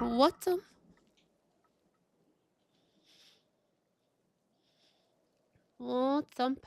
What the? What thump?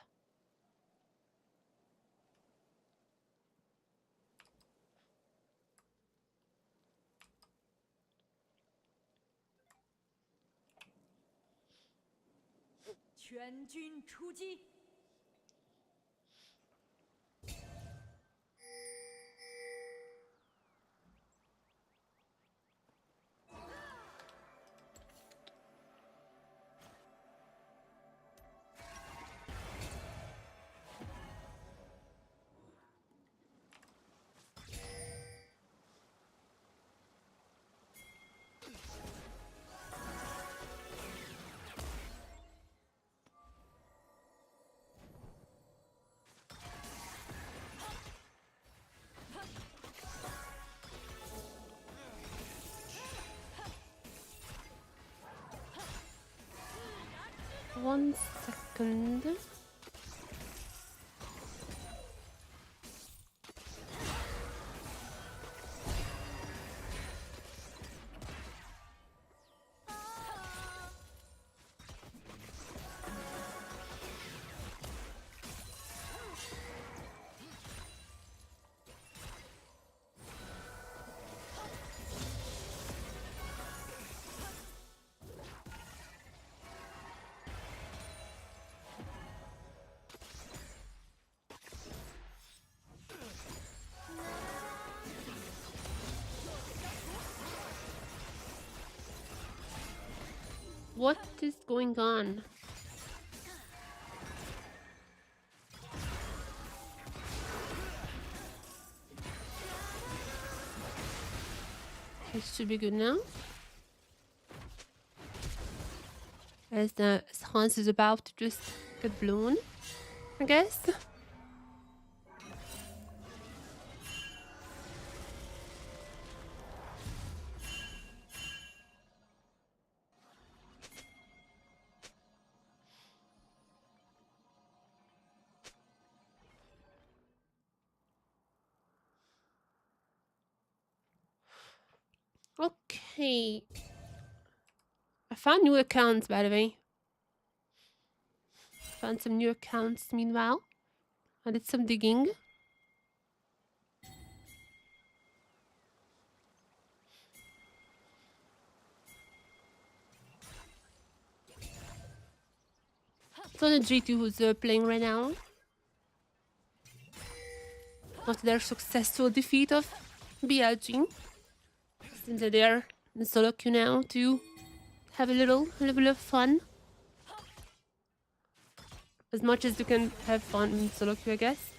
One second. What is going on? It should be good now. As Hans is about to just get blown, I guess. Okay. I found new accounts, by the way. Found some new accounts meanwhile. I did some digging. It's on the G2 who's playing right now. After their successful defeat of BLG. Since they're in solo queue now to have a little bit of fun. As much as you can have fun in solo queue, I guess.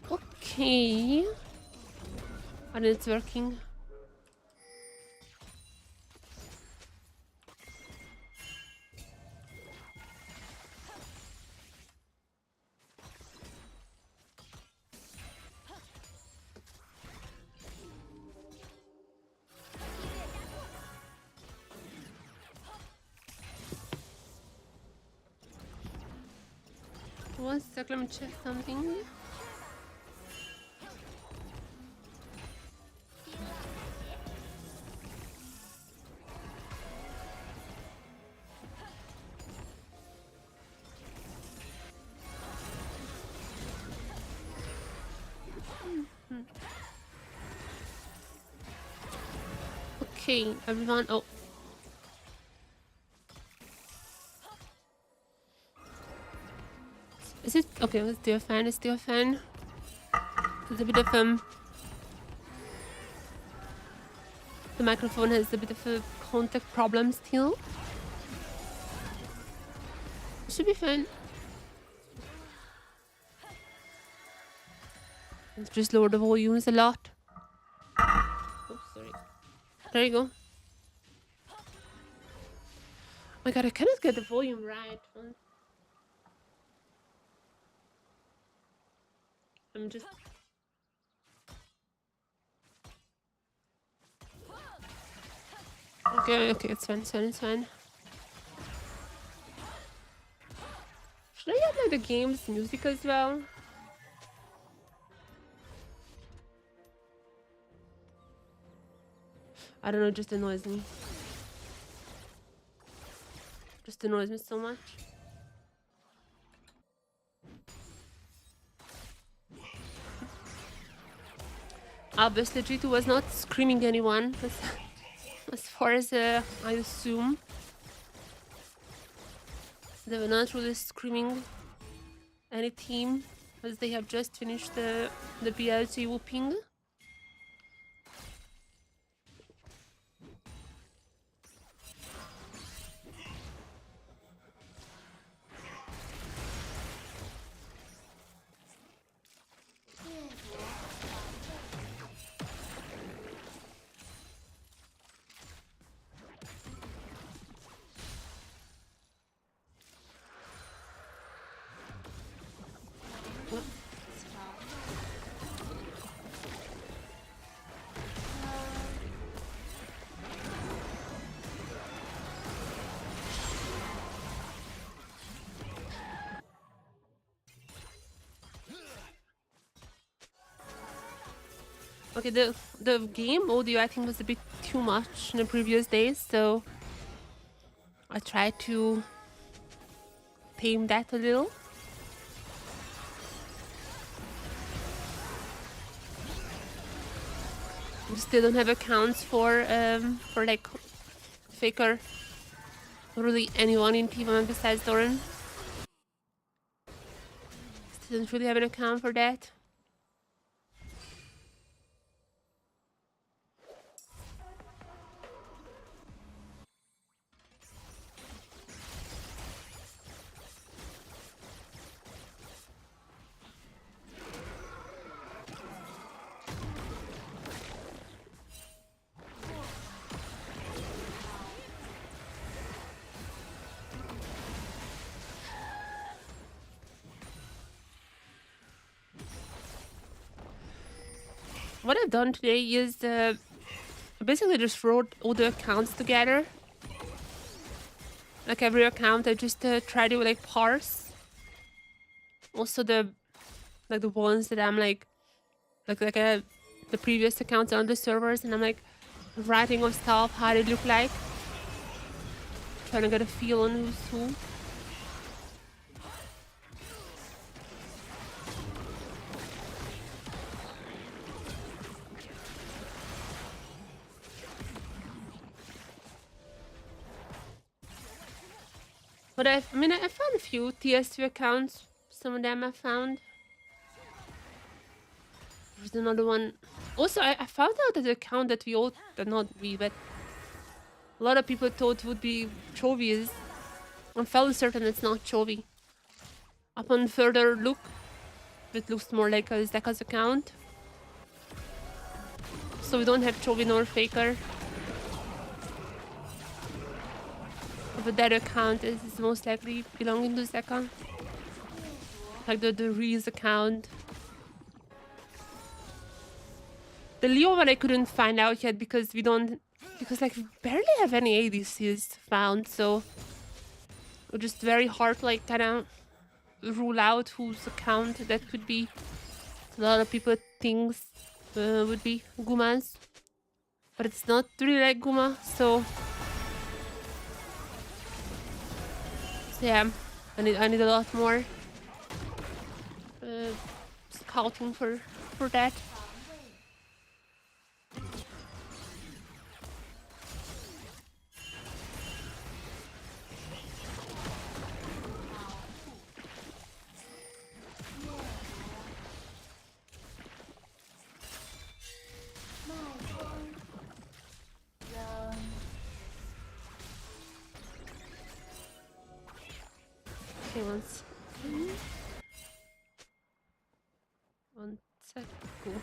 Okay. And it's working. One sec, let me check something. Okay, everyone. Oh. Is it okay? It's still fine. It's still fine. There's a bit of the microphone has a bit of a contact problem still. It should be fine. Let's just lower the volumes a lot. Oh, sorry. There you go. Oh my god, I cannot get the volume right. I'm just... Okay, it's fine, it's fine, it's fine. Should I have like the game's music as well? I don't know, it just annoys me. Just annoys me so much. Obviously, G2 was not screaming anyone, as far as I assume. They were not really screaming any team, as they have just finished the BLT whooping. Okay, the game audio I think was a bit too much in the previous days, so I tried to tame that a little. We still don't have accounts for like Faker, really anyone in T1 besides Doran. Still don't really have an account for that. What I've done today is basically just wrote all the accounts together. Like every account, I just try to like parse. Also the ones that I'm like the previous accounts on the servers, and I'm like writing of stuff, how they look like, trying to get a feel on who's who. But I found a few TS2 accounts. Some of them I found. There's another one. Also, I found out that the account that we all, not we, but a lot of people thought would be Chovy's. I'm fairly certain it's not Chovy. Upon further look, it looks more like a Zeka's account. So we don't have Chovy nor Faker. But that account is most likely belonging to Zeka. Like the Reese account. The Leo one I couldn't find out yet because we barely have any ADCs found, so it's just very hard to like kind of rule out whose account that could be. A lot of people think would be Guma's, but it's not really like Guma, so yeah, I need a lot more scouting for that. Okay, one sec. Cool.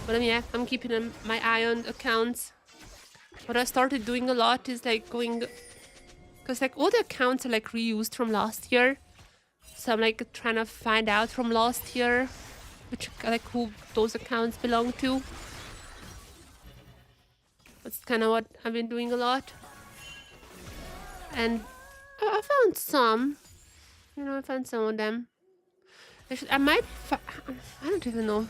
But yeah, I'm keeping my eye on accounts. What I started doing a lot is like going, because like all the accounts are like reused from last year. So I'm like trying to find out from last year which like who those accounts belong to. That's kind of what I've been doing a lot. And I found some. You know, I found some of them. I might... I don't even know.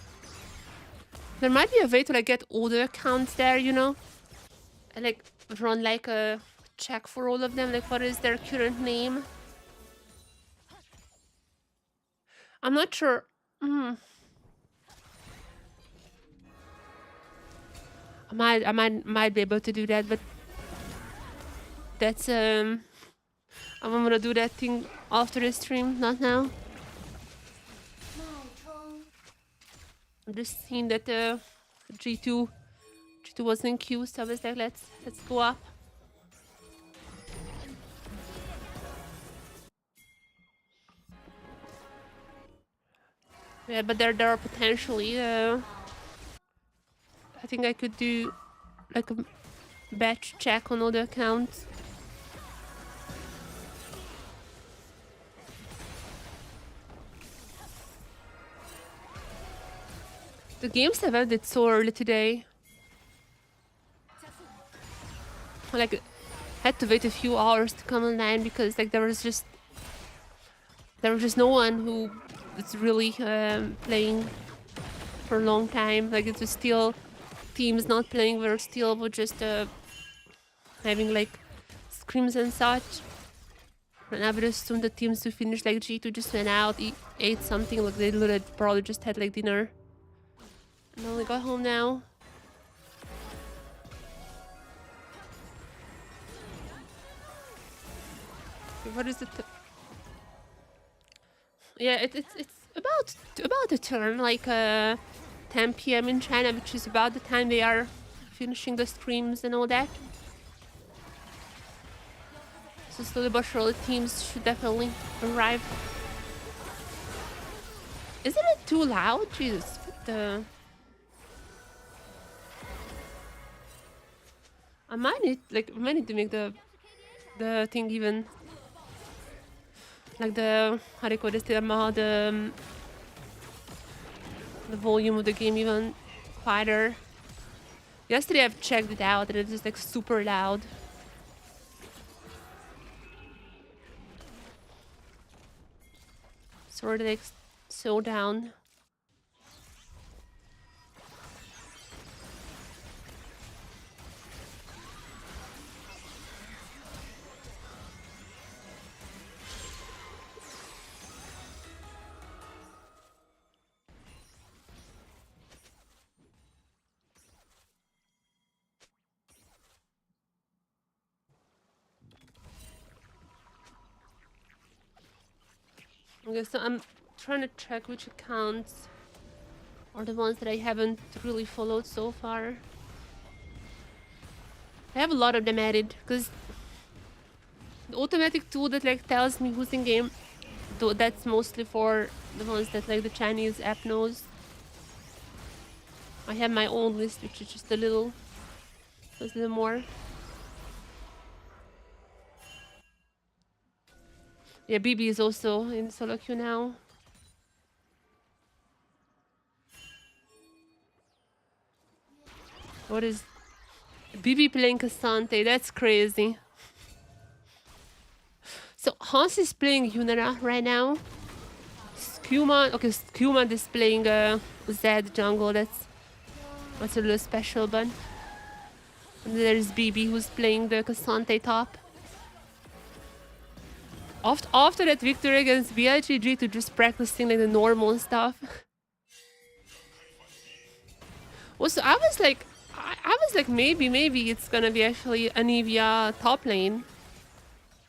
There might be a way to like get all the accounts there, you know? And like run like a check for all of them. Like what is their current name? I'm not sure. I might be able to do that, but that's I'm gonna do that thing after the stream, not now. I'm just seeing that G2 was in queue, so I was like, let's go up. Yeah, but there are potentially I think I could do like a batch check on all the accounts. The games have ended so early today. Like, had to wait a few hours to come online because like there was just no one who was really playing for a long time. Like it was still teams not playing, were still but just having like scrims and such. And I would assume the teams who finished like G2 just went out, ate something, like they literally probably just had like dinner. And only got home now. What is it? Yeah, it's about to turn like 10 p.m. in China, which is about the time they are finishing the streams and all that. So slowly but surely teams should definitely arrive. Isn't it too loud? Jesus, what the... I might need to make the thing even like the how do you call this, the volume of the game even quieter. Yesterday I've checked it out and it was like super loud. Sort of like so down. Okay, so I'm trying to check which accounts are the ones that I haven't really followed so far. I have a lot of them added because the automatic tool that like tells me who's in game, though that's mostly for the ones that like the Chinese app knows. I have my own list, which is just a little more. Yeah, BB is also in solo queue now. What is BB playing Cassante? That's crazy. So Hans is playing Yunara right now. Skuma, okay, Skuma is playing Zed jungle. That's a little special, but and there's BB who's playing the Cassante top. After that victory against BIGG to just practicing like the normal stuff. Also, I was like maybe it's gonna be actually Anivia top lane.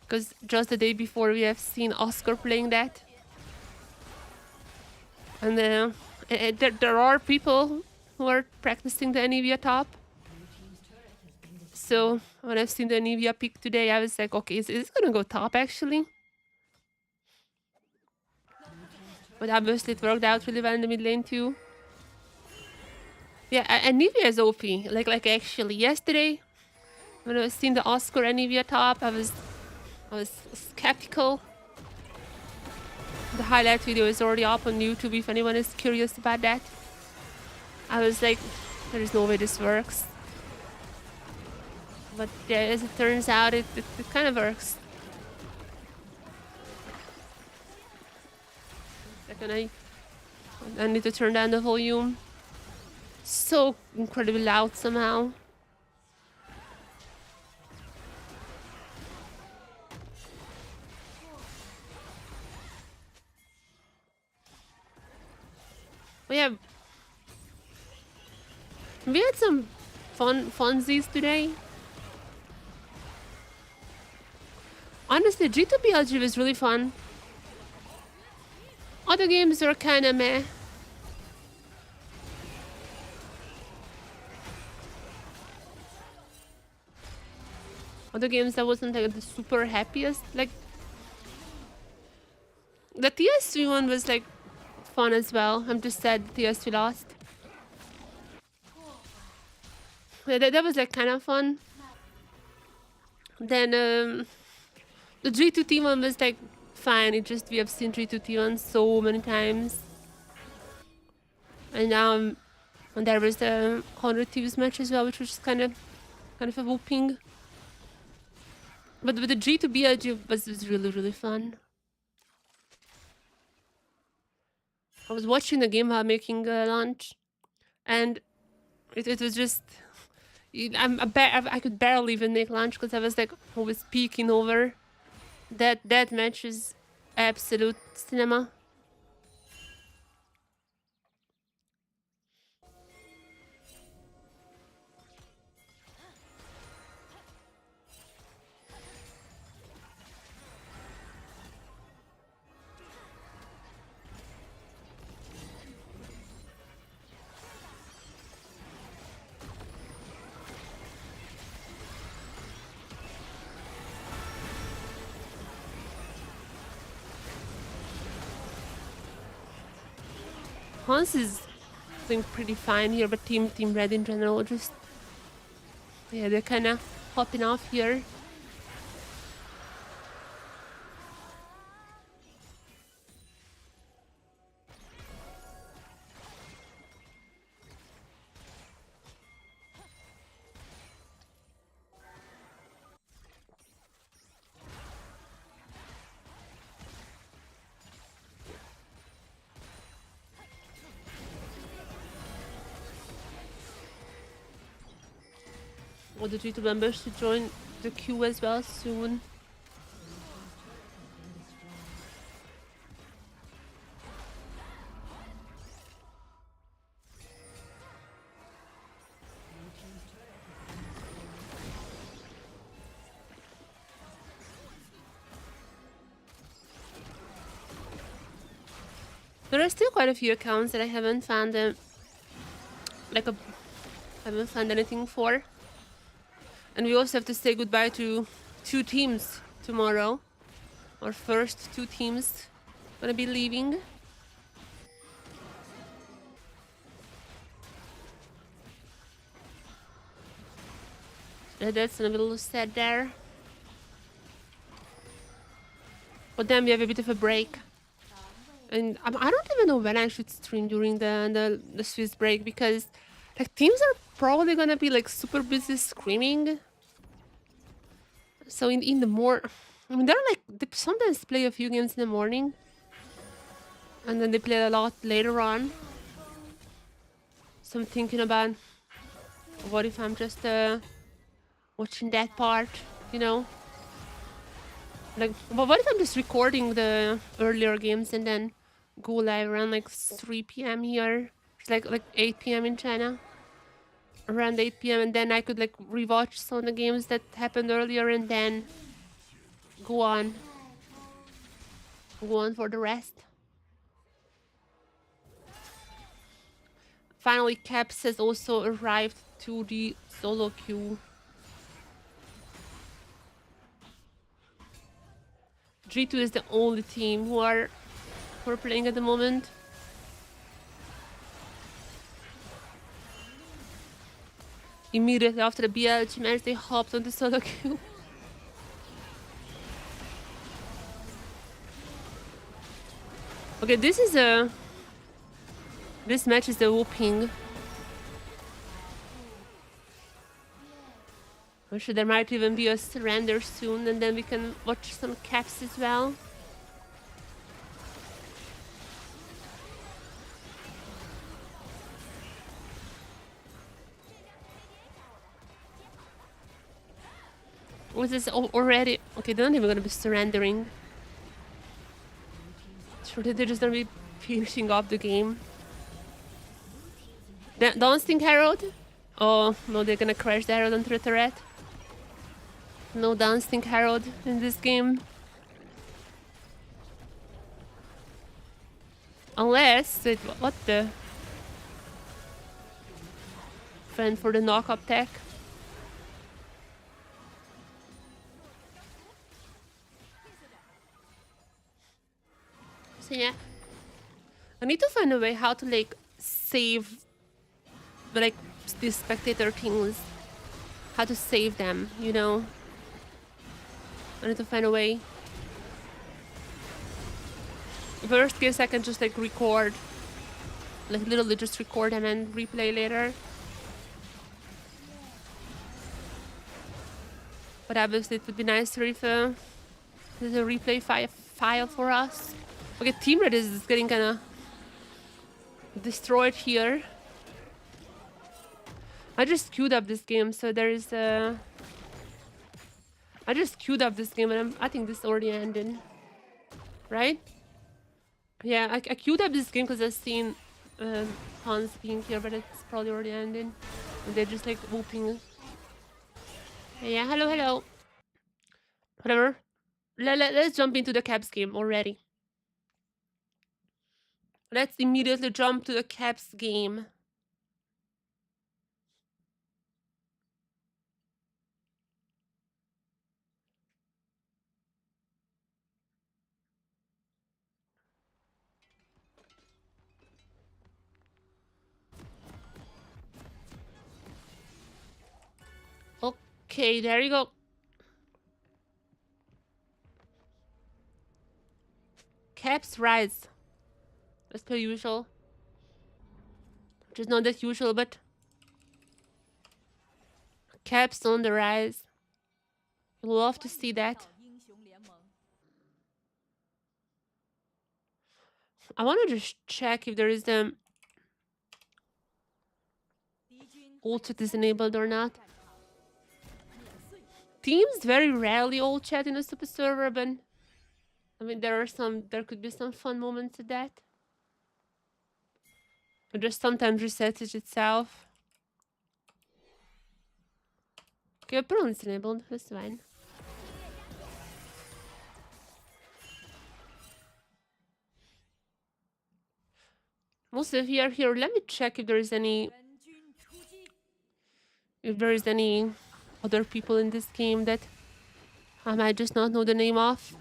Because just the day before we have seen Oscar playing that. And there are people who are practicing the Anivia top. So when I've seen the Anivia pick today, I was like, okay, is it gonna go top actually? But obviously it worked out really well in the mid lane too. Yeah, Anivia is OP. Like actually yesterday, when I was seeing the Oscar Anivia top, I was skeptical. The highlight video is already up on YouTube if anyone is curious about that. I was like, there is no way this works. But yeah, as it turns out, it kind of works. Second, I need to turn down the volume. So incredibly loud somehow. But yeah, we had some funsies today. Honestly, G2BLG was really fun. Other games were kind of meh. Other games that wasn't like the super happiest. Like the TS3 one was like fun as well. I'm just sad TS3 lost. Yeah, that was like kind of fun. Then the G2T one was like fine. It just we have seen G2T1 so many times. And now and there was the 100 Thieves match as well, which was kind of a whooping. But the G2BLG was really fun. I was watching the game while making lunch, and it was just I could barely even make lunch because I was like always peeking over. That match is absolute cinema. Hans is doing pretty fine here, but Team Red in general just yeah, they're kind of hopping off here. Or the G2 members to join the queue as well soon. There are still quite a few accounts that I haven't found haven't found anything for. And we also have to say goodbye to 2 teams tomorrow. Our first 2 teams gonna be leaving. That's a little sad there. But then we have a bit of a break. And I don't even know when I should stream during the Swiss break, because like teams are probably gonna be like super busy screaming. So in the I mean, they're like they sometimes play a few games in the morning, and then they play a lot later on. So I'm thinking about what if I'm just watching that part, you know? Like, but what if I'm just recording the earlier games and then go live around like 3 p.m. here? It's like 8 p.m. in China. Around 8 p.m. and then I could like rewatch some of the games that happened earlier and then go on for the rest. Finally, Caps has also arrived to the solo queue. G2 is the only team who are playing at the moment. Immediately after the BLG match, they hopped on the solo queue. Okay, this match is a whooping. I'm sure there might even be a surrender soon, and then we can watch some caps as well. Was this already? Okay, they're not even gonna be surrendering. Surely they're just gonna be finishing off the game. Dancing Herald? Oh, no, they're gonna crash the Herald onto the turret. No Dancing Herald in this game. Unless it... What the... Friend for the knock-up tech. So yeah. I need to find a way how to like save like these spectator things. How to save them, you know? I need to find a way. Worst case I can just like record. Like literally just record them and replay later. But obviously it would be nicer if there's a replay file for us. Okay, Team Red is getting kinda destroyed here. I just queued up this game, so there is a... I just queued up this game and I think this already ended. Right? Yeah, I queued up this game because I've seen Hans being here, but it's probably already ended. And they're just like whooping. Yeah, hello, hello. Whatever. Let's jump into the Caps game already. Let's immediately jump to the Caps game. Okay, there you go. Caps rise. As per usual. Which is not that usual, but... Caps on the rise. Love to see that. I want to just check if there is ult chat is enabled or not. Teams very rarely ult chat in a super server, but I mean there could be some fun moments at that. It just sometimes resets it itself. Okay, apparently it's enabled, that's fine. Also, if you are here, let me check if there is any other people in this game that I might just not know the name of.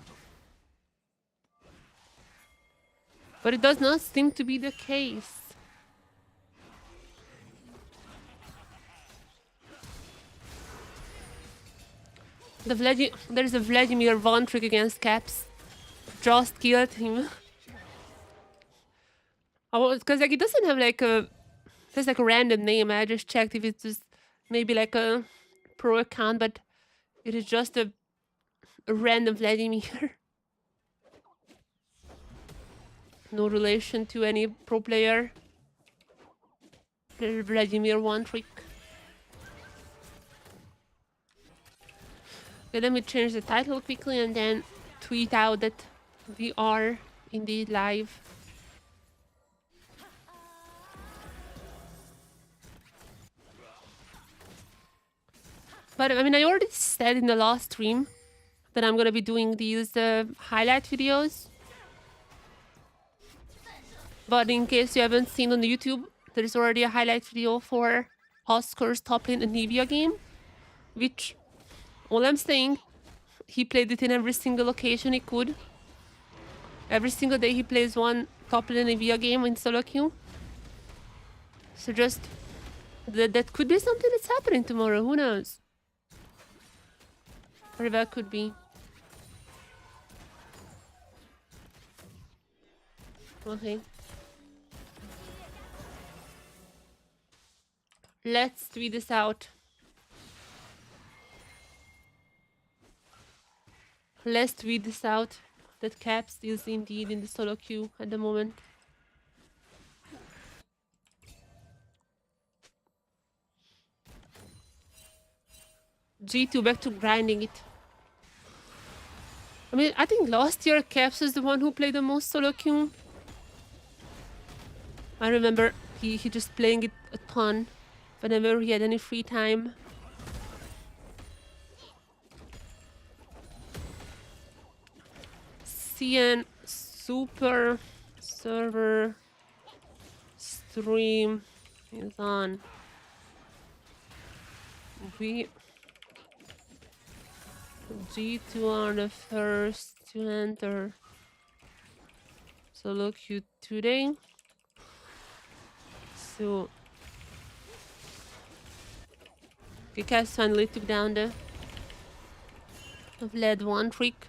But it does not seem to be the case. There's a Vladimir Von trick against Caps. Just killed him. Because like it doesn't have like a... There's like a random name. I just checked if it's just maybe like a pro account, but it is just a random Vladimir. No relation to any pro player. There's Vladimir One trick. Okay, let me change the title quickly and then tweet out that we are indeed live. But I mean, I already said in the last stream that I'm gonna be doing these highlight videos. But in case you haven't seen on YouTube, there is already a highlight video for Oscar's top lane Anivia game, which, all I'm saying, he played it in every single occasion he could. Every single day he plays one top lane Anivia game in solo queue. So just, that could be something that's happening tomorrow, who knows? Or that could be. Okay. Let's tweet this out. Let's tweet this out. That Caps is indeed in the solo queue at the moment. G2 back to grinding it. I mean, I think last year Caps was the one who played the most solo queue. I remember he just playing it a ton whenever he had any free time. CN Super Server stream is on. We G2 are the first to enter solo queue today. So Caps finally took down the led one trick.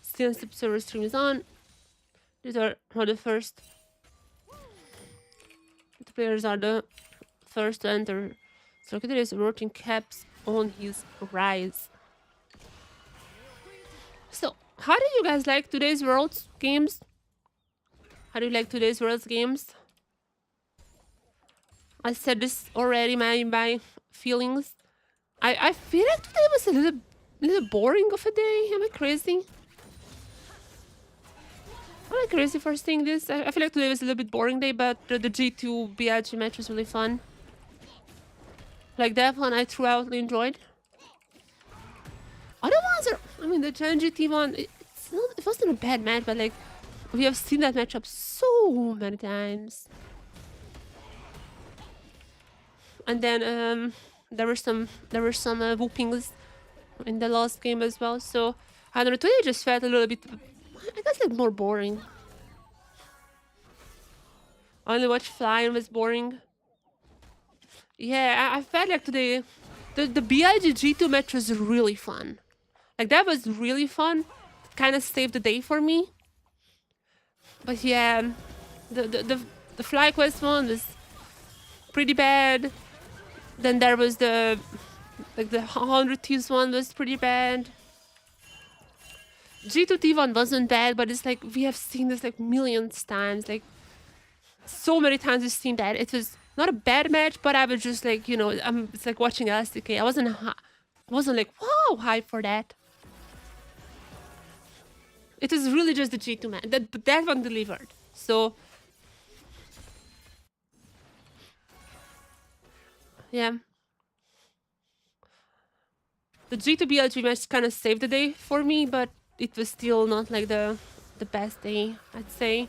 Still server stream is on. These are the first. The players are the first to enter. So today is working Caps on his rise. So how did you guys like today's Worlds games? How do you like today's Worlds games? I said this already, my feelings. I feel like today was a little boring of a day. Am I crazy? Am I crazy for saying this? I feel like today was a little bit boring day, but the G2 BLG match was really fun. Like that one I throughout enjoyed. Other ones are, I mean, the Gen GT one, it wasn't a bad match, but like, we have seen that matchup so many times. And then there were some whoopings in the last game as well. So I don't know, today just felt a little bit, I guess, like more boring. I only watched Fly and was boring. Yeah, I felt like today the BIG G2 match was really fun. Like that was really fun. Kind of saved the day for me. But yeah, the FlyQuest one was pretty bad. Then there was the 100 Thieves one was pretty bad. G2 T1 wasn't bad, but it's like we have seen this like millions times. Like so many times we've seen that. It was not a bad match, but I was just like, you know, it's like watching LSTK. I wasn't like, wow, hype for that. It was really just the G2 match. That one delivered. So yeah. The G2 BLG match kind of saved the day for me, but it was still not like the best day, I'd say.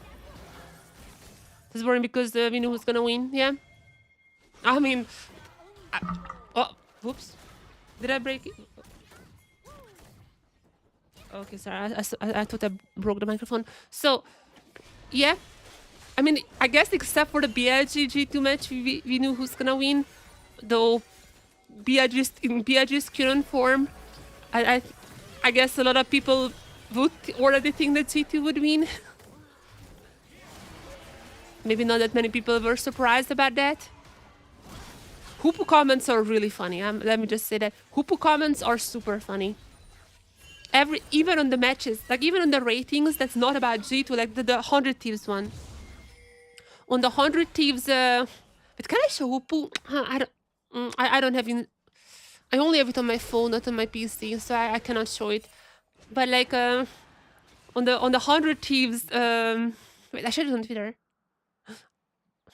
It's boring because we knew who's gonna win, yeah. I mean, oh, whoops. Did I break it? Okay, sorry, I thought I broke the microphone. So, yeah. I mean, I guess except for the BLG G2 match, we knew who's gonna win. Though, in BLG's current form, I guess a lot of people would already think that G2 would win. Maybe not that many people were surprised about that. Hoopu comments are really funny. Let me just say that. Hoopu comments are super funny. Even on the matches, like even on the ratings, that's not about G2, like the 100 Thieves one. On the 100 Thieves, but can I show Hoopu? I don't have I only have it on my phone, not on my PC, so I cannot show it. But like on the 100 Thieves, wait, I shared it on Twitter.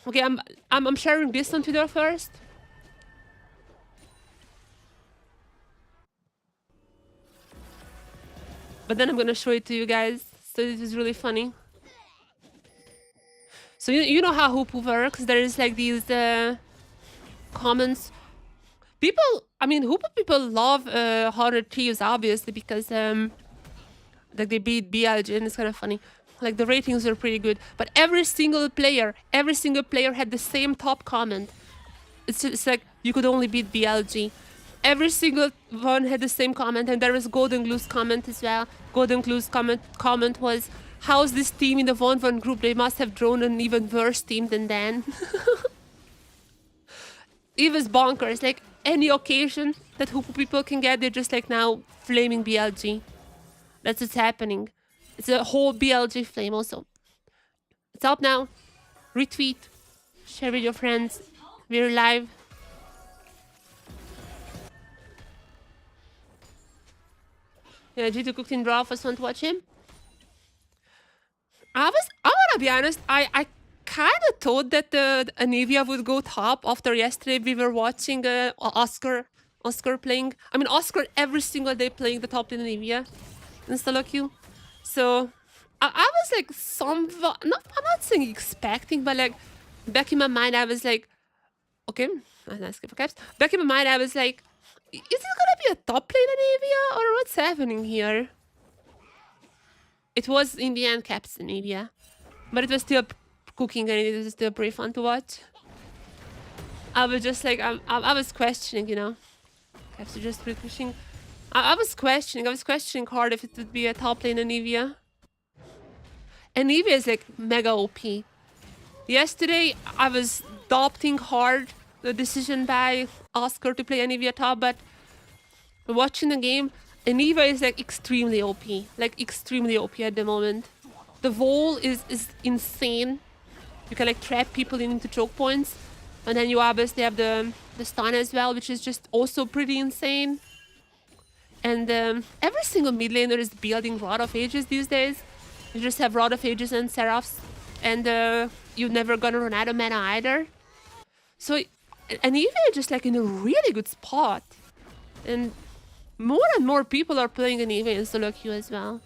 Okay, I'm sharing this on Twitter first. But then I'm gonna show it to you guys. So this is really funny. So you know how Hoopu works. There is like these comments. Hoopu people love 100 Thieves, obviously, because like they beat BLG, and it's kind of funny. Like the ratings are pretty good, but every single player had the same top comment. It's like you could only beat BLG. Every single one had the same comment, and there was Golden Glue's comment as well. Golden Glue's comment was, "How's this team in the 1-1 group? They must have drawn an even worse team than Dan." It was bonkers. Like any occasion that Hoopo people can get, they're just like now flaming BLG. That's what's happening. It's a whole BLG flame also. It's up now. Retweet. Share with your friends. We're live. Yeah, G2 cooked in raw. First one to watch him. I'm gonna be honest, I kind of thought that Anivia would go top after yesterday. We were watching Oscar playing. I mean, Oscar every single day playing the top in Anivia in solo queue. So I was like somewhat, I'm not saying expecting, but like back in my mind, I was like, okay, let's skip for caps. Back in my mind, I was like, is it gonna be a top lane Anivia or what's happening here? It was in the end caps Anivia, but it was still cooking and it was still pretty fun to watch. I was just like, I was questioning, you know. Caps are just pushing. I was questioning hard if it would be a top lane Anivia. Anivia is like mega OP. Yesterday, I was doubting hard the decision by Oscar to play Anivia top, but watching the game, Anivia is like extremely OP. Like extremely OP at the moment. The wall is insane. You can like trap people into choke points. And then you obviously have the stun as well, which is just also pretty insane. And every single mid laner is building Rod of Ages these days. You just have Rod of Ages and Seraphs. And you're never gonna run out of mana either. So Anivia is just like in a really good spot. And more people are playing Anivia in solo queue as well.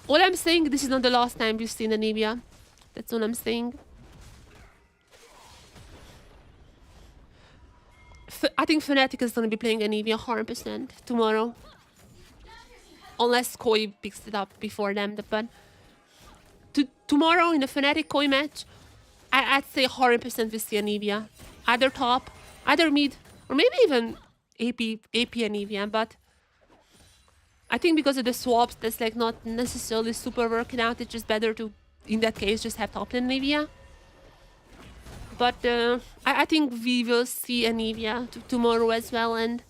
All I'm saying, this is not the last time we've seen Anivia. That's all I'm saying. I think Fnatic is going to be playing Anivia 100% tomorrow. Unless Koi picks it up before them. But tomorrow in the Fnatic Koi match, I'd say 100% we see Anivia. Either top, either mid, or maybe even AP Anivia. But I think because of the swaps, that's like not necessarily super working out. It's just better to, in that case, just have top lane Anivia. But I think we will see Anivia tomorrow as well, and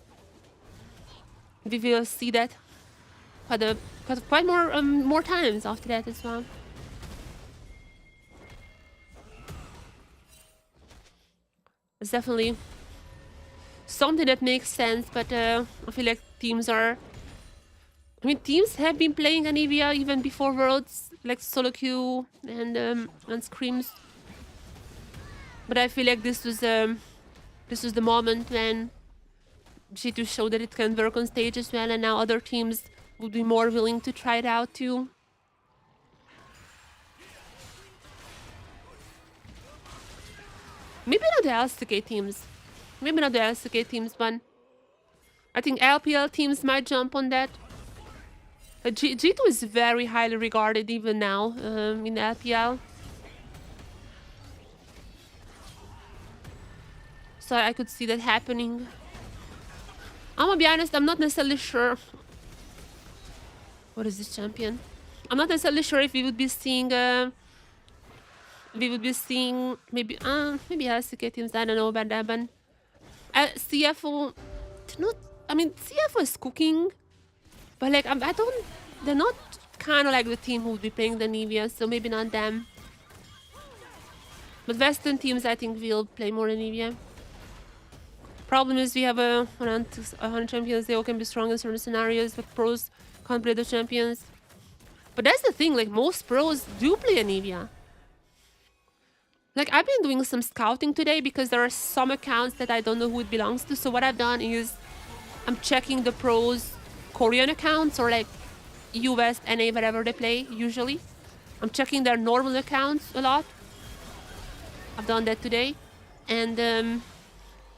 we will see that quite more times after that as well. It's definitely something that makes sense, but I feel like teams have been playing Anivia even before Worlds, like solo queue and Screams. But I feel like this was the moment when G2 showed that it can work on stage as well, and now other teams would be more willing to try it out too. Maybe not the LCK teams. Maybe not the LCK teams, but I think LPL teams might jump on that. G2 is very highly regarded even now in LPL. So I could see that happening. I'm gonna be honest, I'm not necessarily sure. What is this champion? I'm not necessarily sure if we would be seeing maybe LCK teams. I don't know about that, but CFO, CFO is cooking, but like they're not kind of like the team who would be playing the Anivia, so maybe not them. But Western teams, I think, will play more Anivia. Problem is we have around 100 champions. They all can be strong in certain scenarios, but pros can't play the champions. But that's the thing, like most pros do play Anivia. Like I've been doing some scouting today because there are some accounts that I don't know who it belongs to. So what I've done is I'm checking the pros' Korean accounts or like US, NA, whatever they play usually. I'm checking their normal accounts a lot. I've done that today. And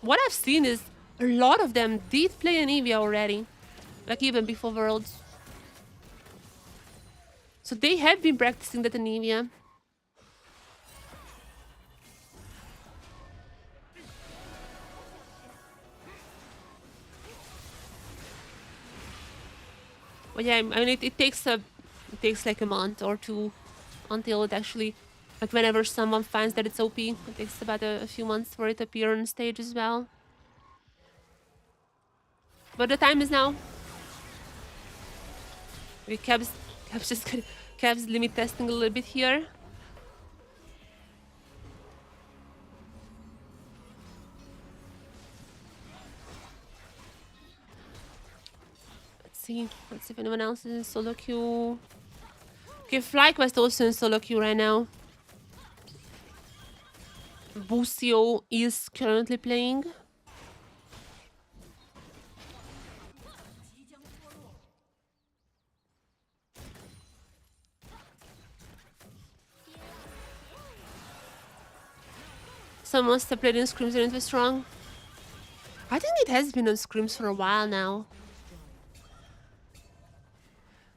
what I've seen is a lot of them did play Anivia already. Like even before Worlds. So they have been practicing that Anivia. But yeah, I mean it takes like a month or two until it actually Like whenever someone finds that it's OP, it takes about a few months for it to appear on stage as well. But the time is now. Okay, Cavs limit testing a little bit here. Let's see if anyone else is in solo queue. Okay, FlyQuest also in solo queue right now. Bucio is currently playing. Someone must have played in Scrims and it was strong. I think it has been on Scrims for a while now.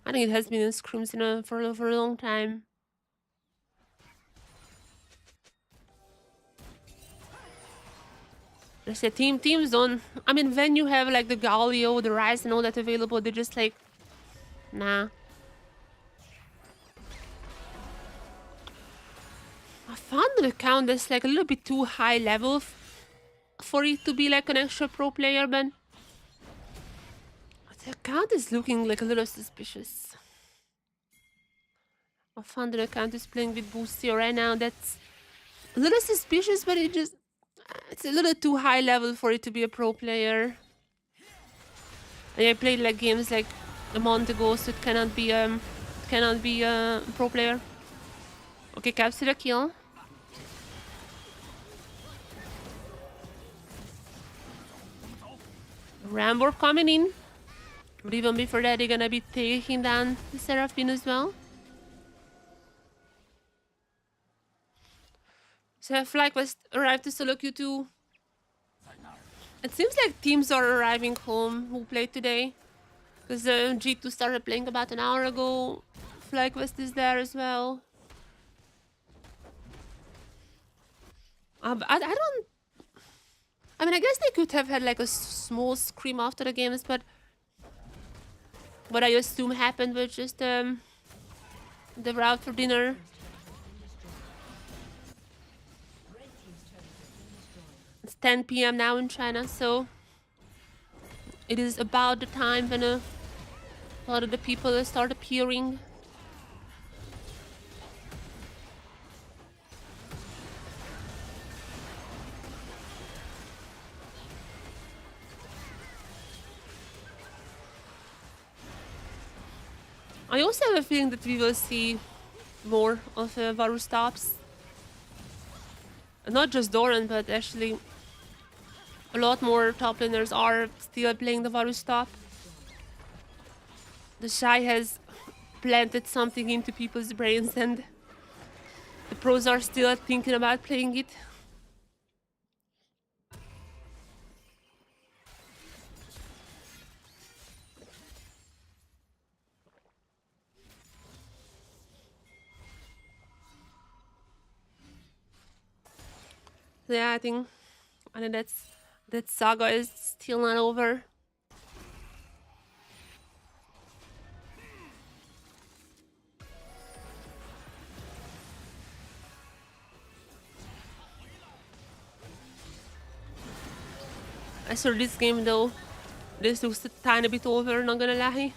I think it has been in Scrims for a long time. Just the teams don't. I mean, when you have like the Galio, the Rise, and all that available, they're just like, nah. I found the account that's like a little bit too high level for it to be like an extra pro player, but the account is looking like a little suspicious. I found the account is playing with Boostio right now. That's a little suspicious, but it's a little too high level for it to be a pro player. And I played like games like a month ago, so it cannot be a pro player. Okay, capture a kill. Rambo coming in. But even before that, they're gonna be taking down the Seraphine as well. So FlyQuest arrived to solo Q2. It seems like teams are arriving home who played today. Because G2 started playing about an hour ago. FlyQuest is there as well. I don't... I mean, I guess they could have had like a small scream after the games, but... What I assume happened was just they were out for dinner. It's 10 p.m. now in China, so it is about the time when a lot of the people start appearing. I also have a feeling that we will see more of Varus tops. Not just Doran, but actually a lot more top laners are still playing the Varus top. The Shy has planted something into people's brains and the pros are still thinking about playing it. Yeah, I think that saga is still not over. I saw this game though. This looks a tiny bit over, not gonna lie.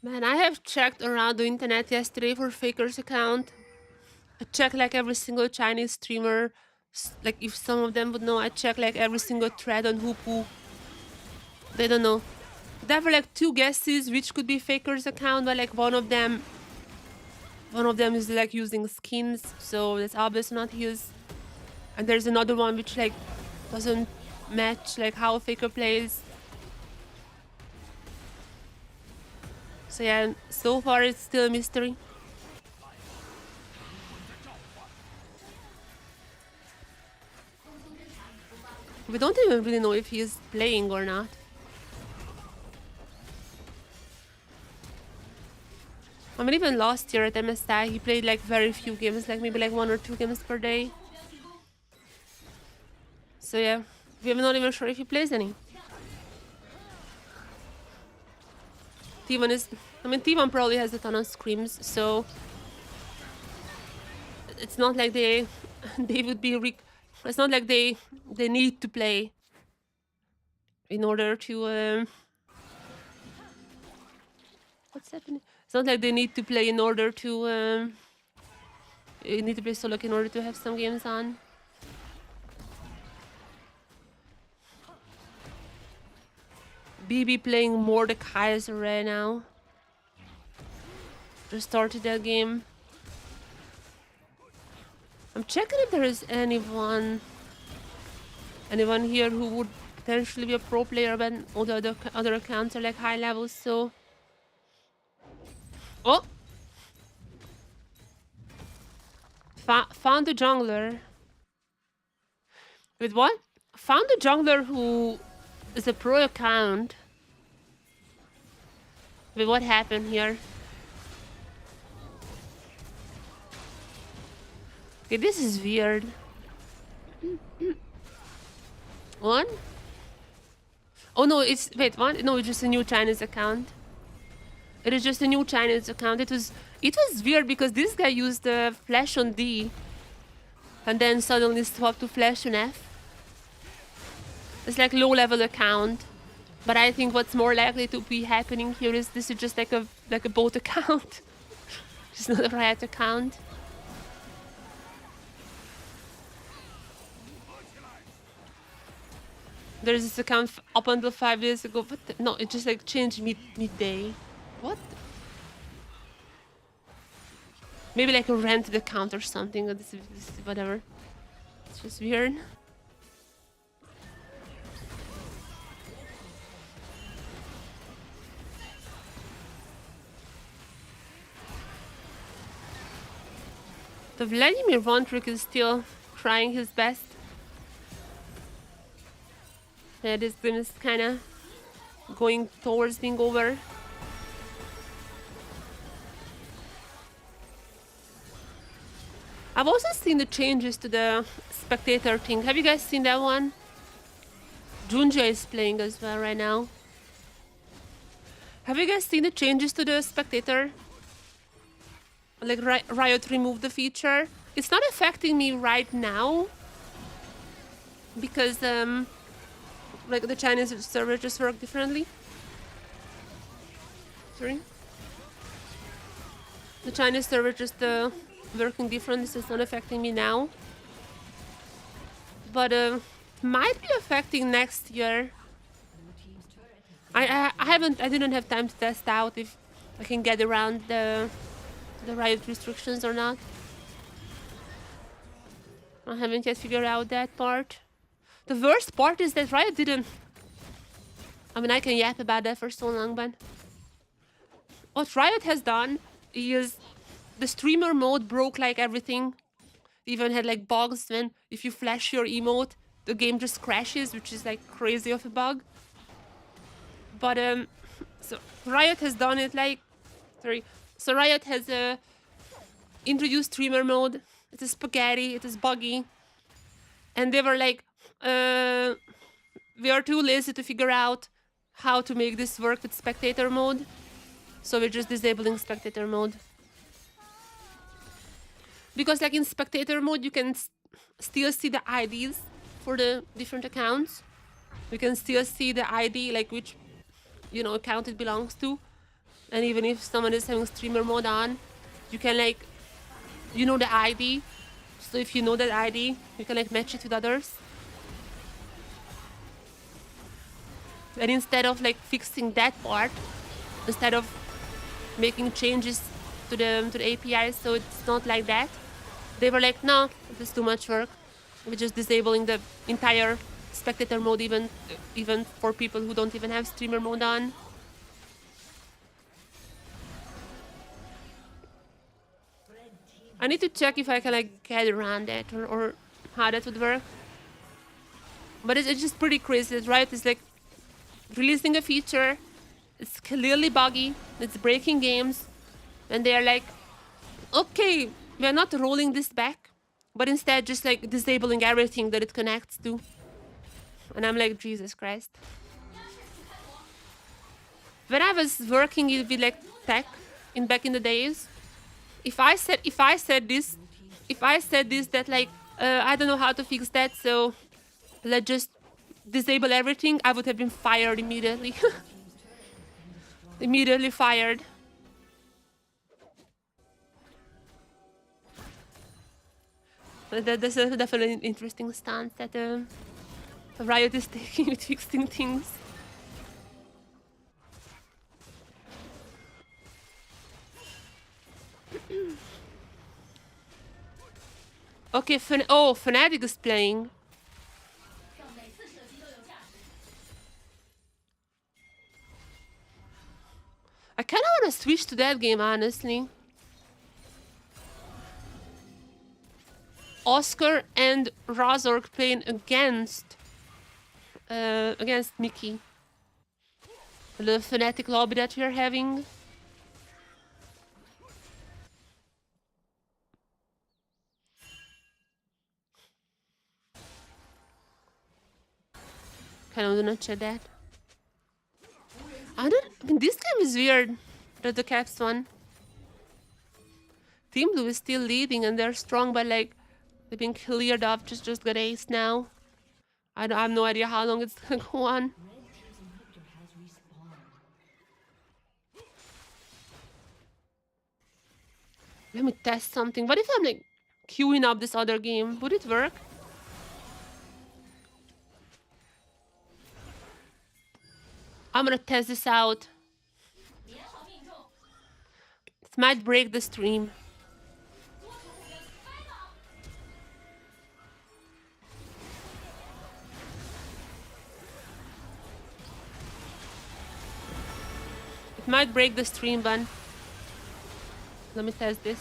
Man, I have checked around the internet yesterday for Faker's account. I checked like every single Chinese streamer, like if some of them would know. I checked like every single thread on Hoopu. They don't know. There were like 2 guesses which could be Faker's account, but like one of them is like using skins, so that's obviously not his. And there's another one which like doesn't match like how Faker plays. So yeah, so far it's still a mystery. We don't even really know if he's playing or not. I mean, even last year at MSI, he played like very few games, like maybe like 1 or 2 games per day. So yeah, we're not even sure if he plays any. T1 is... I mean, T1 probably has a ton of screams, so... It's not like they would be... It's not like they need to play in order to... What's happening? It's not like they need to play in order to... You need to play solo in order to have some games on. BB playing Mordekaiser right now. Just started that game. I'm checking if there is anyone here who would potentially be a pro player when all the other accounts are like high levels, so... Oh! Found a jungler. Wait, what? Found a jungler who is a pro account. Wait, what happened here? Okay, this is weird. What? Oh no, it's... Wait, what? No, it's just a new Chinese account. It is just a new Chinese account. It was weird because this guy used Flash on D. And then suddenly swapped to Flash on F. It's like low-level account. But I think what's more likely to be happening here is this is just like a bot account. It's not a Riot account. There's this account up until 5 days ago, but no, it just like changed midday. What? Maybe like a rented account or something. This is whatever. It's just weird. The Vladimir Von Trick is still trying his best. Yeah, this game is kind of going towards being over. I've also seen the changes to the spectator thing. Have you guys seen that one? Junja is playing as well right now. Have you guys seen the changes to the spectator? Like Riot removed the feature. It's not affecting me right now because like the Chinese server just work differently. Sorry. The Chinese server just working differently, so it's not affecting me now. But might be affecting next year. I didn't have time to test out if I can get around the Riot restrictions or not. I haven't yet figured out that part. The worst part is that Riot didn't... I mean, I can yap about that for so long, but... What Riot has done is... The streamer mode broke like everything. Even had like bugs when if you flash your emote, the game just crashes, which is like crazy of a bug. But so Riot has done it like... Sorry. So Riot has introduced streamer mode. It is spaghetti, it is buggy. And they were like, we are too lazy to figure out how to make this work with spectator mode. So we're just disabling spectator mode. Because like in spectator mode, you can still see the IDs for the different accounts. You can still see the ID, like which, you know, account it belongs to. And even if someone is having streamer mode on, you can like, you know the ID. So if you know that ID, you can like match it with others. And instead of like fixing that part, instead of making changes to the API, so it's not like that, they were like, no, this is too much work. We're just disabling the entire spectator mode, even for people who don't even have streamer mode on. I need to check if I can like get around that or how that would work. But it's just pretty crazy. Riot is like releasing a feature. It's clearly buggy. It's breaking games. And they're like, okay, we're not rolling this back, but instead just like disabling everything that it connects to. And I'm like, Jesus Christ. When I was working with like tech back in the days, if I said this that like I don't know how to fix that, so let's just disable everything, I would have been fired immediately. Immediately fired. But that's definitely an interesting stance that Riot is taking with fixing things. Okay, Fnatic is playing. I kind of want to switch to that game, honestly. Oscar and Razork playing against Mickey. The Fnatic lobby that we're having. Kind of wanna check that. I mean, this game is weird. The Caps one. Team Blue is still leading and they're strong, but like they've been cleared off. Just got ace now. I have no idea how long it's gonna go on. Let me test something. What if I'm like queuing up this other game? Would it work? I'm gonna test this out. It might break the stream. It might break the stream, but let me test this.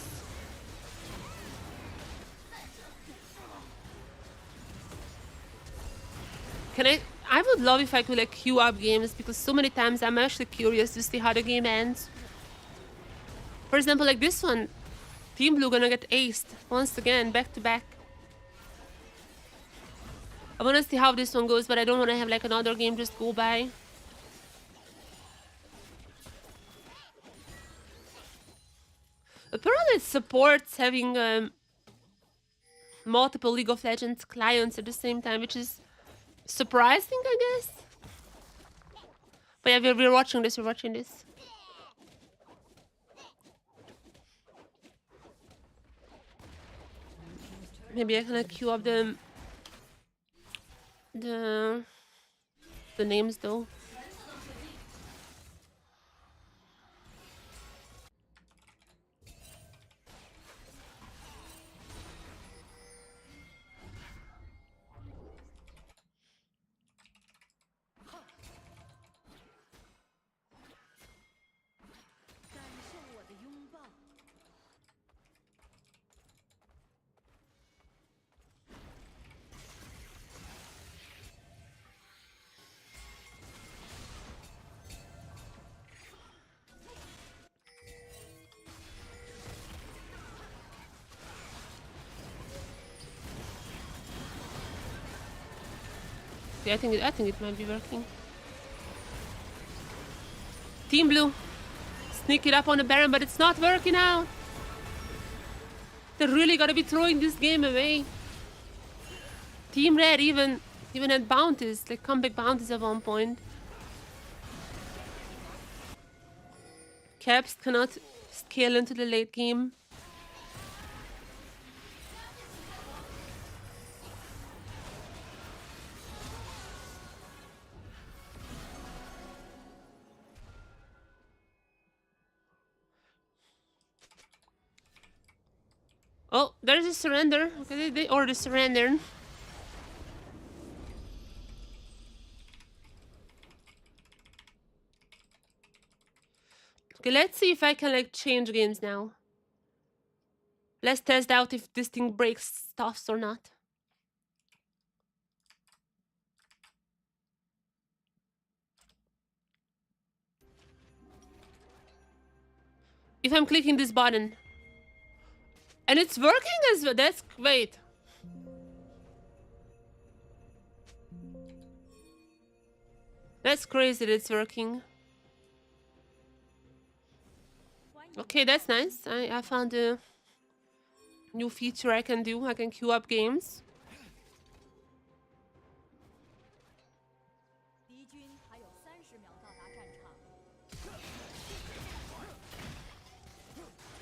I would love if I could like queue up games, because so many times I'm actually curious to see how the game ends. For example, like this one, Team Blue gonna get aced once again, back to back. I wanna see how this one goes, but I don't wanna have like another game just go by. Apparently it supports having multiple League of Legends clients at the same time, which is surprising, I guess. But yeah, we're watching this, Maybe I can queue up the names though. I think it might be working. Team Blue, sneak it up on the Baron, but it's not working out. They're really gonna be throwing this game away. Team Red even had bounties, like comeback bounties at one point. Caps cannot scale into the late game. Oh, there's a surrender. Okay, they already surrendered. Okay, let's see if I can like change games now. Let's test out if this thing breaks stuffs or not. If I'm clicking this button. And it's working as well. Wait. That's crazy that it's working. Okay, that's nice. I found a new feature I can do. I can queue up games.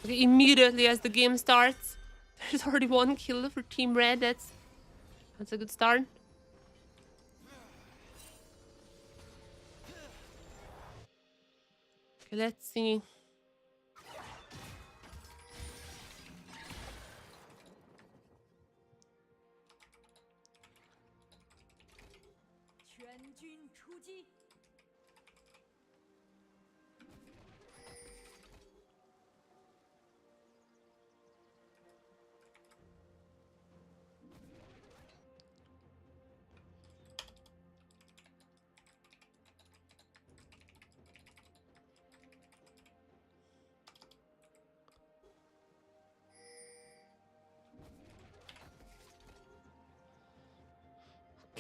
Okay, immediately as the game starts, there's already 1 kill for Team Red. That's a good start. Okay, let's see.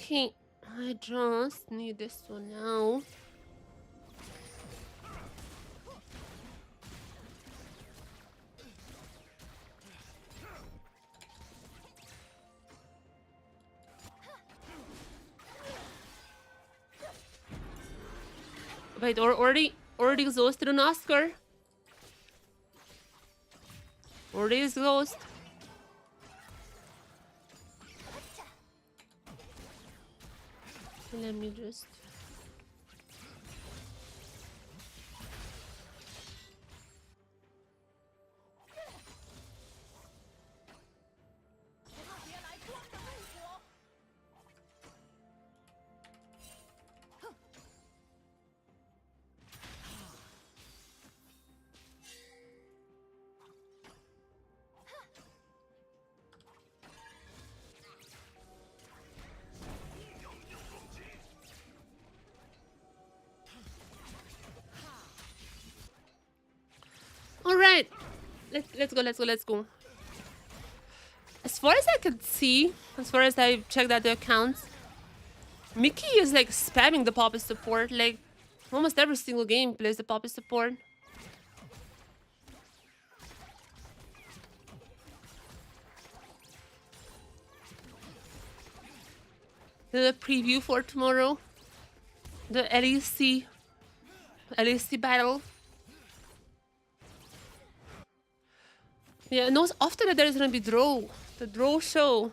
Okay, I just need this one now. Wait, already exhausted on Oscar? Already exhausted? Let me just... Alright, let's go. As far as I can see, as far as I checked out the accounts, Mickey is like spamming the Poppy support. Like almost every single game plays the Poppy support. The preview for tomorrow, the LEC battle. Yeah, no, after that there's gonna be the draw show.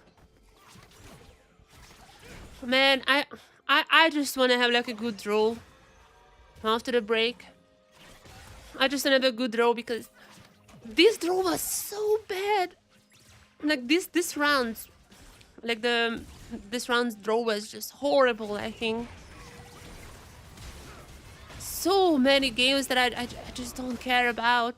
Man, I just wanna have like a good draw after the break. I just wanna have a good draw because this draw was so bad. Like this round, like this round's draw was just horrible. I think so many games that I just don't care about.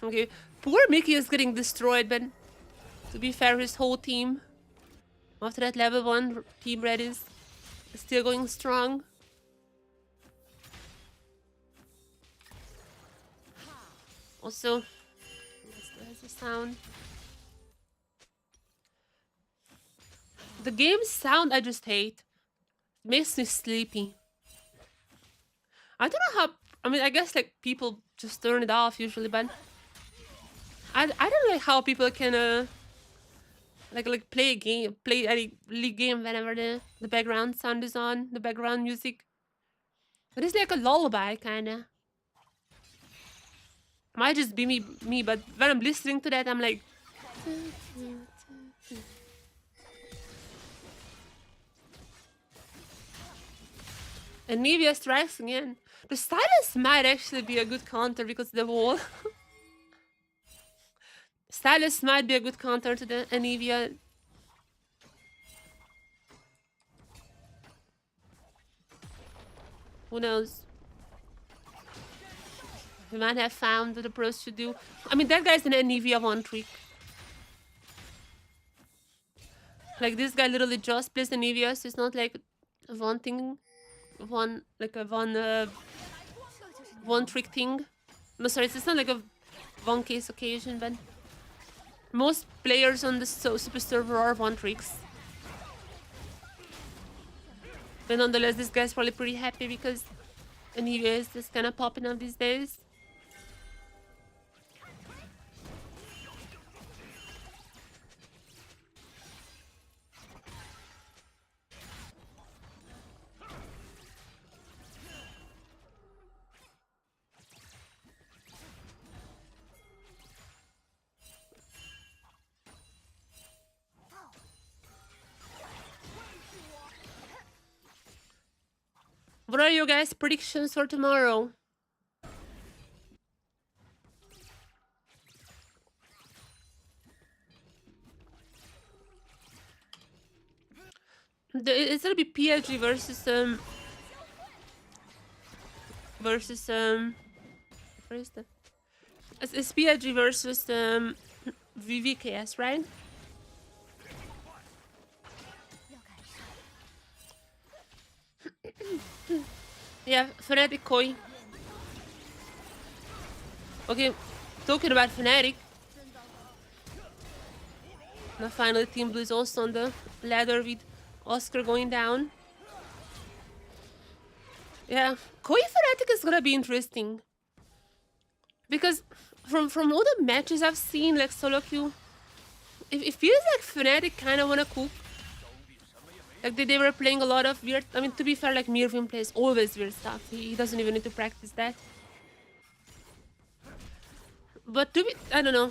Okay, poor Mickey is getting destroyed, but to be fair, his whole team after that level 1 Team Red is still going strong. Also, there's the sound. The game's sound I just hate. It makes me sleepy. I don't know how. I mean, I guess like people just turn it off usually, but I don't like how people can like play a game, play any league game whenever the background sound is on, the background music. It is like a lullaby kinda. Might just be me, but when I'm listening to that, I'm like. And Nivea strikes again. The Stylus might actually be a good counter because of the wall. Stylus might be a good counter to the Anivia. Who knows? We might have found what the pros should do. I mean, that guy's an Anivia 1 trick. Like, this guy literally just plays Anivia, so it's not like one thing. One trick thing. No, sorry, it's not like a one case occasion, but Most players on the super server are one tricks. But nonetheless, this guy's probably pretty happy because Anivia is kind of popping up these days. What are your guys' predictions for tomorrow? It's gonna be PSG versus where is that? It's PSG versus VVKS, right? Yeah, Fnatic Koi. Okay, talking about Fnatic. Now finally Team Blue is also on the ladder with Oscar going down. Yeah, Koi Fnatic is gonna be interesting. Because from all the matches I've seen, like solo queue, it feels like Fnatic kinda wanna cook. Like they were playing a lot of weird. I mean, to be fair, like Mirvin plays always weird stuff. He doesn't even need to practice that. But I don't know.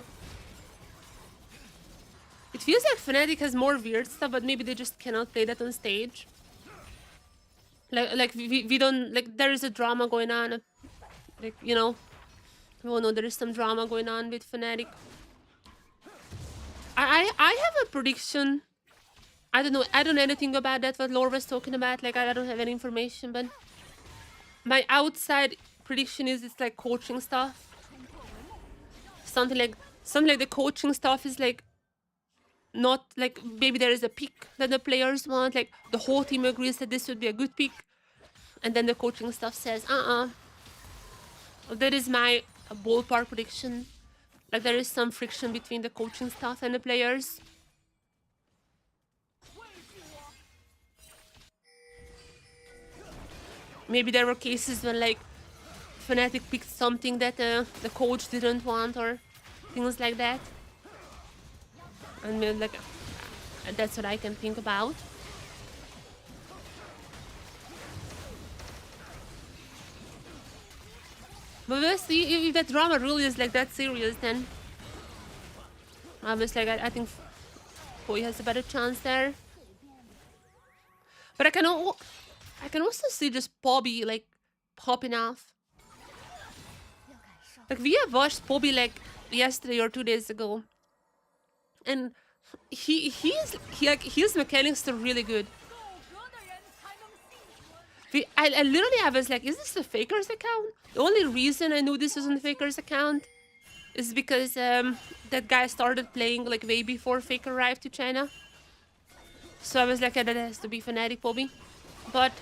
It feels like Fnatic has more weird stuff, but maybe they just cannot play that on stage. Like we don't like there is a drama going on. Like you know, we all know there is some drama going on with Fnatic. I have a prediction. I don't know anything about that, what Laura was talking about. Like, I don't have any information, but my outside prediction is it's like coaching stuff. Something like the coaching stuff is like not like maybe there is a pick that the players want. Like the whole team agrees that this would be a good pick, and then the coaching stuff says, That is my ballpark prediction. Like there is some friction between the coaching staff and the players. Maybe there were cases when like Fnatic picked something that the coach didn't want or things like that. And like that's what I can think about. But we'll see if that drama really is like that serious. Then obviously, like, I think Koi has a better chance there. But I can also see just Bobby like popping off. Like we have watched Bobby like yesterday or 2 days ago, and his mechanics are really good. I literally was like, is this the Faker's account? The only reason I knew this was on the Faker's account is because that guy started playing like way before Faker arrived to China. So I was like, that has to be Fnatic Bobby. But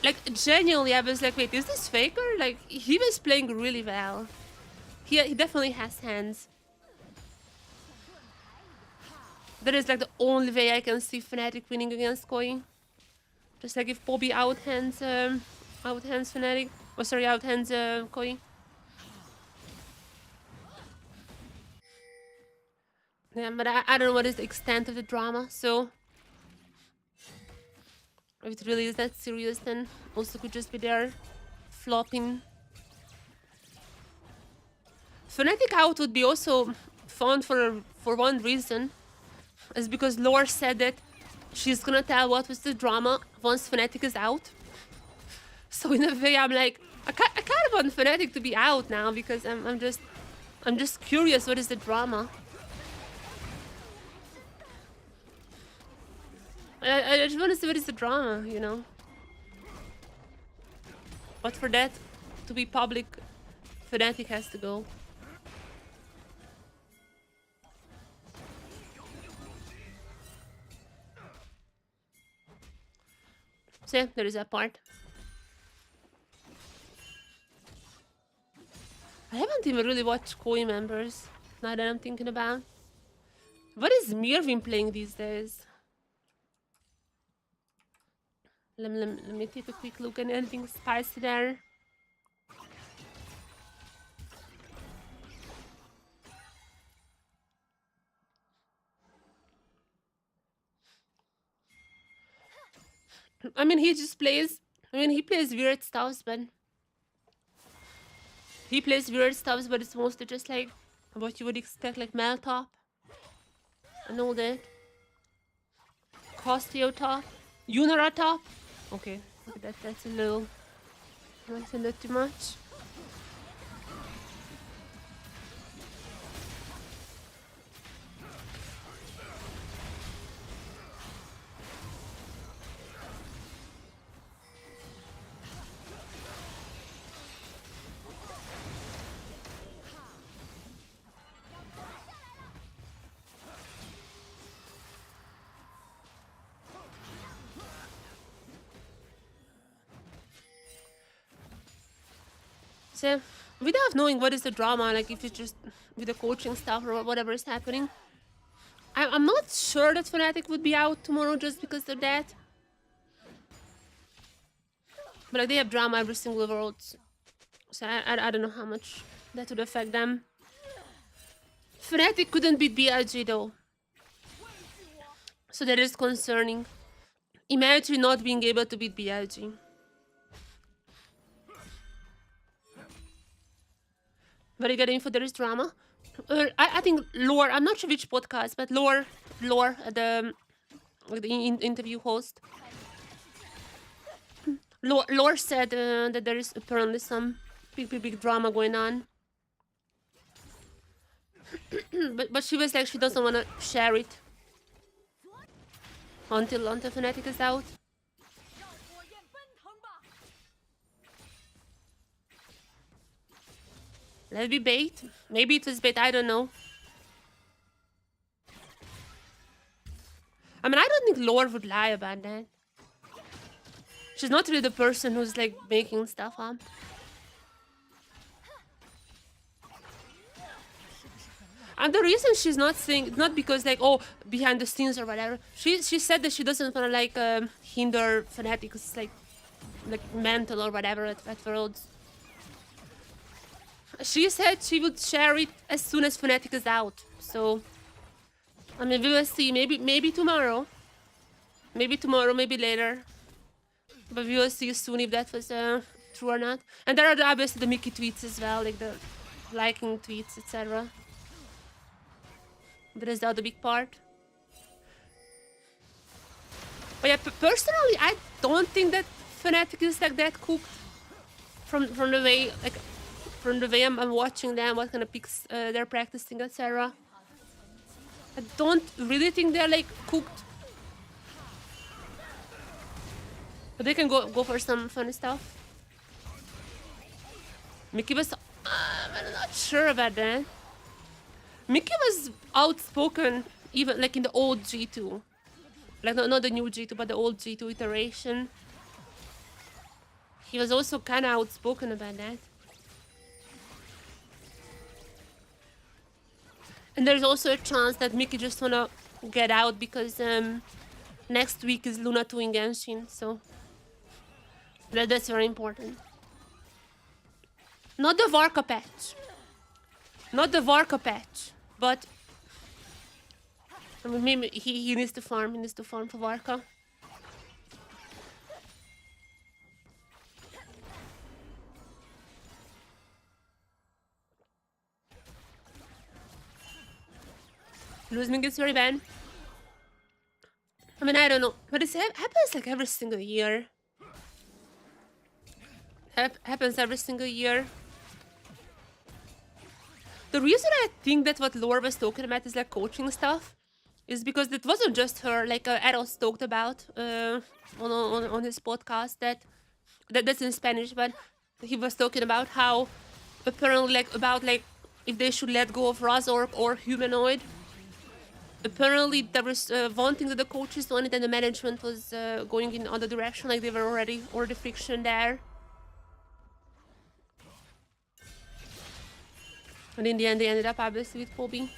like genuinely, I was like, wait, is this Faker? Like he was playing really well. He definitely has hands. That is like the only way I can see Fnatic winning against Koi. Just like if Bobby outhands Fnatic. Oh, sorry, outhands Koi. Yeah, but I don't know what is the extent of the drama, so if it really is that serious, then also could just be there flopping. Fnatic out would be also fun for one reason, is because Lore said that she's gonna tell what was the drama once Fnatic is out. So in a way, I'm like, I kind of want Fnatic to be out now because I'm just curious, what is the drama? I just want to see what is the drama, you know. But for that to be public, Fnatic has to go. So yeah, there is that part. I haven't even really watched Koi members, now that I'm thinking about. What is Mirvin playing these days? Let me take a quick look at anything spicy there. I mean, he just plays. I mean, he plays weird stuff, but it's mostly just like what you would expect, like Mel top and all that. Costio top, Unara top. Okay, that's a little too much. So, without knowing what is the drama, like if it's just with the coaching stuff or whatever is happening, I'm not sure that Fnatic would be out tomorrow just because of that. But like, they have drama every single world, so I don't know how much that would affect them. Fnatic couldn't beat BLG though, so that is concerning. Imagine not being able to beat BLG. Very good info. There is drama. I think Lore. I'm not sure which podcast, but Lore, the interview host. Lore said that there is apparently some big drama going on. but she was like she doesn't want to share it until Fnatic is out. Let it be bait. Maybe it was bait. I don't know. I mean, I don't think Lore would lie about that. She's not really the person who's like making stuff up. And the reason she's not saying, not because like, oh, behind the scenes or whatever. She said that she doesn't want to like hinder Fnatic's like mental or whatever at Worlds. She said she would share it as soon as Fnatic is out. So, I mean, we will see. Maybe tomorrow. Maybe tomorrow, maybe later. But we will see soon if that was true or not. And there are obviously the Mickey tweets as well, like the liking tweets, etc. That is the other big part. But yeah, personally, I don't think that Fnatic is like that cooked from the way I'm watching them, what kind of picks they're practicing, etc. I don't really think they're like cooked. But they can go for some fun stuff. Mickey was... I'm not sure about that. Mickey was outspoken even like in the old G2. Like not the new G2, but the old G2 iteration. He was also kind of outspoken about that. And there's also a chance that Mickey just wanna get out because next week is Luna 2 in Genshin, so that's very important. Not the Varka patch. Not the Varka patch, but I mean, maybe he needs to farm. He needs to farm for Varka. Losing is very bad. I mean, I don't know, but it happens like every single year. Happens every single year. The reason I think that what Lore was talking about is like coaching stuff is because it wasn't just her. Like Eros talked about on his podcast that's in Spanish, but he was talking about how apparently like if they should let go of Razork or Humanoid. Apparently there was one thing that the coaches wanted and the management was going in other direction, like they were already friction there. And in the end they ended up obviously with Poby.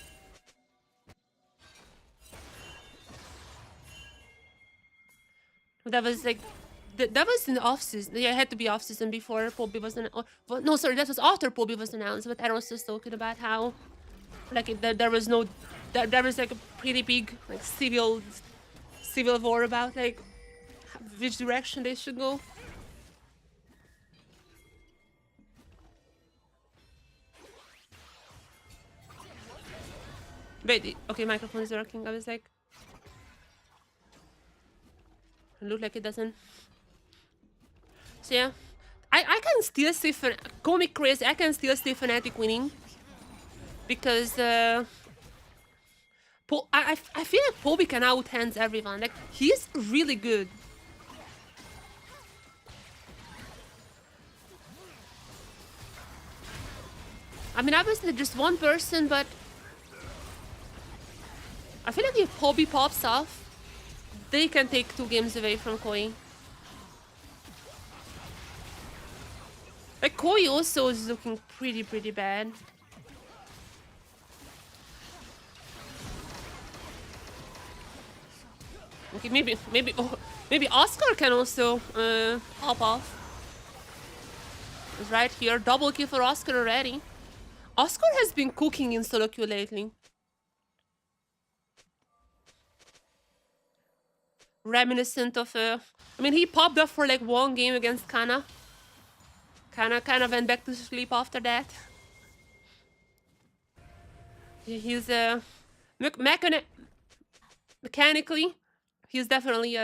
That was like, that was in the off season. Yeah, it had to be off season before Poby was announced. Well, no, sorry, that was after Poby was announced. But Eros was talking about how, like, there was no, there was like a pretty big like civil war about like which direction they should go. Wait, okay, microphone is working. I was like, it looked like it doesn't. So yeah, I can still see comic crazy. I can still see Fnatic winning because I feel like Poby can out-hands everyone. Like, he's really good. I mean, obviously just one person, but I feel like if Poby pops off, they can take 2 games away from Koi. Like, Koi also is looking pretty bad. Okay, maybe Oscar can also hop off. He's right here, double kill for Oscar already. Oscar has been cooking in solo queue lately. Reminiscent of I mean, he popped up for like 1 game against Kana. Kana kind of went back to sleep after that. He's mechanically, he's definitely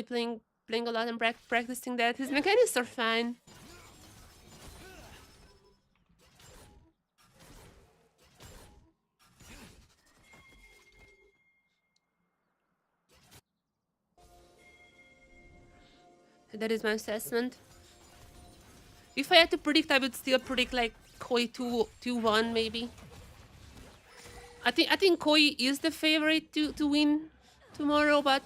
playing a lot and practicing that. His mechanics are fine. That is my assessment. If I had to predict, I would still predict like Koi 2-1 maybe. I think Koi is the favorite to win tomorrow, but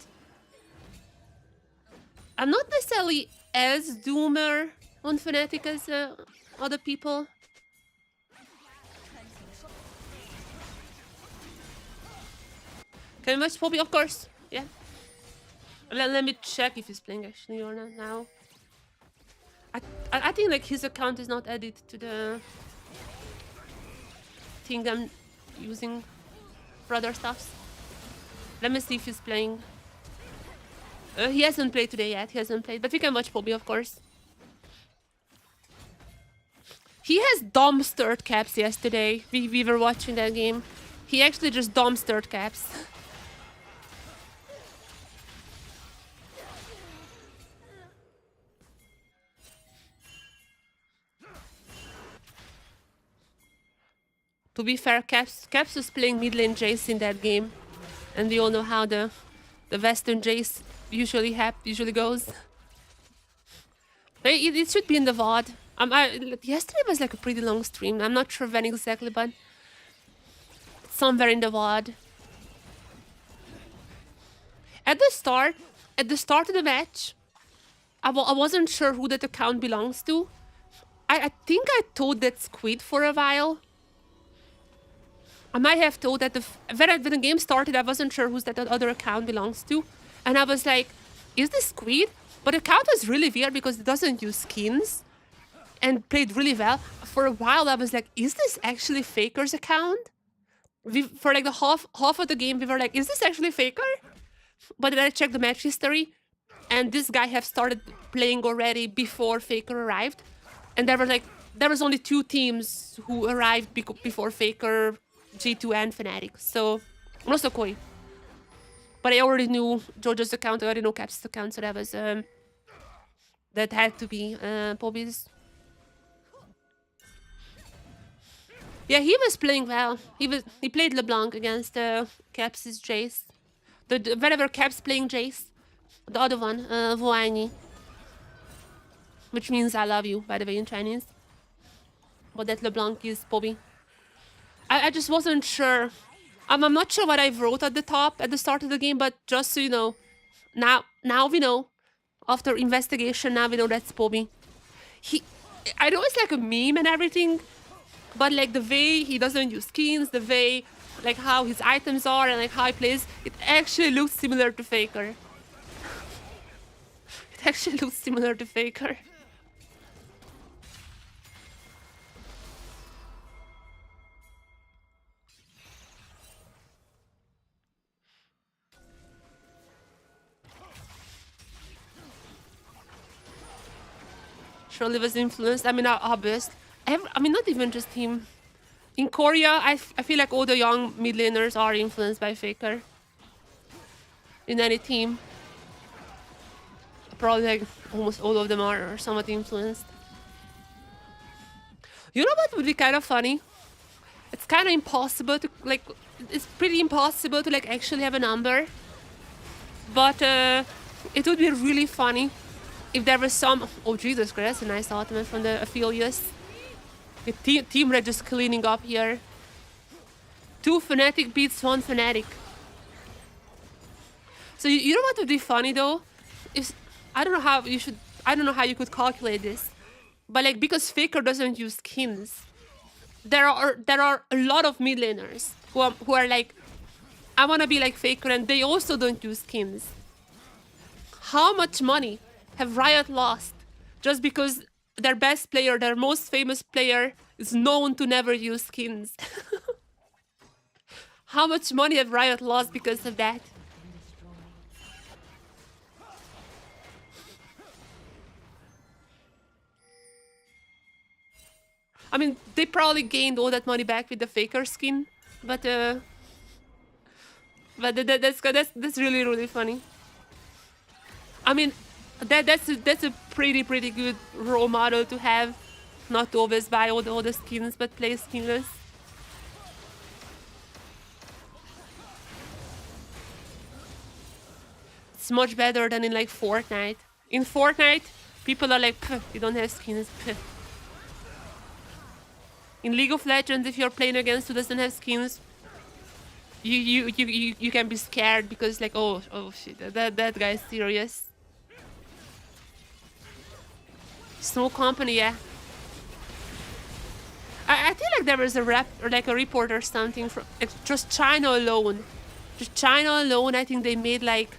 I'm not necessarily as doomer on Fnatic as other people. Can we watch Poby? Of course, yeah. Let me check if he's playing actually or not now. I think like his account is not added to the thing I'm using for other stuffs. Let me see if he's playing. He hasn't played today yet. He hasn't played, but we can watch Poby, of course. He has dumpstered Caps yesterday. We were watching that game. He actually just dumpstered Caps. To be fair, Caps was playing mid lane Jace in that game, and we all know how the Western Jace usually goes. It should be in the VOD. Yesterday was like a pretty long stream. I'm not sure when exactly, but somewhere in the VOD. At the start of the match, I wasn't sure who that account belongs to. I think I thought that Squid for a while. I might have thought that when the game started, I wasn't sure who's that other account belongs to. And I was like, is this Squid? But the account was really weird because it doesn't use skins and played really well. For a while, I was like, is this actually Faker's account? For like the half of the game, we were like, is this actually Faker? But then I checked the match history, and this guy have started playing already before Faker arrived. And there was only 2 teams who arrived before Faker, G2 and Fnatic, so also Koi. But I already knew Jojo's account, I already know Caps' account, so that was that had to be Poby's. Yeah, he was playing well. He played LeBlanc against Caps' Jace. Whenever Caps playing Jace, the other one, Voani, which means I love you, by the way, in Chinese. But that LeBlanc is Poby. I just wasn't sure. I'm not sure what I wrote at the top at the start of the game, but just so you know, now we know. After investigation, now we know that's Poby. I know it's like a meme and everything, but like the way he doesn't use skins, the way like how his items are and like how he plays, it actually looks similar to Faker. actually looks similar to Faker. Surely was influenced. I mean, obvious. I mean, not even just him. In Korea, I feel like all the young mid laners are influenced by Faker. In any team. Probably like almost all of them are somewhat influenced. You know what would be kind of funny? It's kind of impossible to, like, it's pretty impossible to, like, actually have a number. But it would be really funny if there was some... Oh, Jesus Christ, that's a nice ultimate from the Aphelios. The team Red just cleaning up here. 2 Fnatic beats 1 Fnatic. So you know what would be funny though? If I don't know how you should... I don't know how you could calculate this. But like, because Faker doesn't use skins, there are a lot of mid laners who are like, I want to be like Faker, and they also don't use skins. How much money have Riot lost just because their best player, their most famous player, is known to never use skins? How much money have Riot lost because of that? I mean, they probably gained all that money back with the Faker skin, but that's really funny. I mean, that's a pretty good role model to have, not to always buy all the skins, but play skinless. It's much better than in like Fortnite. In Fortnite, people are like, you don't have skins. Pff. In League of Legends, if you're playing against who doesn't have skins, you can be scared because like, oh shit, that guy's serious. Snow Company, yeah. I feel like there was a rep or like a report or something from like, just China alone. Just China alone, I think they made like,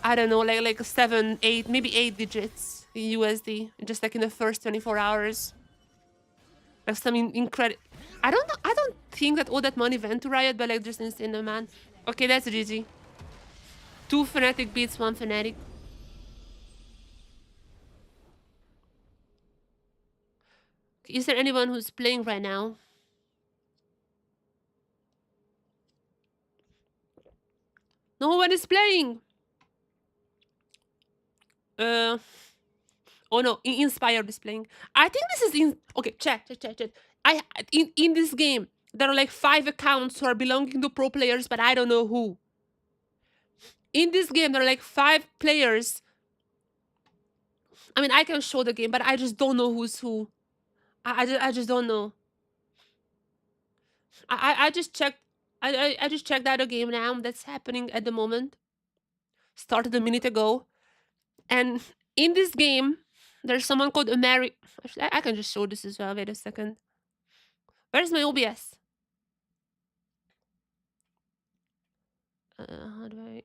I don't know, like 7, 8, maybe 8 digits in USD, just like in the first 24 hours. Like some incredible. I don't think that all that money went to Riot, but like just insane, man. Okay, that's a GG. 2 Fnatic beats 1 Fnatic. Is there anyone who's playing right now? No one is playing. Oh no, Inspired is playing. I think this is in. Okay, chat. In this game, there are like 5 accounts who are belonging to pro players, but I don't know who. In this game, there are like 5 players. I mean, I can show the game, but I just don't know who's who. I just don't know. I just checked. I just checked out a game now that's happening at the moment. Started a minute ago, and in this game, there's someone called Ameri. Actually, I can just show this as well. Wait a second. Where's my OBS? How do I?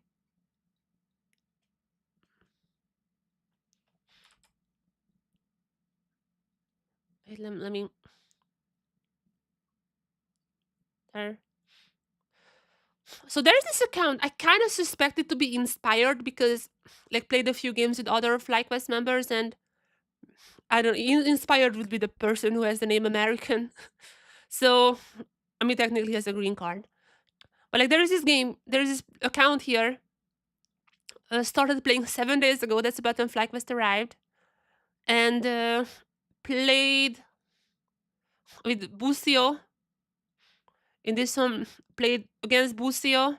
Wait, let me. There. So there's this account. I kind of suspect it to be inspired because, like, played a few games with other FlyQuest members, and I don't. Inspired would be the person who has the name American. So, I mean, technically has a green card. But like, there is this game. There is this account here. Started playing 7 days ago. That's about when FlyQuest arrived, and played with Busio. In this one, played against Busio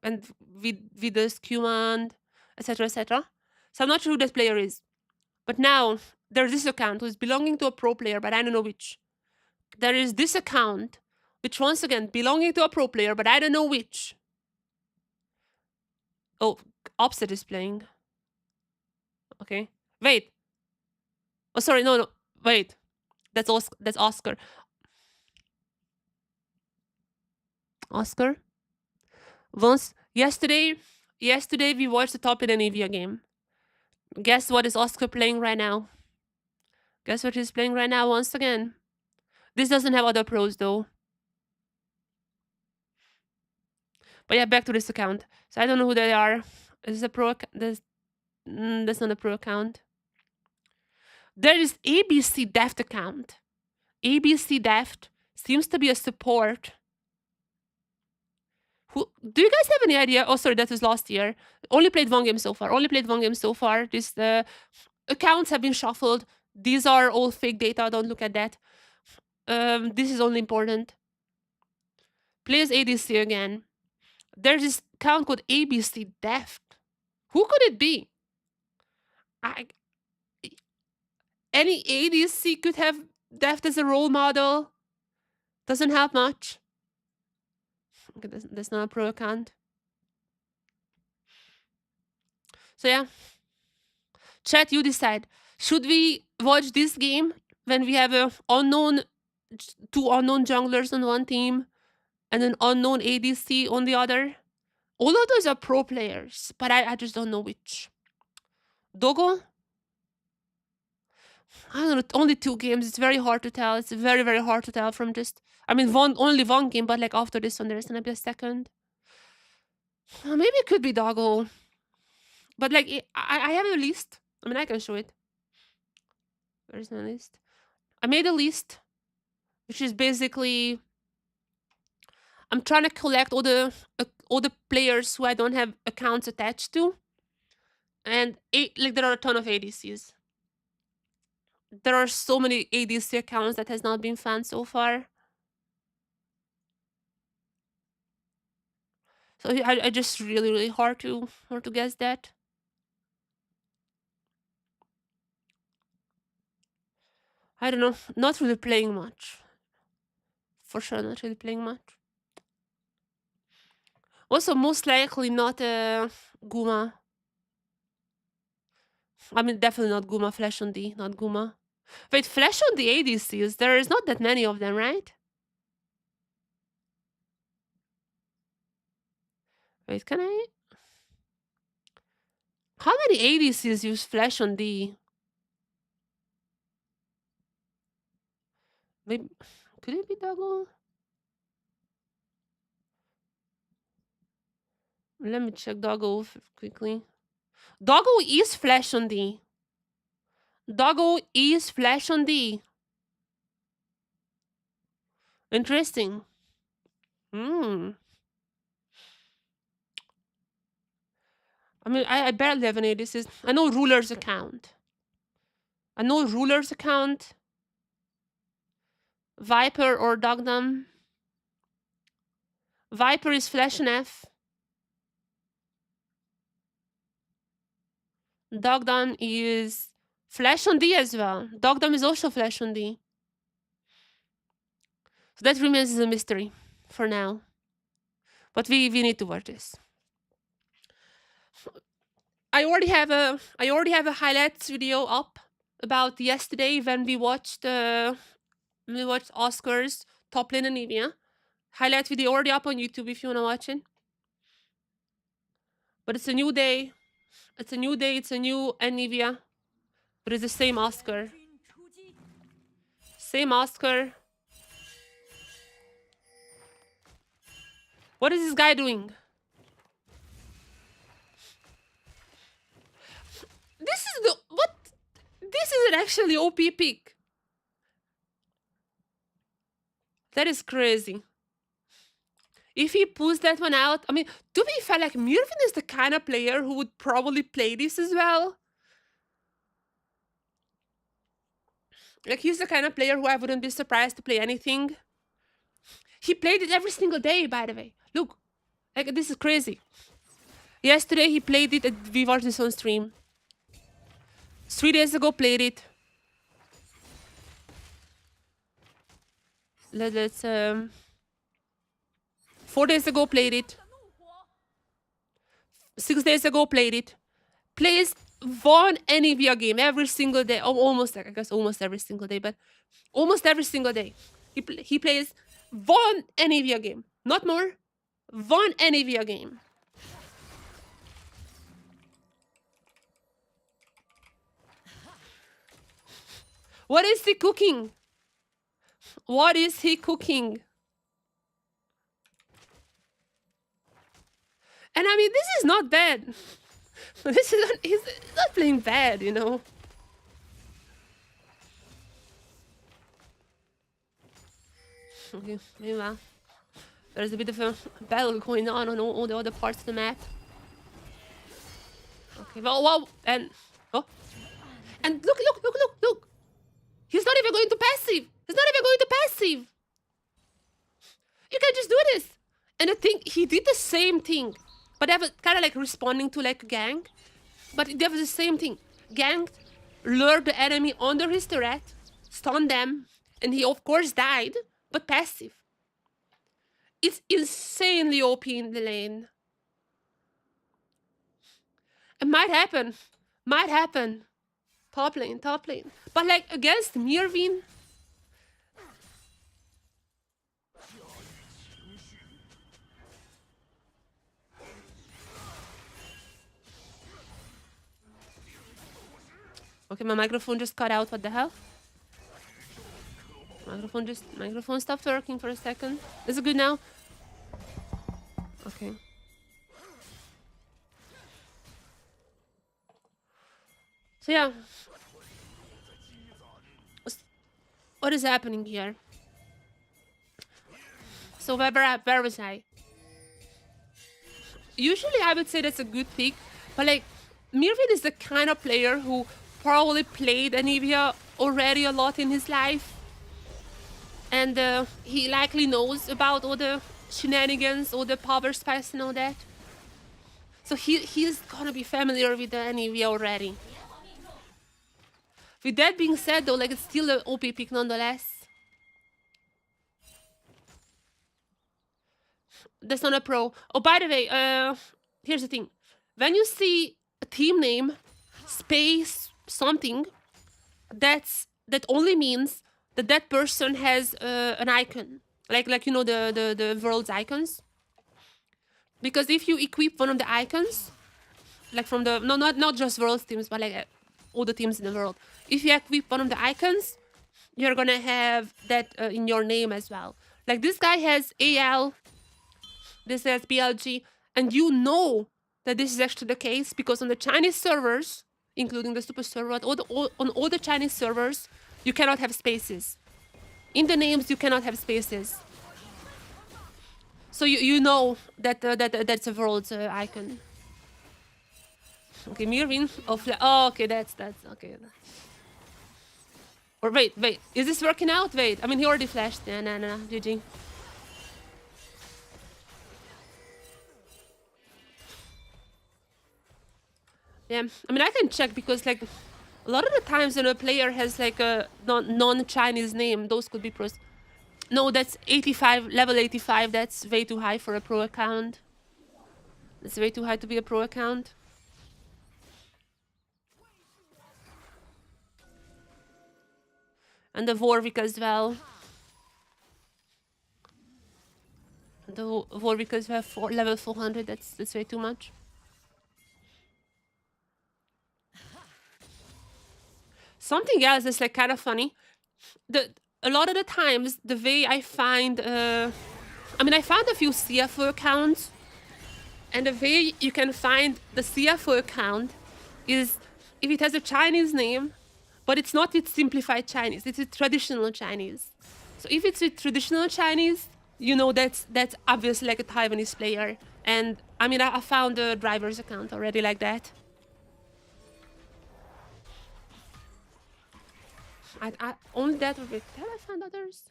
and with the Skewand, etc., etc. So I'm not sure who that player is. But now there's this account who's belonging to a pro player, but I don't know which. There is this account, which once again belonging to a pro player, but I don't know which. Oh, Opposite is playing. Okay. Wait. Oh, sorry. No. Wait. That's Oscar. Oscar? Once yesterday we watched the top in an Evia game. Guess what is Oscar playing right now? Guess what he's playing right now once again? This doesn't have other pros though. But yeah, back to this account. So I don't know who they are. Is this a pro account? That's not a pro account. There is ABC Deft account. ABC Deft seems to be a support. Who do you guys have any idea? Oh, sorry, that was last year. Only played one game so far. Only played one game so far. This accounts have been shuffled. These are all fake data. Don't look at that. This is only important. Plays ADC again. There's this account called ABC Deft. Who could it be? Any ADC could have Deft as a role model. Doesn't help much. Okay, that's not a pro account. So yeah. Chat, you decide. Should we watch this game when we have two unknown junglers on one team and an unknown ADC on the other? All of those are pro players, but I just don't know which. Dogo? I don't know, only 2 games. It's very hard to tell. It's very, very hard to tell from just... I mean, only one game, but like after this one, there's gonna be a second. Maybe it could be Doggo. But like, I have a list. I mean, I can show it. Where's my list? I made a list, which is basically... I'm trying to collect all the players who I don't have accounts attached to. And there are a ton of ADCs. There are so many ADC accounts that has not been found so far. So I just really, really hard to guess that. I don't know. Not really playing much. For sure, not really playing much. Also, most likely not Guma. I mean, definitely not Guma. Flash on D, not Guma. Wait, Flash on the ADCs? There is not that many of them, right? Wait, can I... How many ADCs use Flash on D? Maybe... Could it be Doggo? Let me check Doggo quickly. Doggo is Flash on D. Doggo is Flash on D. Interesting. I mean, I barely have any. This is... I know Ruler's account. Viper or Dogdom. Viper is Flash and F. Dogdom is Flash on D as well. Dogdom is also Flash on D. So that remains as a mystery for now. But we need to watch this. I already have a highlights video up about yesterday when we watched Oscar's top lane Anivia. Highlight video already up on YouTube if you wanna watch it. But it's a new day. It's a new Anivia. But it's the same Oscar. Same Oscar. What is this guy doing? This is an actually OP pick. That is crazy. If he pulls that one out, I mean, to be fair, like, Myrvin is the kind of player who would probably play this as well. Like, he's the kind of player who I wouldn't be surprised to play anything. He played it every single day, by the way. Look, like, this is crazy. Yesterday, he played it, we watched this on stream. 3 days ago, played it. Let's 4 days ago, played it. 6 days ago, played it. Plays one Anivia game every single day. Oh, almost, I guess almost every single day, but almost every single day. He plays one Anivia game. Not more. One Anivia game. What is he cooking? What is he cooking? And I mean, this is not bad. This is not, he's not playing bad, you know. Okay, meanwhile, there's a bit of a battle going on all the other parts of the map. Okay, well, and oh, and look! He's not even going to passive. He's not even going to passive. You can just do this. And I think he did the same thing, but they have kind of like responding to like gank. But they have the same thing. Ganked, lured the enemy under his turret, stunned them, and he of course died, but passive. It's insanely OP in the lane. It might happen. Might happen. Top lane. But like against Mirvin, okay, my microphone just cut out. What the hell? Microphone stopped working for a second. Is it good now? Okay. So yeah. What is happening here? So where was I? Usually I would say that's a good pick, but like Mirvin is the kind of player who probably played Anivia already a lot in his life. And he likely knows about all the shenanigans, all the power spice and all that. So he's gonna be familiar with the Anivia already. With that being said though, like it's still an OP pick nonetheless. That's not a pro. Oh, by the way, here's the thing. When you see a team name, space, something, that only means that person has an icon. Like you know the world's icons. Because if you equip one of the icons, like from the not just world teams, but like all the teams in the world. If you equip one of the icons, you're gonna have that in your name as well. Like this guy has AL, this has BLG, and you know that this is actually the case because on the Chinese servers, including the super server, on all the Chinese servers, you cannot have spaces. In the names, you cannot have spaces. So you know that that's a world icon. Okay, Mirvin. Oh, okay, that's okay. Or wait, is this working out? Wait, I mean he already flashed. Yeah, no, GG. Yeah, I mean I can check because like a lot of the times when a player has like a non-Chinese name, those could be pros. No, that's 85, level 85. That's way too high for a pro account. That's way too high to be a pro account. And the Warwick as well. The Warwick as well, level 400. That's way too much. Something else that's like kind of funny. A lot of the times, the way I find, I mean, I found a few CFO accounts, and the way you can find the CFO account is if it has a Chinese name, but it's not with simplified Chinese, it's with traditional Chinese. So if it's with traditional Chinese, you know that's obviously like a Taiwanese player. And I mean, I found a driver's account already like that. I only that would be. Have I found others?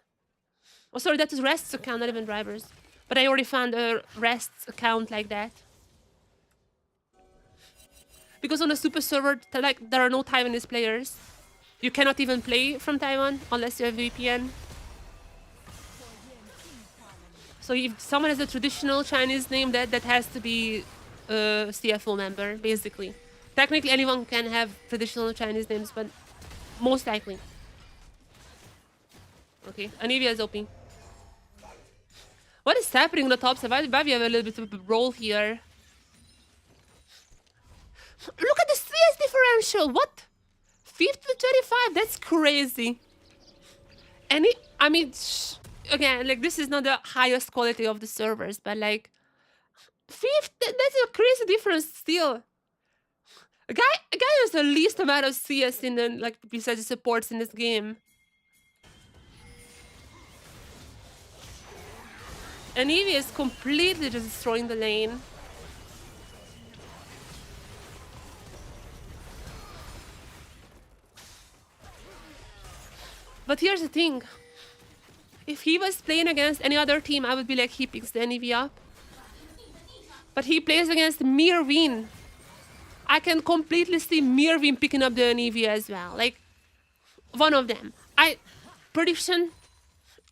Oh, sorry, that is Rest's account, not even drivers. But I already found a Rest's account like that. Because on a super server, like there are no Taiwanese players. You cannot even play from Taiwan unless you have VPN. So if someone has a traditional Chinese name, that has to be a CFO member, basically. Technically, anyone can have traditional Chinese names, but most likely. Okay, Anivia is OP. What is happening on the top side? Why we have a little bit of a roll here? Look at the CS differential! What? 50 to 25, that's crazy. And I mean, again, like this is not the highest quality of the servers, but like 50, that's a crazy difference still. A guy has the least amount of CS in the, like, besides the supports in this game. And Eevee is completely just destroying the lane. But here's the thing. If he was playing against any other team, I would be like, he picks the Eevee up. But he plays against Mirvin. I can completely see Mirvin picking up the Eevee as well. Like, one of them. Prediction.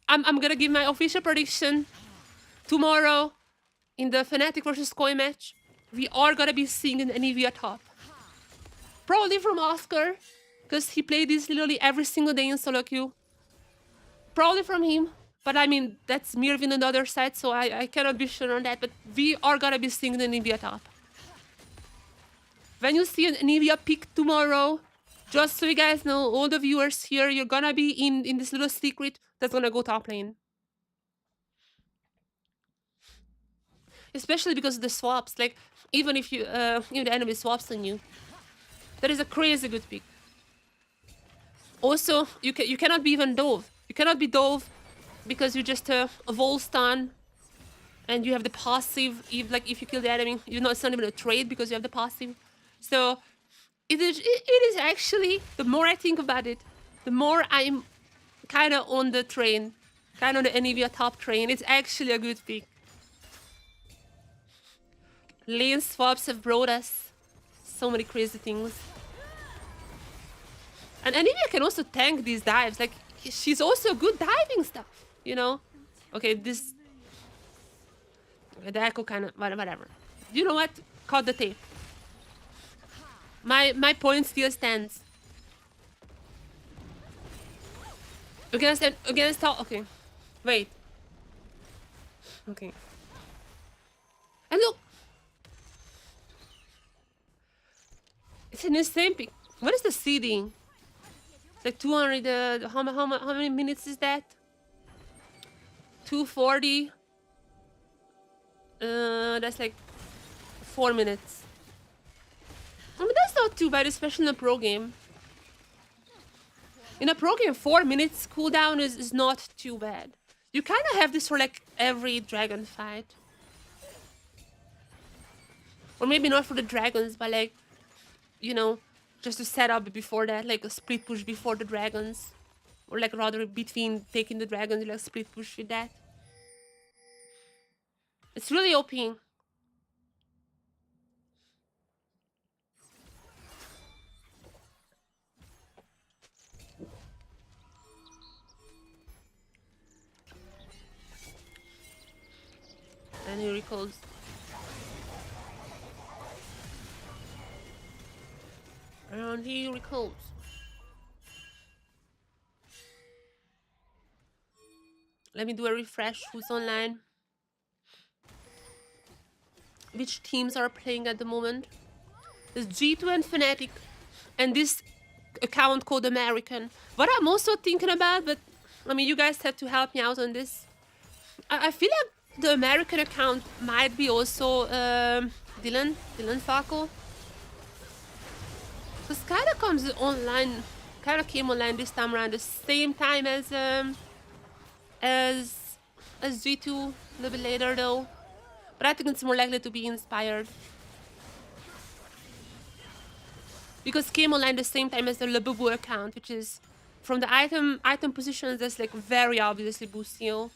I'm gonna give my official prediction. Tomorrow, in the Fnatic versus Koi match, we are gonna be seeing an Eevee top. Probably from Oscar, because he played this literally every single day in solo queue. Probably from him, but I mean, that's Mirvin on the other side, so I cannot be sure on that, but we are gonna be seeing an Eevee top. When you see an Eevee pick tomorrow, just so you guys know, all the viewers here, you're gonna be in this little secret that's gonna go top lane. Especially because of the swaps, like, even if you, even the enemy swaps on you. That is a crazy good pick. Also, you cannot be even Dove. You cannot be Dove because you just a wall stun and you have the passive. If you kill the enemy, it's not even a trade because you have the passive. So it is actually, the more I think about it, the more I'm kind of on the train, kind of on the Eevee top train. It's actually a good pick. Lane swaps have brought us so many crazy things. And Eevee can also tank these dives. Like, she's also good diving stuff, you know? Okay, this... Okay, the echo kind of... Whatever. You know what? Cut the tape. My point still stands. Against... Okay. Wait. Okay. And look! It's an insane pick. What is the seeding? It's like 200, how many minutes is that? 240. That's like 4 minutes. I mean, that's not too bad, especially in a pro game. In a pro game, 4 minutes cooldown is not too bad. You kind of have this for like every dragon fight. Or maybe not for the dragons, but like, you know, just to set up before that, like a split push before the dragons. Or like rather between taking the dragons, like split push with that. It's really OP. And he recalls. And he recalls. Let me do a refresh. Who's online? Which teams are playing at the moment? There's G2 and Fnatic. And this account called American. What I'm also thinking about, but I mean, you guys have to help me out on this. I feel like the American account might be also Dylan Falco. Because kind of comes online, kind of came online this time around the same time as G2, a little bit later though. But I think it's more likely to be inspired. Because came online the same time as the Labubu account, which is from the item positions that's like very obviously boosting you.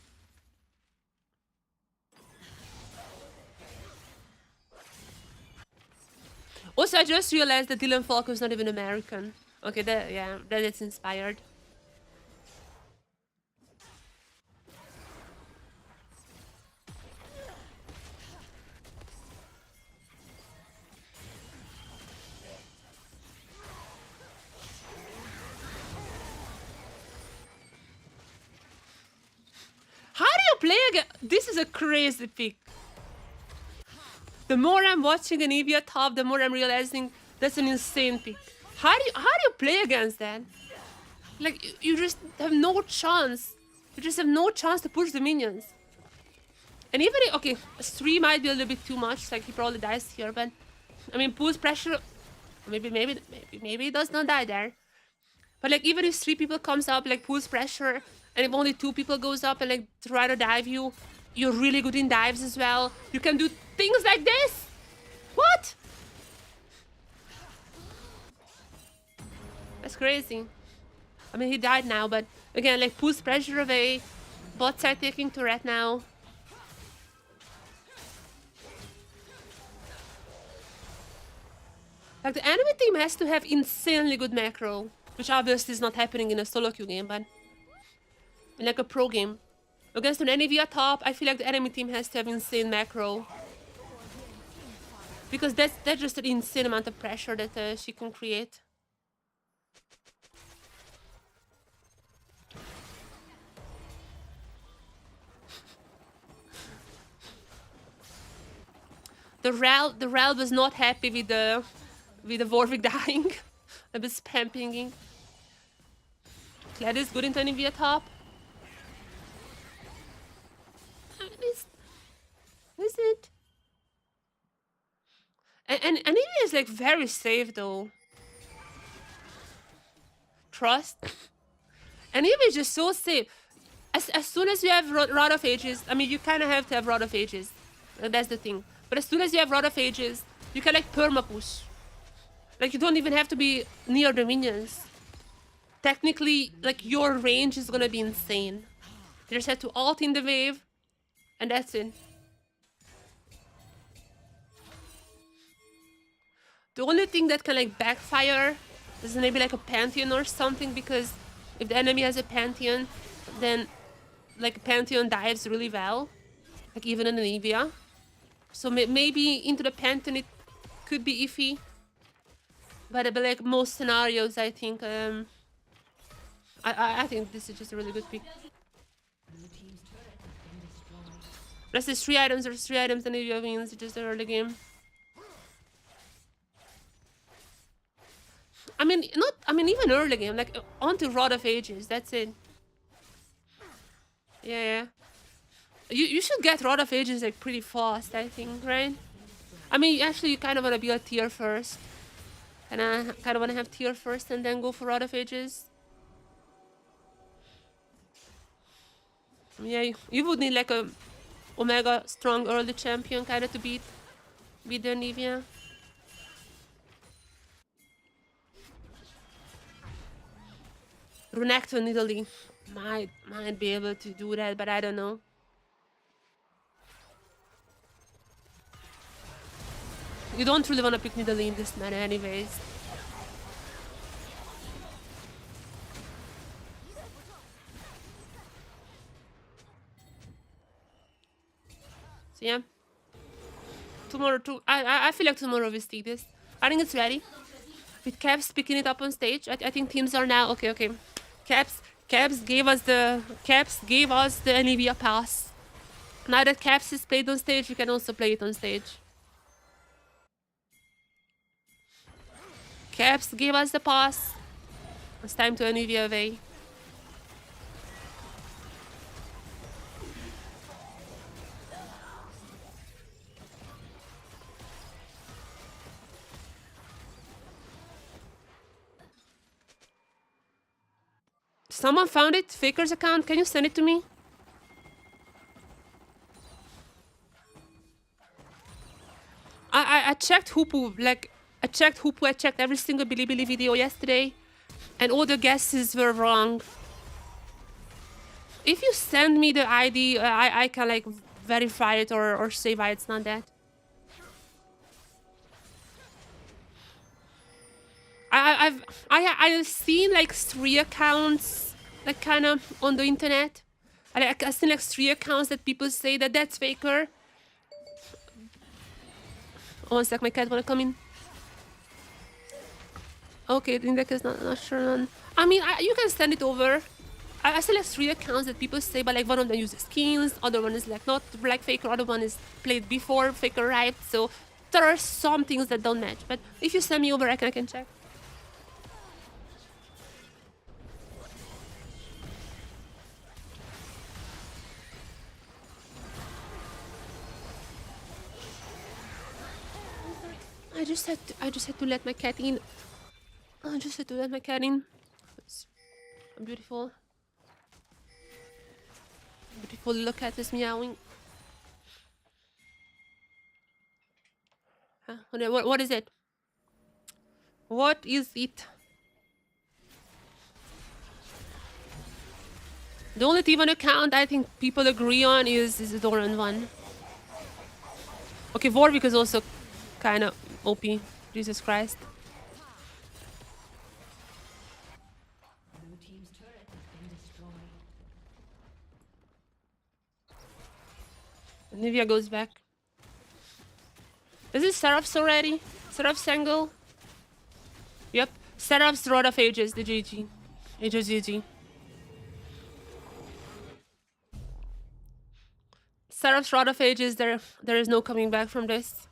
Also, I just realized that Dylan Falco is not even American. Okay, that is inspired. How do you play again? This is a crazy pick. The more I'm watching an Eevee top, the more I'm realizing that's an insane pick. How do you play against that. Like, you just have no chance. You just have no chance to push the minions. And even if, okay, 3 might be a little bit too much, like he probably dies here, but I mean, pulse pressure, maybe he does not die there. But like, even if 3 people comes up, like pulse pressure, and if only 2 people goes up and like try to dive you, you're really good in dives as well. You can do things like this. What? That's crazy. I mean, he died now, but again, like pulse pressure away. Bots are taking turret now. Like, the enemy team has to have insanely good macro, which obviously is not happening in a solo queue game, but in like a pro game. Against an Nvidia top, I feel like the enemy team has to have insane macro. Because that's just an insane amount of pressure that she can create. The Rel was not happy with the Warwick dying. I was spam pinging. Kled is good into Nvidia top. Is it? And Nvidia is like very safe though. Trust. And Nvidia is just so safe. As soon as you have Rod of Ages, I mean, you kind of have to have Rod of Ages. That's the thing. But as soon as you have Rod of Ages, you can like perma push. Like, you don't even have to be near the minions. Technically, like, your range is gonna be insane. You just have to ult in the wave, and that's it. The only thing that can like backfire is maybe like a Pantheon or something, because if the enemy has a Pantheon, then like Pantheon dives really well. Like, even in Nvidia. So maybe into the Pantheon it could be iffy. But like most scenarios, I think I think this is just a really good pick. Unless there's 3 items, there's 3 items, and Nvidia wins. It's just an early game. I mean, even early game, like onto Rod of Ages, that's it. Yeah. You should get Rod of Ages like pretty fast, I think, right? I mean, actually, you kind of want to be a tier first. And I kind of want to have tier first and then go for Rod of Ages. Yeah, you would need like a Omega strong early champion kind of to beat the Nvidia. Runecto in Italy might be able to do that, but I don't know. You don't really want to pick Nidalee in this meta anyways. So yeah. Tomorrow too. I feel like tomorrow we see this. I think it's ready. With Caps picking it up on stage. I think teams are now okay. Caps gave us the Nvidia pass. Now that Caps is played on stage, you can also play it on stage. Caps gave us the pass. It's time to Nvidia away. Someone found it? Faker's account? Can you send it to me? I checked Hoopu, I checked every single Bilibili video yesterday, and all the guesses were wrong. If you send me the ID, I can like verify it or say why it's not that. I've seen like 3 accounts like kind of on the internet. I've seen like 3 accounts that people say that that's Faker. Oh, 1 sec, my cat wanna come in. Okay, Lindeck is not sure. I mean, you can send it over. I see like 3 accounts that people say, but like one of them uses skins, other one is like not like Faker, other one is played before Faker arrived. So there are some things that don't match. But if you send me over, I can check. I just had to let my cat in. I just had to let my cat in. It's a beautiful little cat is meowing. Huh? What is it? What is it? The only T1 account I think people agree on is the Doran one. Okay, Warwick is also kind of OP. Jesus Christ. Nivea goes back. Is it Seraph's already? Seraph's angle? Yep. Seraph's Rod of Ages, the GG. Ages GG. Seraph's Rod of Ages, there is no coming back from this.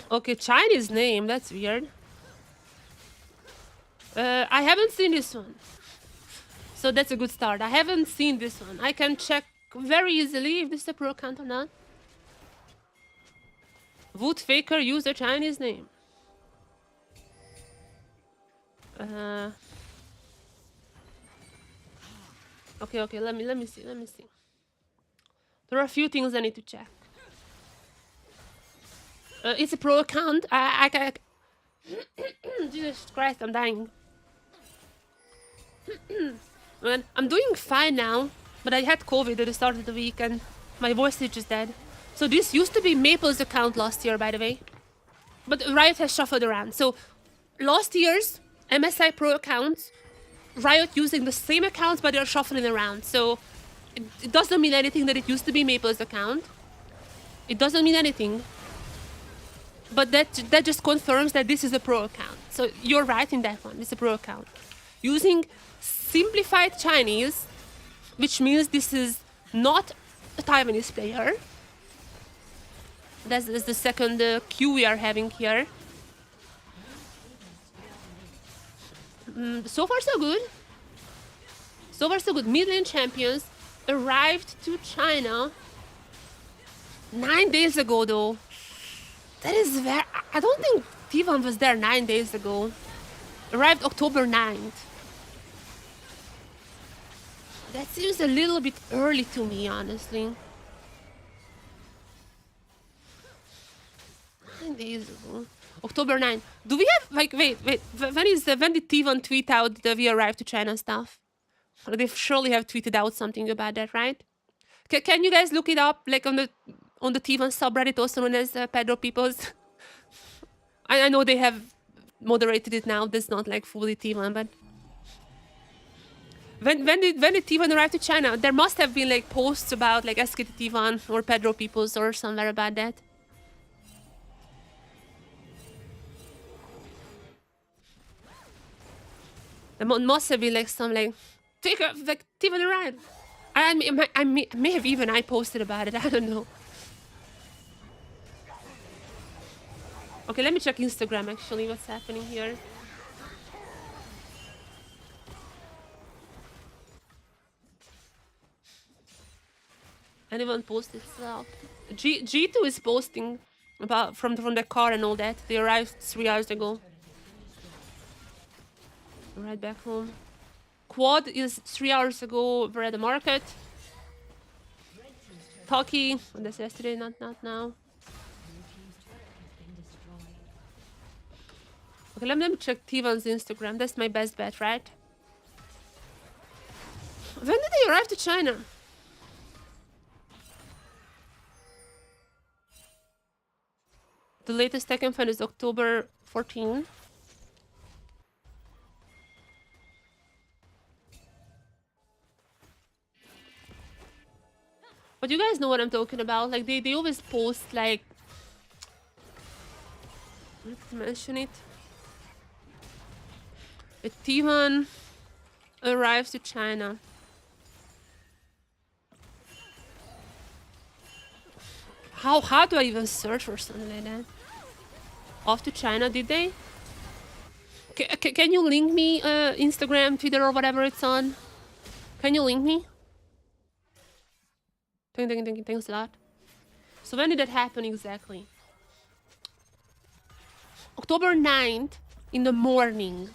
Okay, Chinese name, that's weird. I haven't seen this one. So that's a good start. I haven't seen this one. I can check very easily if this is a pro account or not. Would Faker use a Chinese name? Okay, let me see. There are a few things I need to check. It's a pro account. I Jesus Christ, I'm dying. Man, I'm doing fine now, but I had COVID at the start of the week and my voice is just dead. So this used to be Maple's account last year, by the way. But Riot has shuffled around. So last year's MSI Pro accounts, Riot using the same accounts, but they're shuffling around. So it doesn't mean anything that it used to be Maple's account. It doesn't mean anything. But that just confirms that this is a pro account. So you're right in that one. It's a pro account. Using simplified Chinese, which means this is not a Taiwanese player. That's the second cue we are having here. So far so good. So far so good. Mid-lane champions arrived to China 9 days ago though. That is very... I don't think T1 was there 9 days ago. Arrived October 9th. That seems a little bit early to me, honestly. 9 days ago. October 9th. Do we have... Like, wait. When did T1 tweet out the we arrived to China stuff? They surely have tweeted out something about that, right? Can you guys look it up, like on the T1 subreddit, also known as Pedro Peoples? I know they have moderated it now. That's not like fully T1, but when did T1 arrive to China? There must have been like posts about like SKT T1 or Pedro Peoples or somewhere about that. There must have been like some like T1 arrived. I may have even I posted about it. I don't know. Okay, let me check Instagram actually. What's happening here? Anyone post itself? G2 is posting about from the car and all that. They arrived 3 hours ago. Right back home. Quad is 3 hours ago. We're at the market. Talkie, that's yesterday, not now. Okay, let me check T1's Instagram. That's my best bet, right? When did they arrive to China? The latest Tekken fan is October 14. But you guys know what I'm talking about. Like they always post like, let's mention it. A T1 arrives to China. How do I even search for something like that? Off to China, did they? Can you link me Instagram, Twitter, or whatever it's on? Can you link me? Thanks a lot. So when did that happen exactly? October 9th in the morning.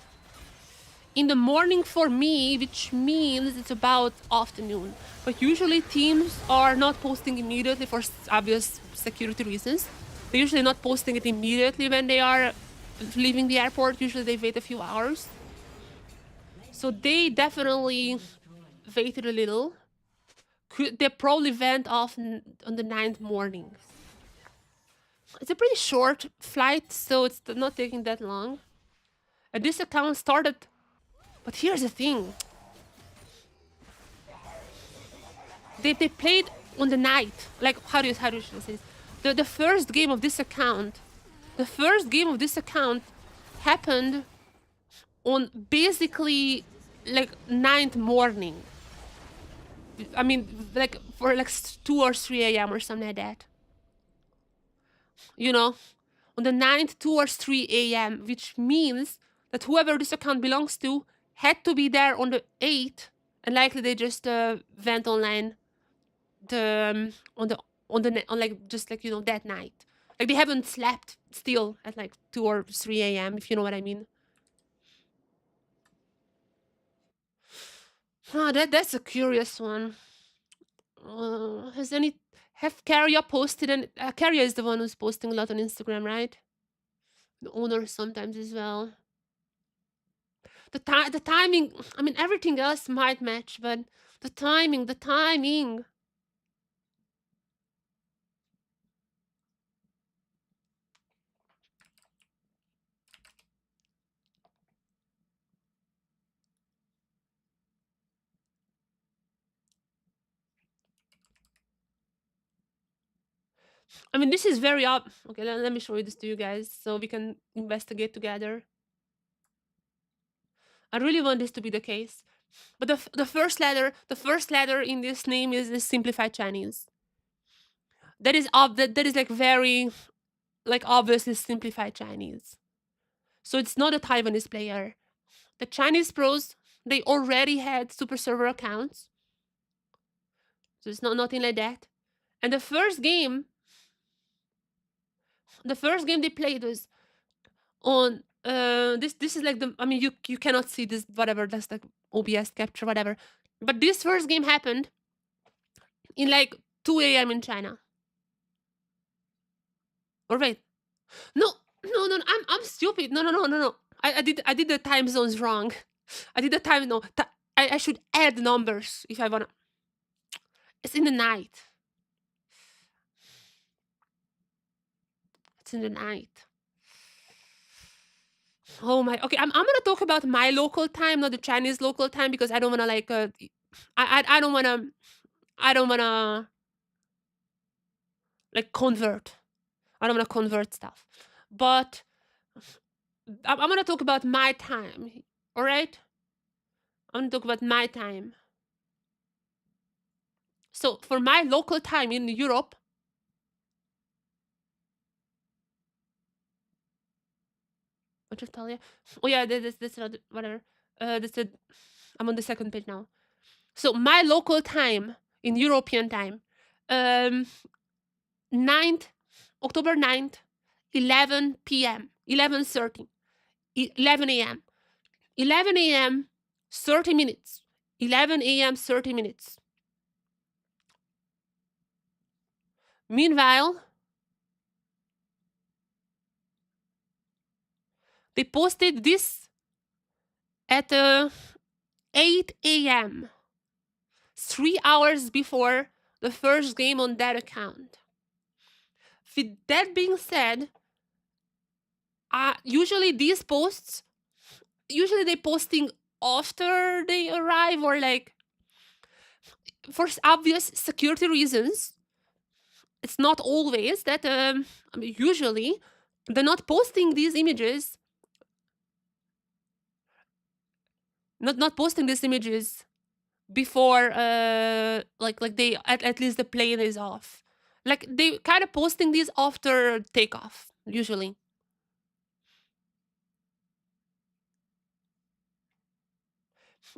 In the morning for me, which means it's about afternoon. But usually teams are not posting immediately for obvious security reasons. They're usually not posting it immediately when they are leaving the airport. Usually they wait a few hours. So they definitely waited a little. They probably went off on the 9th morning. It's a pretty short flight, so it's not taking that long. And this account started... But here's the thing. They played on the night. Like, how do you say this? The first game of this account... The first game of this account happened on basically, like, 9th morning. I mean, like, for like 2 or 3 a.m. or something like that. You know? On the 9th, 2 or 3 a.m., which means that whoever this account belongs to had to be there on the 8th, and likely they just went online on like just like, you know, that night. Like they haven't slept still at like 2 or 3 a.m., if you know what I mean. Oh, that's a curious one. Have Carrier posted? And Carrier is the one who's posting a lot on Instagram, right? The owner sometimes as well. The timing, I mean, everything else might match, but the timing. I mean, this is very up. Okay, let me show you this to you guys so we can investigate together. I really want this to be the case. But the first letter in this name is simplified Chinese. That is like very, like, obviously simplified Chinese. So it's not a Taiwanese player. The Chinese pros, they already had super server accounts. So it's nothing like that. And the first game they played was on this is like the, I mean, you cannot see this, whatever, that's like OBS capture, whatever. But this first game happened in like 2 a.m. in China. Or wait. No, I'm stupid. No. I did the time zones wrong. I did the time no. I should add numbers if I wanna. It's in the night. It's in the night. Oh my. Okay, I'm gonna talk about my local time, not the Chinese local time, because I don't wanna like I don't wanna like convert. I don't wanna convert stuff. But I'm gonna talk about my time. All right. I'm gonna talk about my time. So for my local time in Europe, what should I tell you? Oh yeah, that's whatever. That's it. I'm on the second page now. So my local time in European time, 9th, October 9th, 11 p.m., 11:30, 11 a.m., 11 a.m., 30 minutes, 11 a.m., 30 minutes. Meanwhile, they posted this at 8 a.m., 3 hours before the first game on that account. With that being said, usually these posts, usually they posting after they arrive, or like for obvious security reasons. It's not always that, I mean, usually they're not posting these images, not posting these images before like they at least the plane is off. Like they kind of posting these after takeoff usually.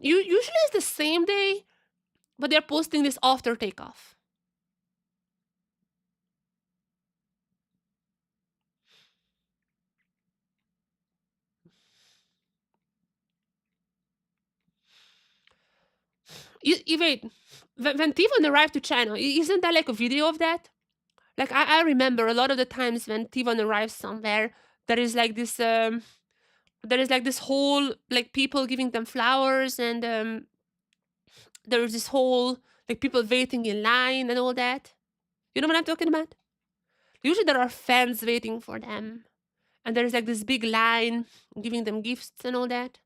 Usually it's the same day, but they're posting this after takeoff. Wait, when Tivon arrived to China, isn't there like a video of that? Like I remember a lot of the times when Tivon arrives somewhere, there is like this whole like people giving them flowers, and there is this whole like people waiting in line and all that. You know what I'm talking about? Usually there are fans waiting for them, and there's like this big line giving them gifts and all that.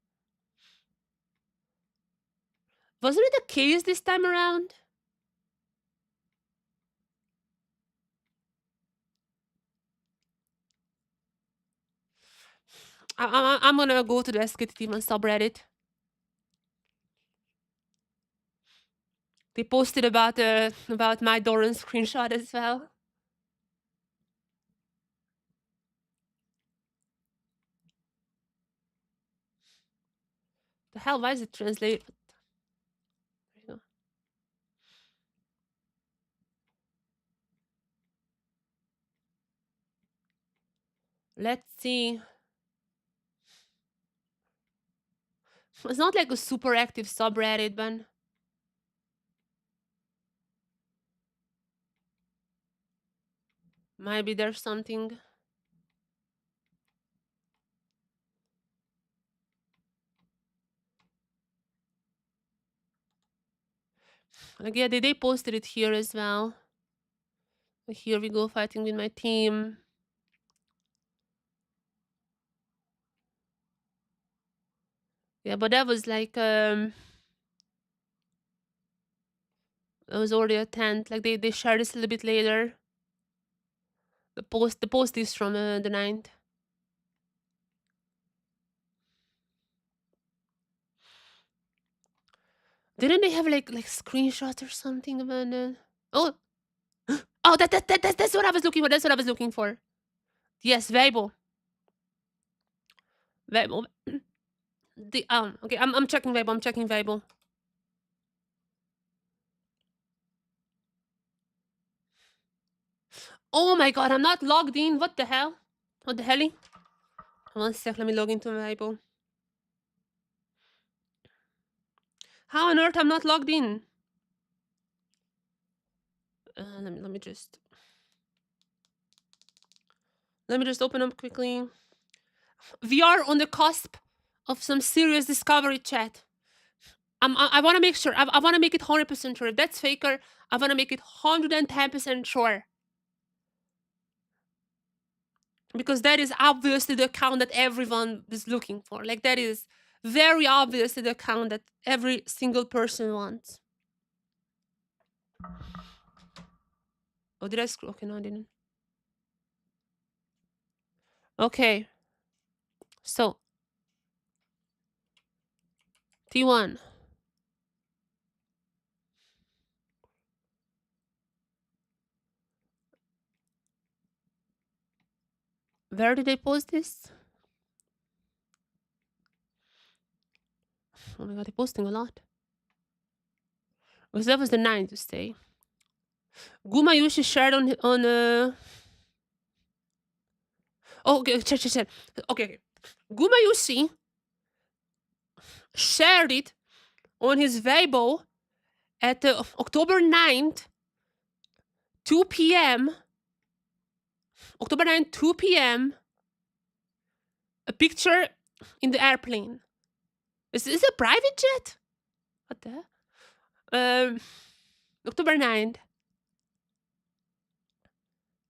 Wasn't it the case this time around? I'm gonna go to the SKT Demon subreddit. They posted about my Doran screenshot as well. The hell, why is it translated? There you go. Let's see. It's not like a super active subreddit, but maybe there's something. Like, yeah, they posted it here as well. Here we go, fighting with my team. Yeah, but that was like that was already a tent. Like they shared this a little bit later. The post is from the 9th. Didn't they have like screenshots or something about it? Oh, oh, that's what I was looking for. That's what I was looking for. Yes, Weibo. Weibo. The okay, I'm checking Weibo. I'm checking Weibo. Oh my god, I'm not logged in. What the hell? What the helly? One sec, let me log into Weibo. How on earth I'm not logged in? Let me just open up quickly. We are on the cusp of some serious discovery, chat. I want to make sure. I want to make it 100% sure. If that's faker, I want to make it 110% sure. Because that is obviously the account that everyone is looking for. Like, that is very obviously the account that every single person wants. Oh, did I screw? Okay, no, I didn't. Okay. So, T1. Where did they post this? Oh my god, they're posting a lot. Because that was the 9th to stay. Gumayushi shared on oh, okay, check. Okay. Gumayushi shared it on his Weibo at October 9th, 2 p.m. October 9th, 2 p.m. A picture in the airplane. Is this a private jet? What the? October 9th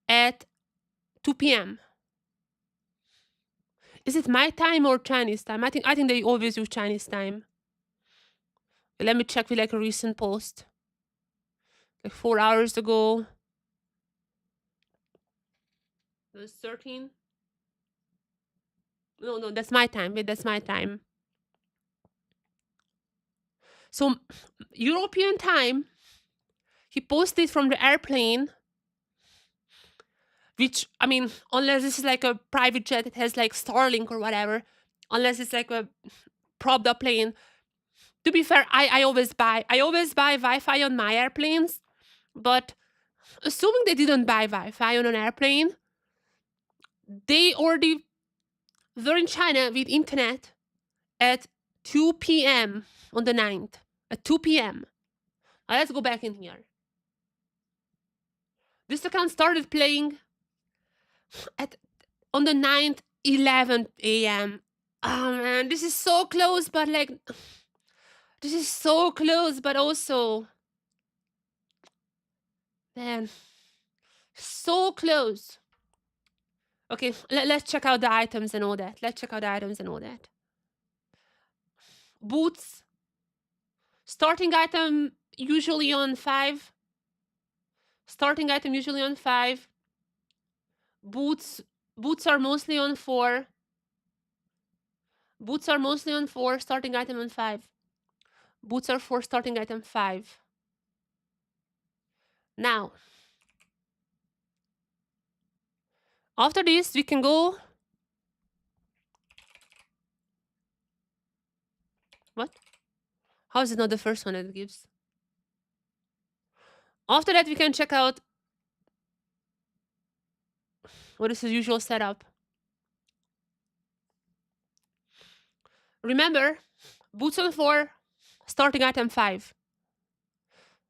at 2 p.m. Is it my time or Chinese time? I think they always use Chinese time. Let me check with like a recent post. Like 4 hours ago. It was 13. No, that's my time. Wait, that's my time. So, European time, he posted from the airplane, which, I mean, unless this is like a private jet that has like Starlink or whatever, unless it's like a propped up plane. To be fair, I always buy Wi-Fi on my airplanes, but assuming they didn't buy Wi-Fi on an airplane, they already were in China with internet at 2 p.m. on the 9th. At 2 p.m. Let's go back in here. This account started playing on the 9th, 11 a.m. Oh man, this is so close, but like, this is so close, but also, man, so close. Okay, let's check out the items and all that. Let's check out the items and all that. Boots. Starting item usually on 5. Starting item usually on 5. Boots are mostly on 4. Boots are mostly on 4. Starting item on 5. Boots are 4. Starting item 5. Now, after this, we can go. What? How is it not the first one that it gives? After that, we can check out what is the usual setup. Remember, boots on 4, starting item 5.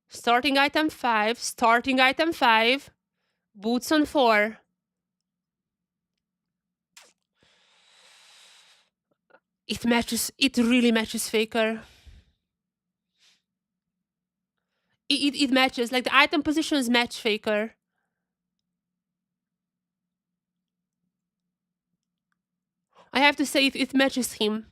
Starting item 5, starting item 5, boots on 4. It matches, it really matches Faker. It matches, like the item positions match Faker. I have to say it matches him.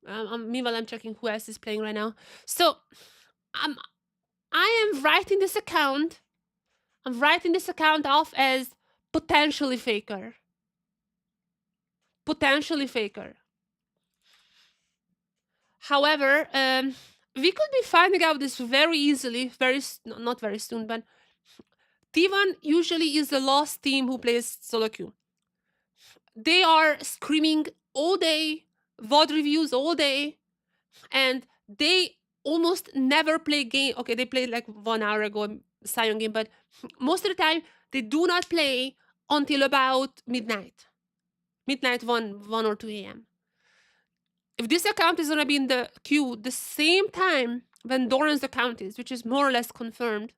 I'm meanwhile, I'm checking who else is playing right now. So, I am writing this account. I'm writing this account off as potentially Faker. Potentially Faker. However, we could be finding out this very easily, not very soon, but T1 usually is the last team who plays solo queue. They are screaming all day, VOD reviews all day, and they almost never play game. Okay, they played like 1 hour ago, Sion game, but most of the time they do not play until about midnight. Midnight, 1 or 2 a.m. If this account is gonna be in the queue the same time when Doran's account is, which is more or less confirmed,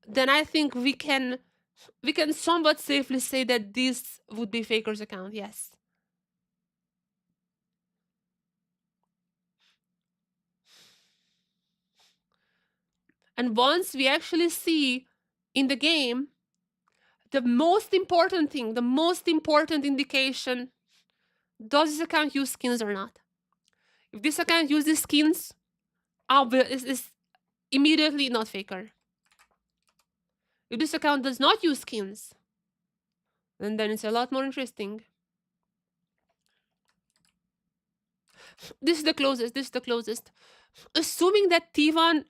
then I think we can somewhat safely say that this would be Faker's account, yes. And once we actually see in the game, the most important thing, the most important indication, does this account use skins or not? If this account uses skins, is immediately not Faker. If this account does not use skins, then it's a lot more interesting. This is the closest. Assuming that T1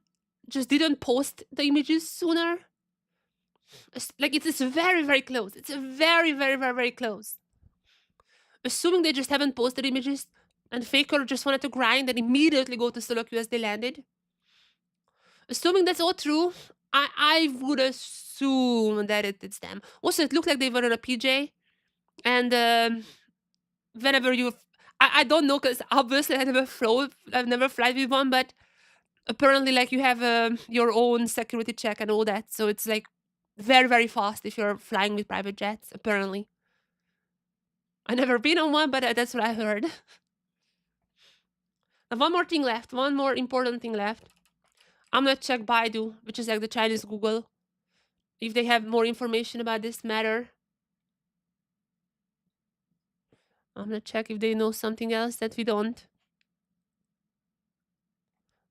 just didn't post the images sooner, like it's very, very close. It's very, very, very, very close. Assuming they just haven't posted images and Faker just wanted to grind and immediately go to solo queue as they landed. Assuming that's all true, I would assume that it's them. Also, it looked like they were on a PJ, and whenever you, I don't know, because obviously I've never flied with one, but apparently like you have your own security check and all that, so it's like very, very fast if you're flying with private jets, apparently. I've never been on one, but that's what I heard. And one more thing left, one more important thing left. I'm gonna check Baidu, which is like the Chinese Google, if they have more information about this matter. I'm gonna check if they know something else that we don't.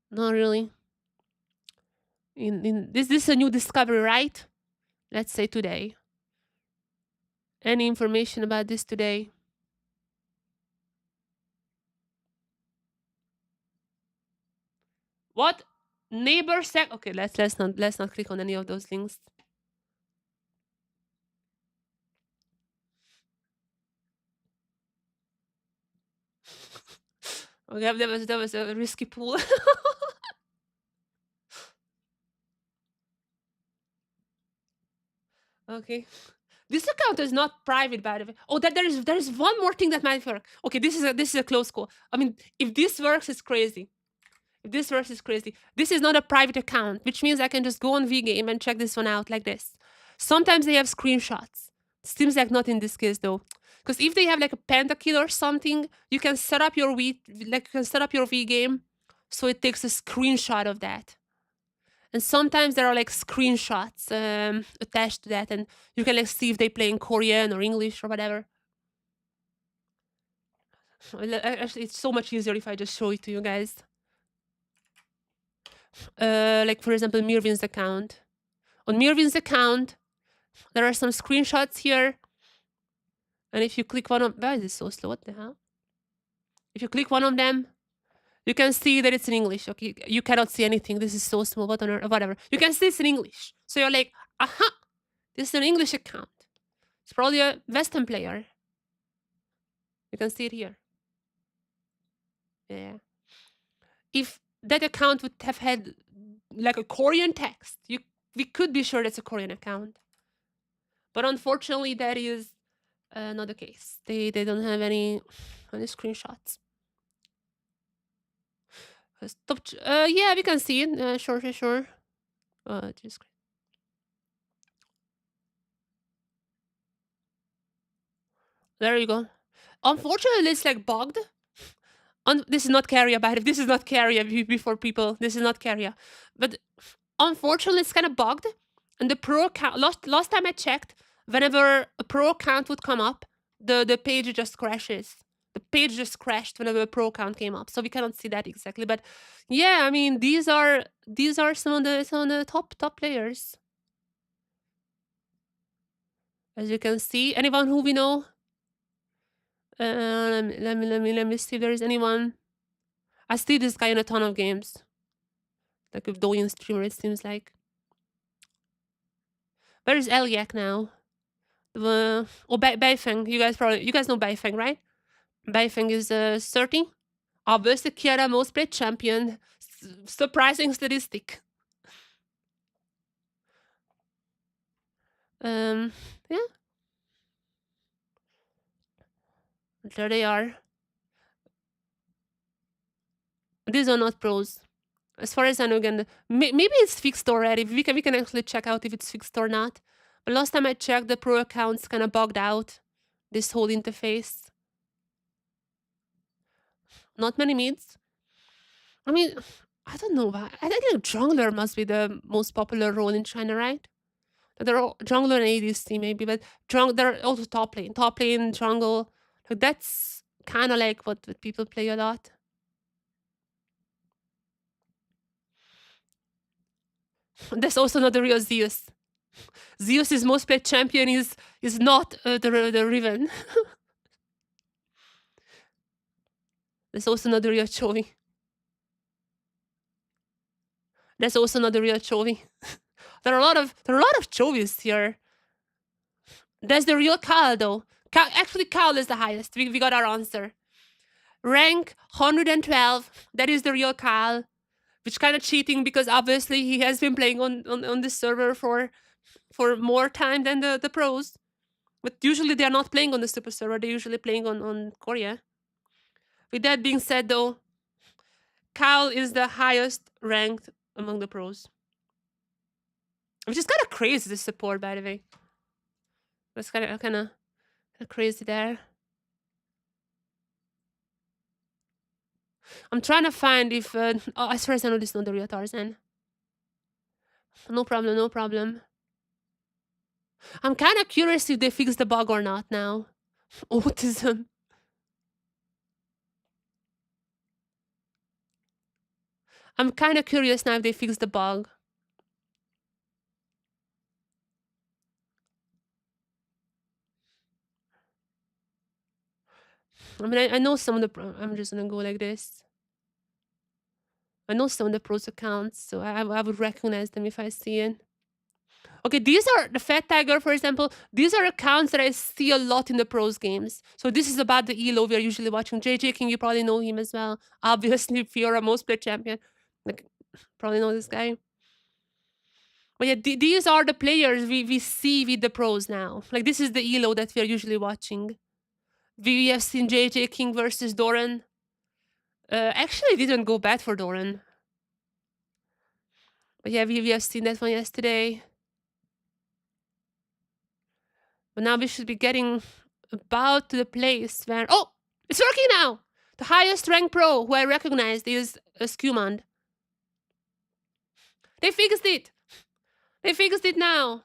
Not really. This is a new discovery, right? Let's say today. Any information about this today? What? Neighbor sec? Okay, let's not click on any of those links. Okay, that was a risky pool. Okay. This account is not private, by the way. Oh, that there is one more thing that might work. Okay, this is a close call. I mean, if this works, it's crazy. If this works, it's crazy. This is not a private account, which means I can just go on VGame and check this one out like this. Sometimes they have screenshots. Seems like not in this case though. Because if they have like a pentakill or something, you can set up your VGame so it takes a screenshot of that. And sometimes there are like screenshots attached to that, and you can like see if they play in Korean or English or whatever. Actually, it's so much easier if I just show it to you guys. Like for example, Mirvin's account. On Mirvin's account, there are some screenshots here. And if you click one of... Why is it so slow? What the hell? If you click one of them, you can see that it's in English. Okay, you cannot see anything. This is so small. What on earth? Whatever. You can see it's in English. So you're like, aha, this is an English account. It's probably a Western player. You can see it here. Yeah. If that account would have had like a Korean text, we could be sure that's a Korean account. But unfortunately, that is not the case. They don't have any screenshots. Stop. Yeah, we can see it. Sure. Just there you go. Unfortunately, it's like bugged. This is not carrier, by the way. This is not carrier before people. This is not carrier. But unfortunately, it's kind of bugged. And the pro account, last time I checked, whenever a pro account would come up, the page just crashes. The page just crashed whenever a pro account came up. So we cannot see that exactly. But yeah, I mean, these are some of the top players. As you can see, anyone who we know. Let me see if there is anyone. I see this guy in a ton of games. Like a Douyin streamer, it seems like. Where is Eliak now? Beifeng. You guys know Beifeng, right? Beifeng is 30. Obviously, Kiara most played champion. Surprising statistic. Yeah. There they are. These are not pros. As far as I know, again, maybe it's fixed already. We can actually check out if it's fixed or not. But last time I checked, the pro account's kind of bugged out. This whole interface. Not many mids. I mean, I don't know. I think jungler must be the most popular role in China, right? There are jungler and ADC maybe, but there are also top lane, jungle. Like that's kind of like what people play a lot. That's also not the real Zeus. Zeus's most played champion is not the Riven. That's also not the real Chovy. That's also not the real Chovy. There are a lot of Chovies here. That's the real Kyle though. Actually, Kyle is the highest. We got our answer. Rank 112. That is the real Kyle. Which kind of cheating because obviously he has been playing on this server for more time than the pros. But usually they are not playing on the super server. They're usually playing on Korea. With that being said though, Kyle is the highest ranked among the pros. Which is kind of crazy, this support, by the way. That's kind of crazy there. I'm trying to find if... as far as I know, this is not the real Tarzan. No problem. I'm kind of curious if they fixed the bug or not now. Autism. I'm kind of curious now if they fixed the bug. I mean, I know some of the... I'm just gonna go like this. I know some of the pros accounts, so I would recognize them if I see it. Okay, these are the Fat Tiger, for example. These are accounts that I see a lot in the pros games. So this is about the elo we are usually watching. JJ King, you probably know him as well. Obviously, Fiora, most played champion. Like, probably know this guy. But yeah, these are the players we see with the pros now. Like, this is the elo that we are usually watching. We have seen JJ King versus Doran. Actually, it didn't go bad for Doran. But yeah, we have seen that one yesterday. But now we should be getting about to the place where... Oh! It's working now! The highest rank pro who I recognized is Skewmond. They fixed it! They fixed it now!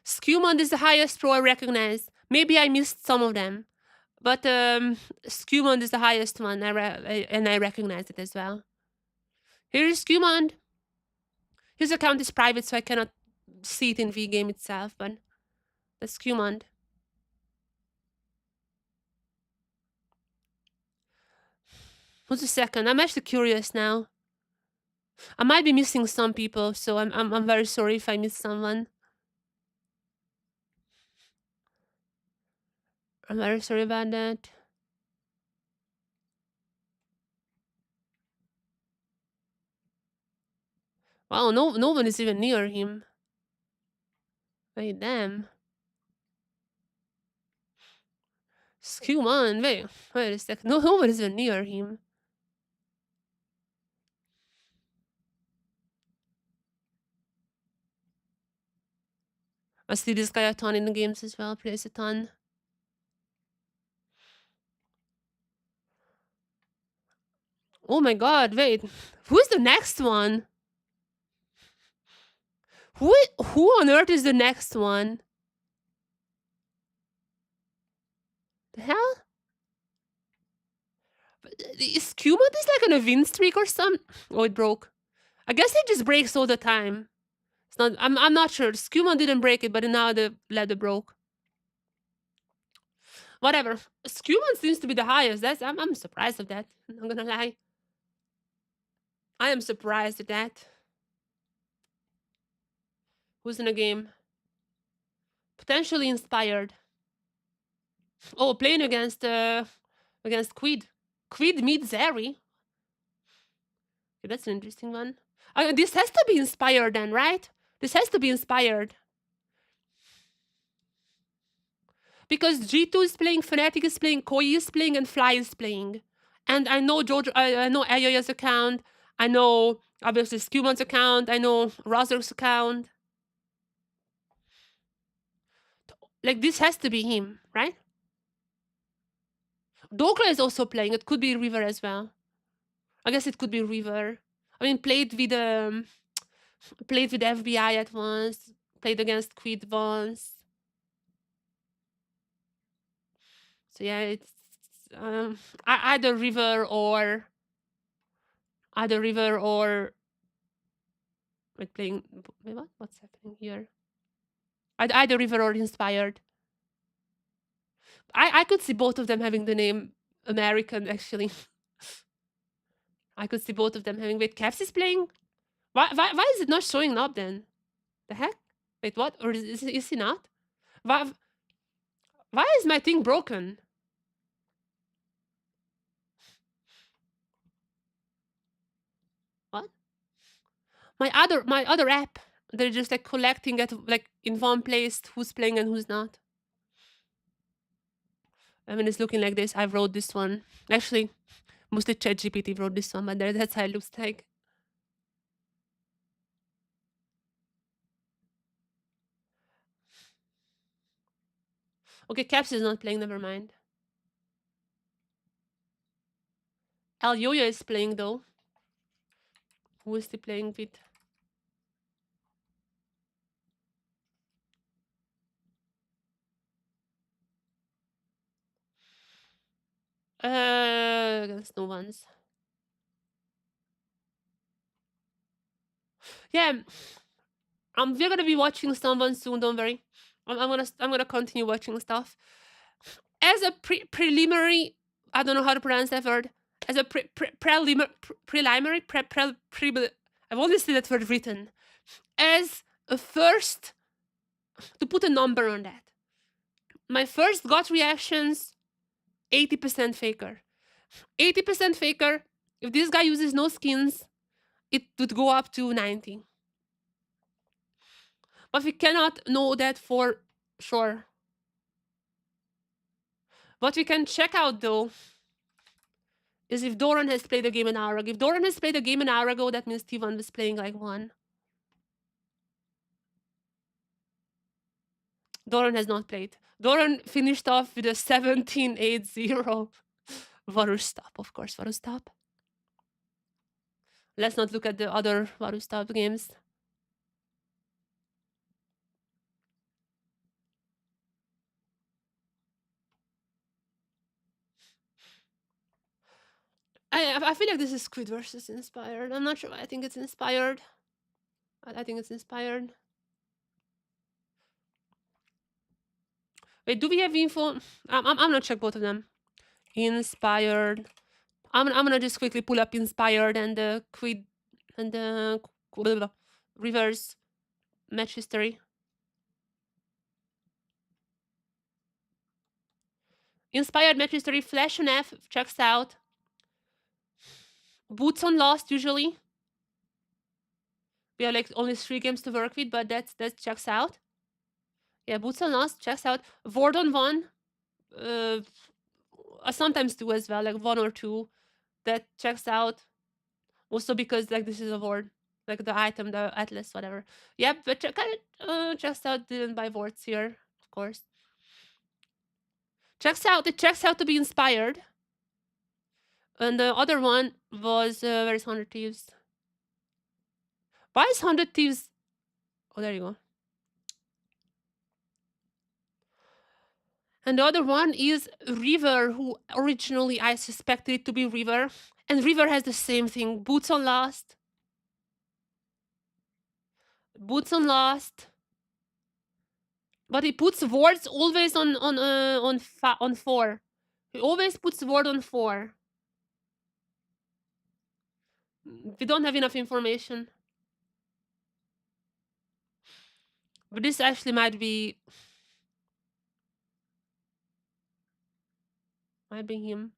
Skewmond is the highest pro I recognize. Maybe I missed some of them. But Skewmond is the highest one, and I recognize it as well. Here's Skewmond. His account is private, so I cannot see it in V-Game itself, but that's Skewmond. Who's the second? I'm actually curious now. I might be missing some people, so I'm very sorry if I miss someone. I'm very sorry about that. Wow, no one is even near him. Wait, damn. Skewmond, wait a second. No one is even near him. I see this guy a ton in the games as well, plays a ton. Oh my god, wait. Who's the next one? Who on earth is the next one? The hell? Is Skewmond is like on a win streak or something? Oh, it broke. I guess it just breaks all the time. It's not. I'm not sure. Skewmond didn't break it, but now the ladder broke. Whatever. Skewmond seems to be the highest. I'm surprised of that. I'm not gonna lie. I am surprised at that. Who's in the game? Potentially inspired. Oh, playing against Quid. Quid meets Zeri. Okay, that's an interesting one. This has to be inspired then, right? This has to be inspired. Because G2 is playing, Fnatic is playing, Koi is playing, and Fly is playing. And I know I know Ayoya's account. I know obviously Skewmond's account. I know Razor's account. Like, this has to be him, right? Dokla is also playing. It could be River as well. I guess it could be River. I mean, played with FBI at once. Played against Quid once. So yeah, it's either River or wait, playing. Wait, what? What's happening here? Either River or Inspired. I could see both of them having the name American, actually. I could see both of them having. Wait, Caps is playing? Why is it not showing up then? The heck? Wait, what? Or is he not? Why is my thing broken? What? My other app. They're just like collecting at like in one place who's playing and who's not. I mean, it's looking like this. I wrote this one. Actually, mostly ChatGPT wrote this one, but that's how it looks like. Okay, Caps is not playing, never mind. Alyoya is playing though. Who is he playing with? Against no ones. Yeah, we're gonna be watching someone soon. Don't worry. I'm gonna continue watching stuff. As a preliminary, I don't know how to pronounce that word. As a preliminary, I've only seen that word written. As a first, to put a number on that. My first gut reactions, 80% faker. 80% faker. If this guy uses no skins, it would go up to 90. But we cannot know that for sure. What we can check out though is if Doran has played a game an hour ago. If Doran has played a game an hour ago, that means T1 was playing like one. Doran has not played. Doran finished off with a 17-8-0. Varus stop, of course, Varus stop. Let's not look at the other Varus stop games. I feel like this is Squid versus Inspired. I'm not sure. I think it's Inspired. I think it's Inspired. Wait, do we have info? I'm gonna check both of them. Inspired. I'm gonna just quickly pull up Inspired and the Quid and the reverse match history. Inspired match history. Flash and F checks out. Boots on lost usually. We have like only 3 games to work with, but that checks out. Yeah, Boots on lost checks out. Ward on 1. Sometimes 2 as well, like 1 or 2. That checks out. Also because like this is a ward. Like the item, the atlas, whatever. Yep, but checks out, didn't buy wards here, of course. Checks out, it checks out to be Inspired. And the other one was, where's 100 Thieves? Why is 100 Thieves? Oh, there you go. And the other one is River, who originally I suspected it to be River. And River has the same thing. Boots on last. Boots on last. But he puts wards always on 4. He always puts ward on 4. We don't have enough information. But this actually might be him.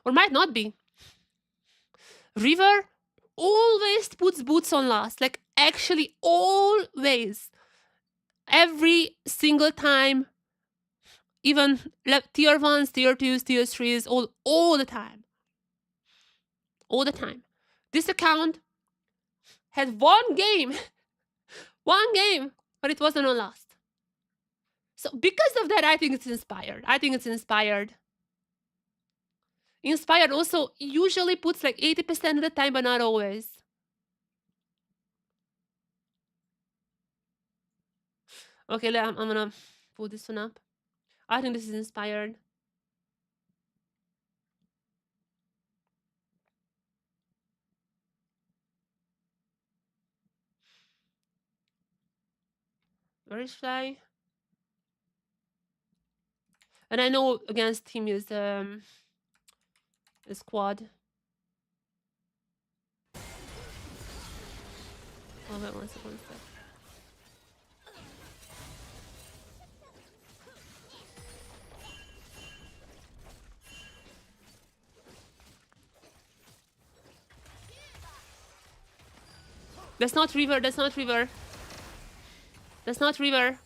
Or might not be. River always puts boots on last. Like, actually, always. Every single time. Even tier 1s, tier 2s, tier 3s, all the time. All the time. This account had one game. One game. But it wasn't on last. So, because of that, I think it's Inspired. I think it's Inspired. Inspired also usually puts like 80% of the time, but not always. Okay, I'm gonna pull this one up. I think this is Inspired. Where is Fly? And I know against him is the squad. Oh, wait, one second. That's not River, that's not River. That's not River.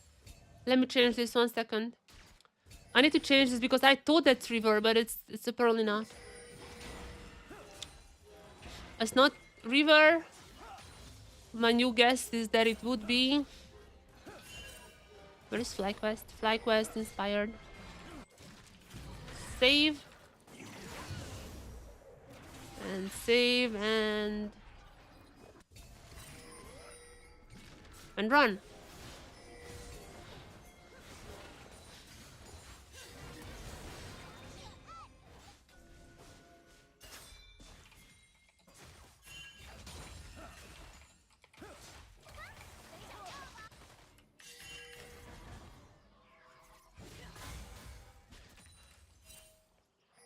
Let me change this 1 second. I need to change this because I thought that's River, but it's apparently not. It's not River. My new guess is that it would be... Where is FlyQuest? FlyQuest Inspired. Save. And save and run.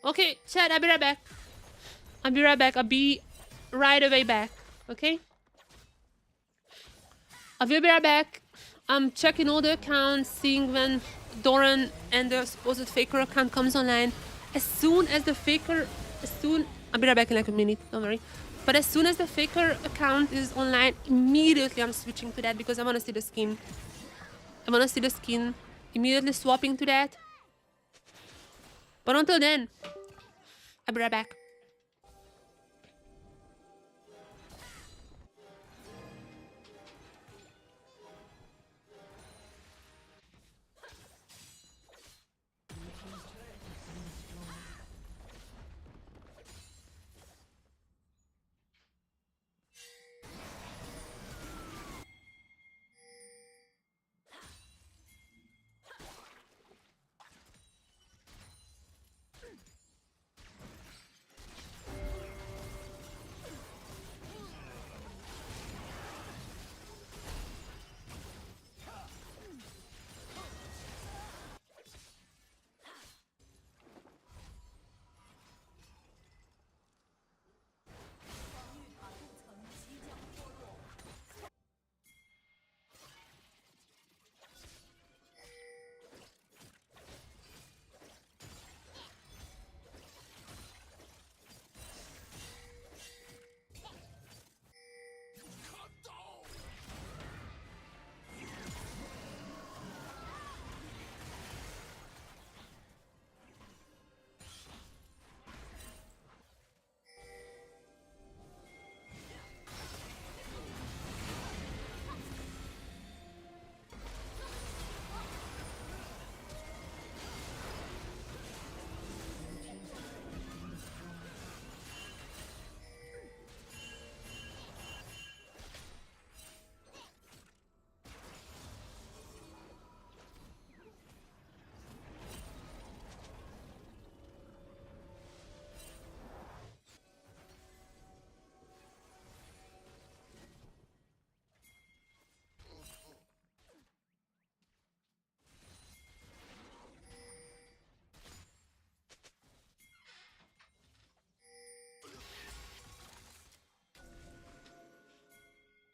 Okay, chat, I'll be right back. I'll be right back. I'll be right away back, okay? I will be right back. I'm checking all the accounts, seeing when Doran and the supposed faker account comes online. As soon as the faker, I'll be right back in like a minute, don't worry. But as soon as the faker account is online, immediately I'm switching to that because I want to see the skin. I want to see the skin. Immediately swapping to that. But until then, I'll be right back.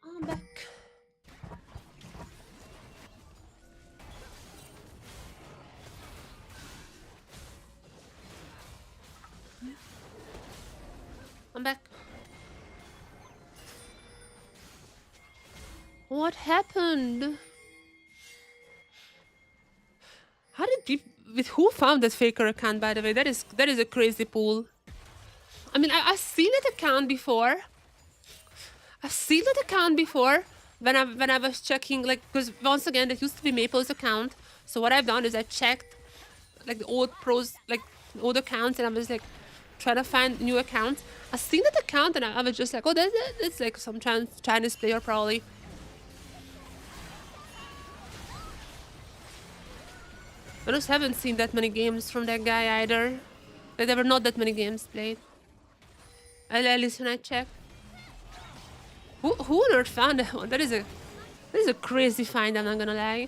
I'm back. I'm back. What happened? How did people... With who found that faker account, by the way? That is a crazy pool. I mean, I've seen that account before. I've seen that account before when I was checking, like, because once again, that used to be Maple's account. So what I've done is I checked, like, the old pros, like, old accounts, and I was, like, trying to find new accounts. I've seen that account, and I was just like, oh, that's like, some Chinese player, probably. I just haven't seen that many games from that guy either. Like, there were not that many games played. At least when I checked. Who on earth found that one? That is a crazy find, I'm not gonna lie.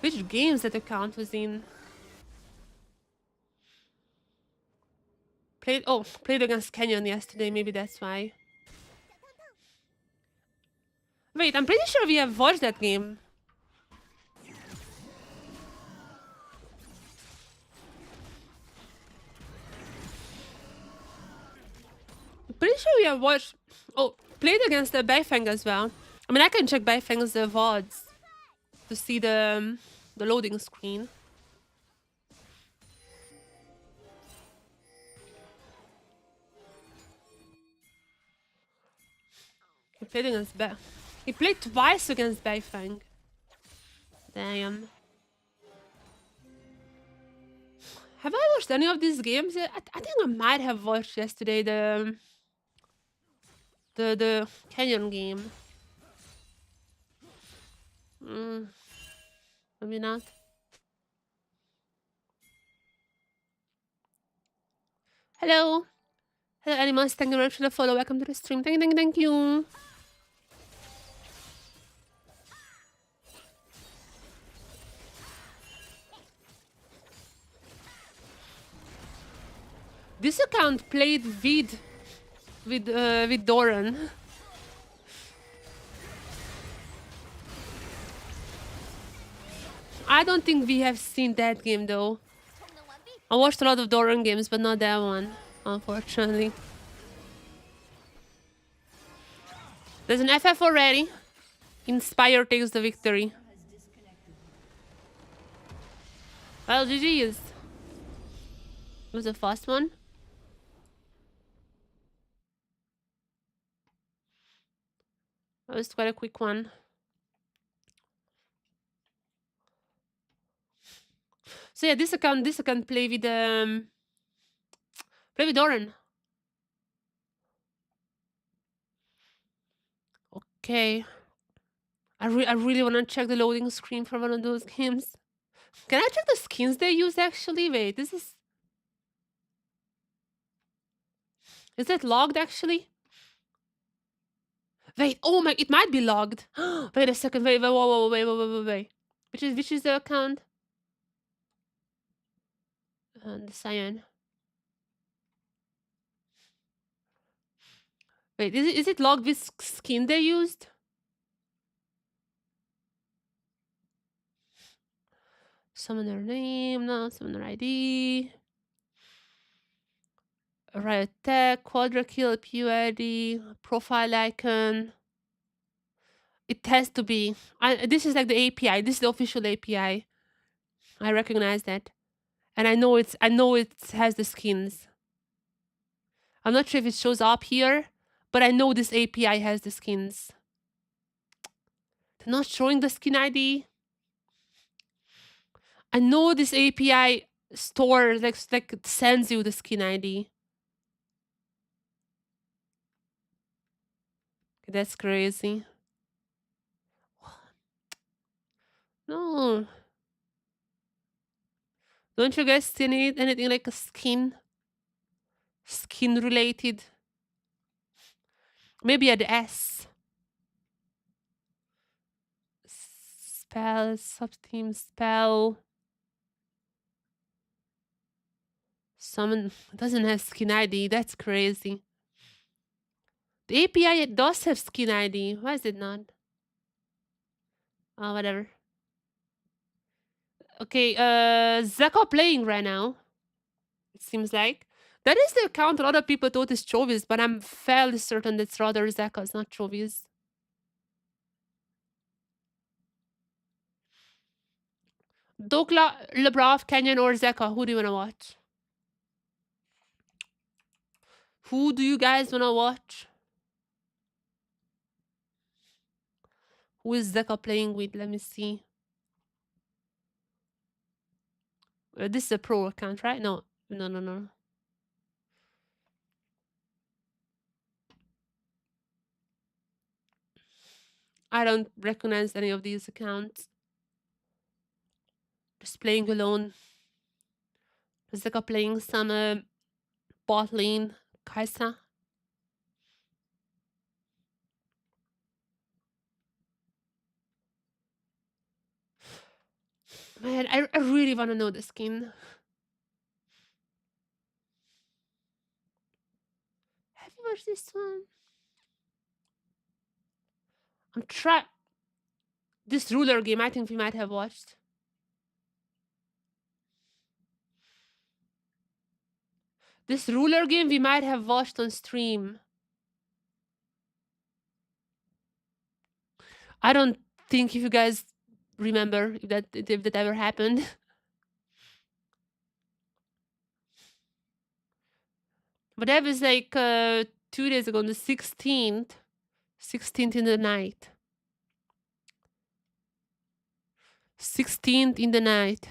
Which games that account was in? Played against Canyon yesterday, maybe that's why. Wait, I'm pretty sure we have watched that game. I'm pretty sure we have watched... Oh, played against the Beifeng as well. I mean, I can check Beifeng's VODs to see the loading screen. He played against He played twice against Beifeng. Damn. Have I watched any of these games? I think I might have watched yesterday the Canyon game. Maybe not. Hello. Hello, animals. Thank you very much for the follow. Welcome to the stream. Thank you. This account played with Doran. I don't think we have seen that game though. I watched a lot of Doran games, but not that one, unfortunately. There's an FF already. Inspire takes the victory. Well, GG's. It was a fast one. That was quite a quick one. So yeah, this account play with Doran. Okay. I really want to check the loading screen for one of those games. Can I check the skins they use actually? Wait, this is... Is that logged actually? Wait, oh my, it might be logged. Wait a second, wait, wait. Which is the account? The Cyan. Wait, is it logged with skin they used? Summoner name, no, summoner ID. Riot tag, quadra kill, PUID, profile icon. It has to be. This is like the API. This is the official API. I recognize that, and I know it has the skins. I'm not sure if it shows up here, but I know this API has the skins. They're not showing the skin ID. I know this API store like sends you the skin ID. That's crazy. No. Don't you guys see anything like a skin related? Maybe at S. Spell, sub-team spell. Someone doesn't have skin ID. That's crazy. The API does have skin ID. Why is it not? Oh, whatever. Okay, Zeko playing right now. It seems like. That is the account a lot of people thought is Chovis, but I'm fairly certain that's rather Zeko, it's not Chovis. Dokla, Lebrov, Canyon, or Zeko, who do you want to watch? Who do you guys want to watch? Who is Zeko playing with? Let me see. This is a pro account, right? No. I don't recognize any of these accounts. Just playing alone. Zeko playing some bot lane. Kaisa. Man, I really want to know the skin. Have you watched this one? I'm trying. This ruler game, I think we might have watched. This ruler game we might have watched on stream. I don't think if you guys remember if that ever happened. But that was like 2 days ago, on the 16th. 16th in the night. 16th in the night.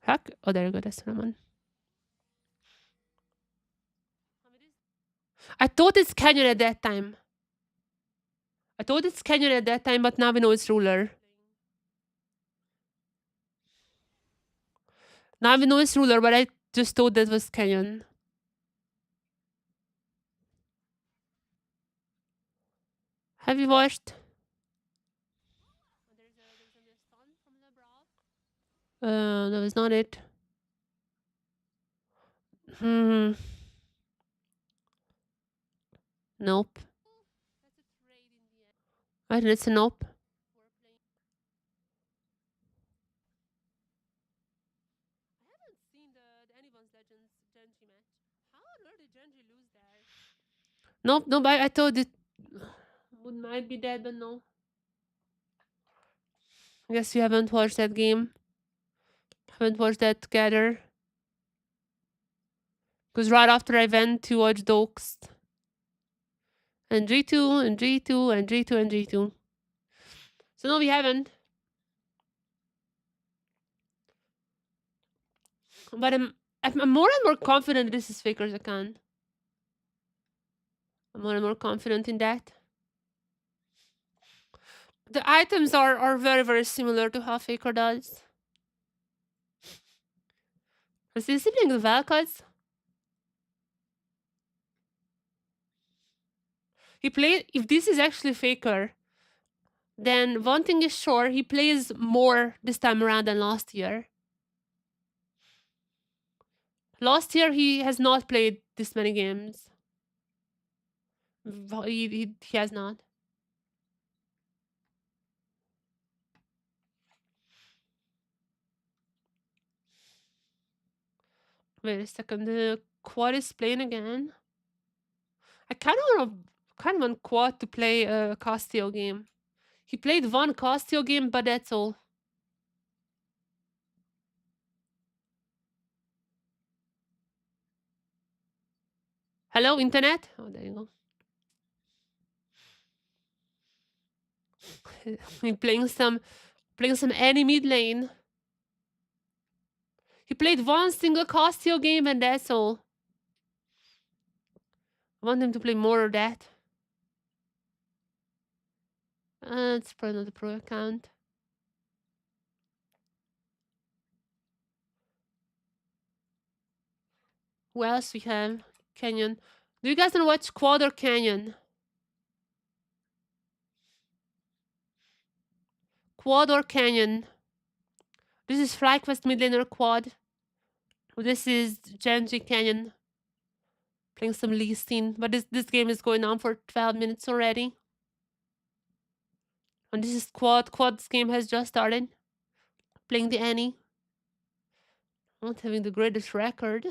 Heck? Oh, there you go. That's Roman. I thought it's Canyon at that time. But now we know it's ruler. Now we know it's ruler, but I just thought that was Canyon. Have you watched? That was not it. Hmm. Nope. I think it's a nope. Nope, nope. I thought it might be dead, but no. I guess you haven't watched that game. Haven't watched that together. Because right after I went to watch Dokes. And G2, and G2, and G2, and G2. So no, we haven't. But I'm more and more confident this is Faker's account. I'm more and more confident in that. The items are very, very similar to how Faker does. Is he playing the Valkyries? He played. If this is actually Faker, then one thing is sure, he plays more this time around than last year. Last year he has not played this many games. He has not. Wait a second. The quad is playing again. I kind of want quad to play a Castile game. He played one Castile game, but that's all. Hello, internet? Oh, there you go. He playing some any mid lane. He played one single Castile game and that's all. I want him to play more of that. It's probably not a pro account. Who else we have? Canyon. Do you guys want to watch Quad or Canyon? Quad or Canyon? This is FlyQuest mid laner Quad. This is Genji Canyon. Playing some Lee Sin. But this game is going on for 12 minutes already. And this is Quad. Quad's game has just started. Playing the Annie. Not having the greatest record.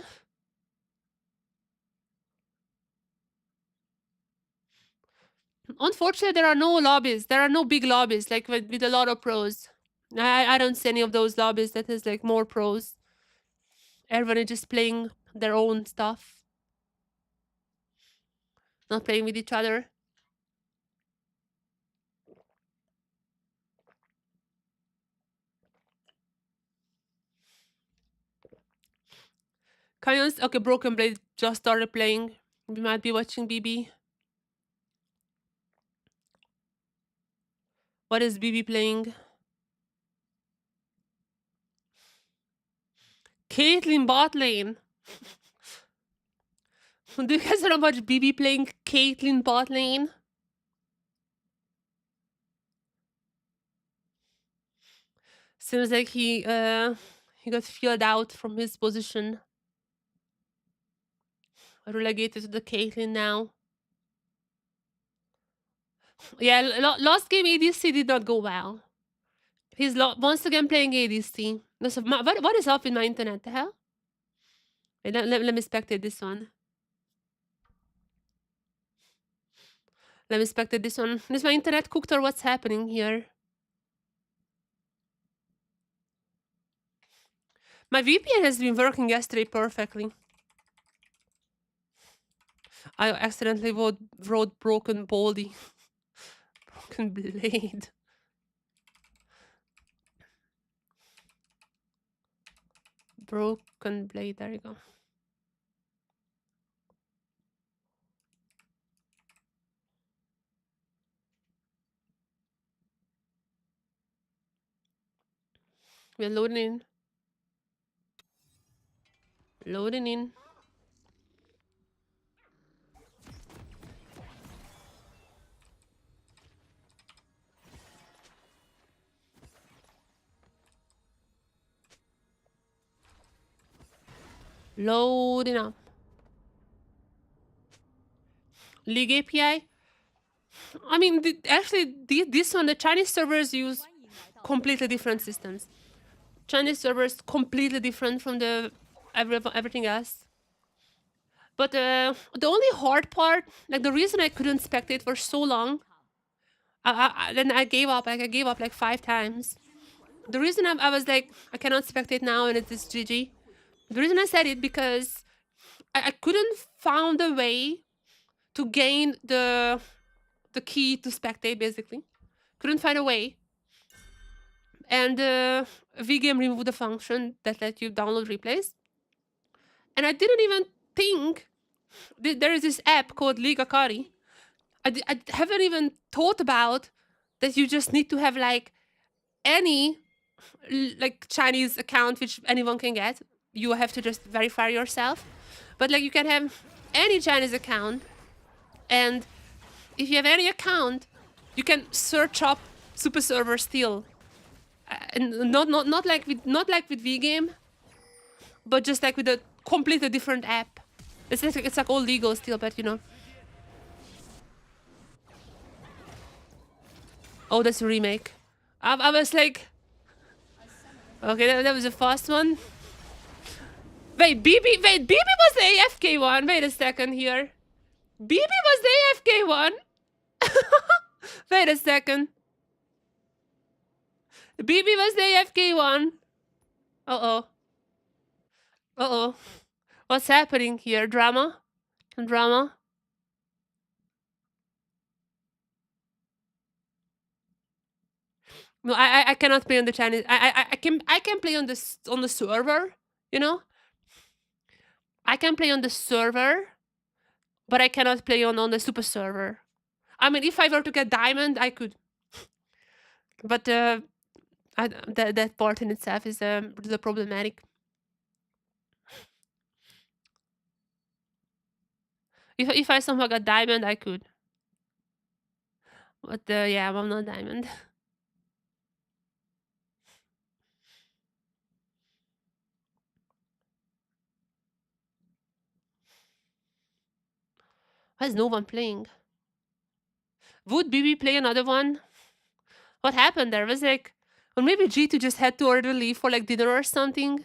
Unfortunately, there are no lobbies. There are no big lobbies like with a lot of pros. I don't see any of those lobbies that has like more pros. Everyone is just playing their own stuff. Not playing with each other. Kayons, okay, Broken Blade just started playing. We might be watching BB. What is BB playing? Caitlyn bot lane. Do you guys know about BB playing Caitlyn bot lane? Seems like he got filled out from his position. Relegated to the Caitlyn now. Yeah, last game ADC did not go well. He's once again playing ADC. What is up with my internet? The hell? Wait, let me spectate this one. Let me spectate this one. Is my internet cooked or what's happening here? My VPN has been working yesterday perfectly. I accidentally wrote broken baldy. Broken blade. Broken blade, there you go. We're loading in. Loading in. Loading up. League API. I mean, this one, the Chinese servers use completely different systems. Chinese servers completely different from the everything else. But the only hard part, like the reason I couldn't spectate for so long, then I gave up. Like I gave up like 5 times. The reason I was like, I cannot spectate now and it is GG. The reason I said it because I couldn't find a way to gain the key to spectate, basically. Couldn't find a way. And VGame removed the function that let you download replays. And I didn't even think there is this app called Liga Akari. I haven't even thought about that you just need to have like any like Chinese account which anyone can get. You have to just verify yourself. But like you can have any Chinese account, and if you have any account, you can search up super server still. And not like with VGame, but just like with a completely different app. It's like all legal still, but you know. Oh, that's a remake. I was like, okay, that was a fast one. Wait, BB was the AFK one. Wait a second here. BB was the AFK one. Wait a second. BB was the AFK one. Uh-oh. Uh-oh. What's happening here? Drama? Drama? No, I cannot play on the Chinese. I can play on the server, you know? I can play on the server, but I cannot play on the super server. I mean, if I were to get diamond, I could. But that part in itself is problematic. If I somehow got diamond, I could. But yeah, I'm not diamond. Why is no one playing? Would BB play another one? What happened there? Was like, or maybe G2 just had to order leave for like dinner or something.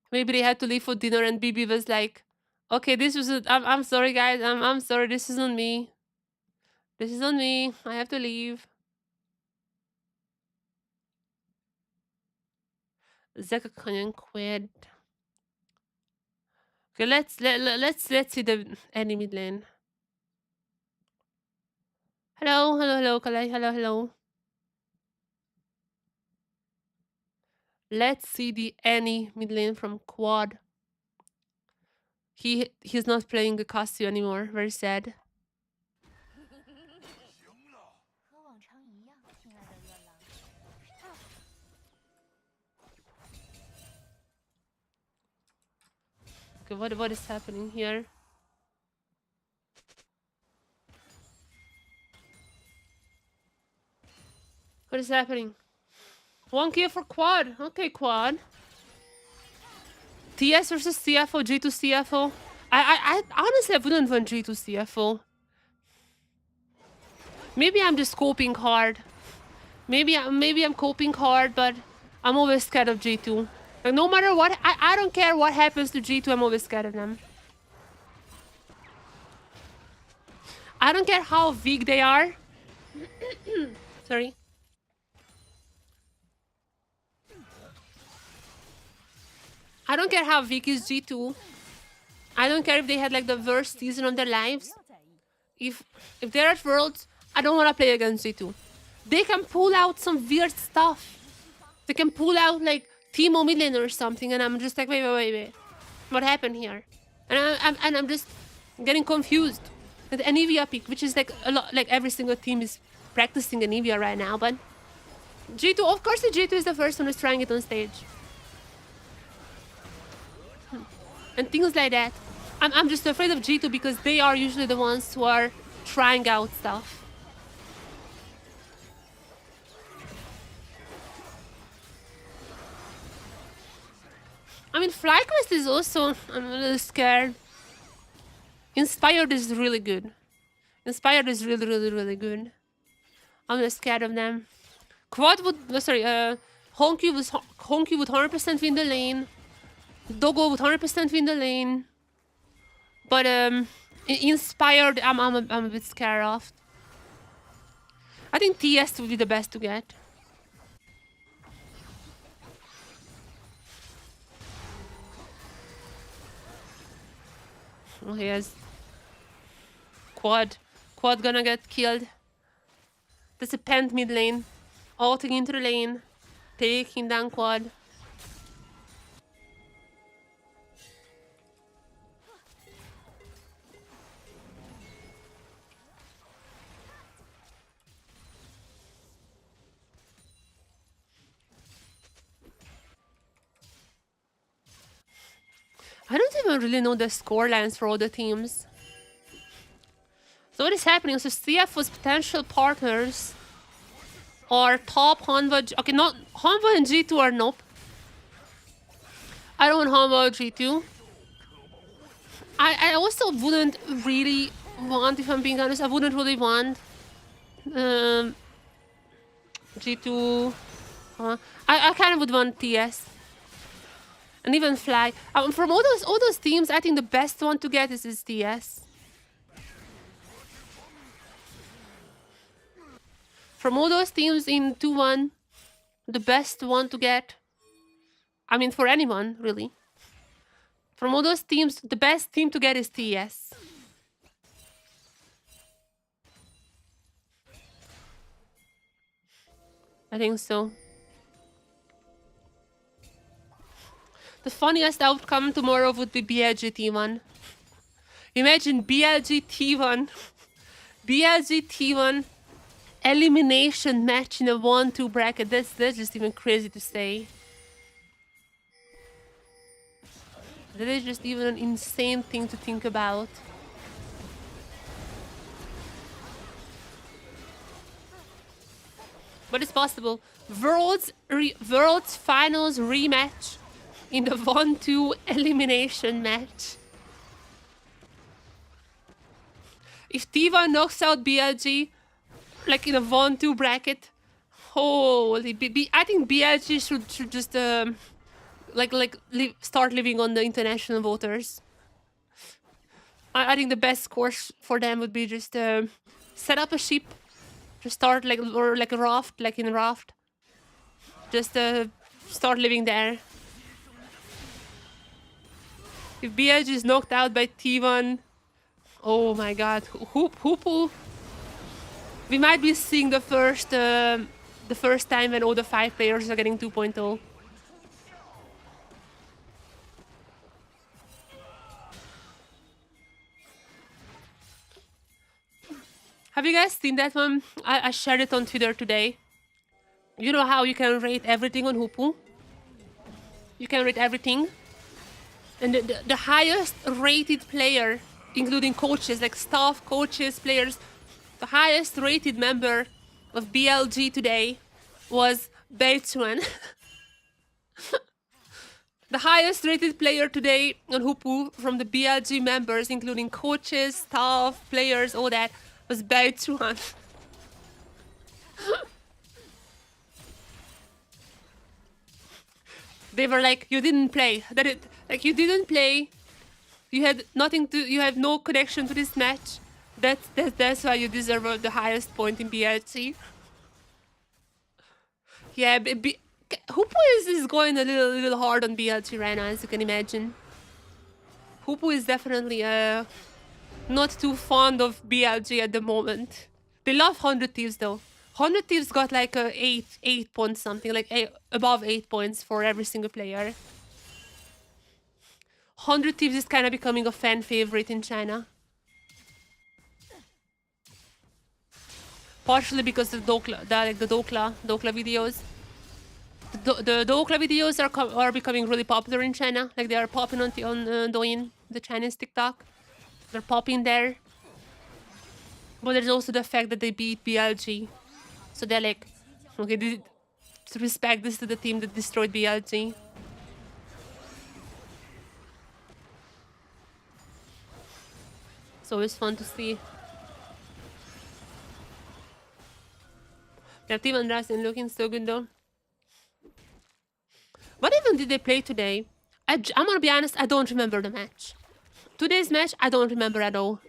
Maybe they had to leave for dinner and BB was like, okay, this was I'm sorry guys, I'm sorry, this is on me. This is on me. I have to leave. Zeka Canyon quit. Okay, let's see the enemy lane. Hello, Kalai. Hello. Let's see the any mid lane from Quad. He's not playing the Casio anymore. Very sad. Okay, what is happening here? What is happening? 1 kill for Quad. Okay, Quad. TS versus CFO, G2 CFO. I honestly wouldn't want G2 CFO. Maybe I'm just coping hard. Maybe I'm coping hard, but I'm always scared of G2. Like, no matter what, I don't care what happens to G2, I'm always scared of them. I don't care how weak they are. Sorry. I don't care how weak is G2. I don't care if they had like the worst season of their lives. If they're at Worlds, I don't want to play against G2. They can pull out some weird stuff. They can pull out like Teemo mid lane or something, and I'm just like, wait. What happened here? And I'm just getting confused. With Anivia pick, which is like a lot, like every single team is practicing Anivia right now, but G2, of course the G2 is the first one who's trying it on stage. And things like that. I'm just afraid of G2 because they are usually the ones who are trying out stuff. I mean, FlyQuest is also... I'm a little scared. Inspired is really good. Inspired is really, really, really good. I'm just scared of them. Quad would... Honky would 100% win the lane. Dogo would 100% win the lane. But, Inspired, I'm a bit scared of. I think TS would be the best to get. Oh, he has... Quad. Quad gonna get killed. There's a pent mid lane. Ulting into the lane. Taking down Quad. I don't even really know the score lines for all the teams. So what is happening? So CF's potential partners are top Hanwha... Okay, not... Hanwha and G2 are nope. I don't want Hanwha or G2. I also wouldn't really want, if I'm being honest, I wouldn't really want... G2... I kind of would want TS. And even Fly. From all those teams, I think the best one to get is TS. From all those teams in 2-1, the best one to get. I mean, for anyone, really. From all those teams, the best team to get is TS. I think so. The funniest outcome tomorrow would be BLG T1. Imagine BLG T1. BLG T1 elimination match in a 1-2 bracket. That's just even crazy to say. That is just even an insane thing to think about. But it's possible. World's finals rematch in the 1-2 elimination match. If T1 knocks out BLG, like in a 1-2 bracket, holy, I think BLG should just start living on the international voters. I think the best course for them would be just set up a ship, just start or like a raft, like in a raft. Just start living there. If BLG is knocked out by T1, oh my god, Hoopu. We might be seeing the first time when all the 5 players are getting 2.0. Have you guys seen that one? I shared it on Twitter today. You know how you can rate everything on Hoopu? You can rate everything. And the highest rated player, including coaches, like staff, coaches, players, the highest rated member of BLG today was Beitsuan. The highest rated player today on Hoopu from the BLG members, including coaches, staff, players, all that, was Beitsuan. They were like, you didn't play. You didn't play. You had nothing to. You have no connection to this match. That's why you deserve the highest point in BLG. Yeah, Hoopu is going a little hard on BLG right now, as you can imagine. Hoopu is definitely not too fond of BLG at the moment. They love 100 Thieves though. 100 Thieves got like 8 points something, like above 8 points for every single player. 100 Thieves is kind of becoming a fan favorite in China. Partially because of the Dokla videos. The Dokla videos are becoming really popular in China. Like they are popping on Douyin, the Chinese TikTok. They're popping there. But there's also the fact that they beat BLG. So they're like, okay, respect this to the team that destroyed BLG. It's always fun to see. Yeah, Team Andrasen looking so good though. What even did they play today? I'm gonna be honest, I don't remember the match. Today's match, I don't remember at all.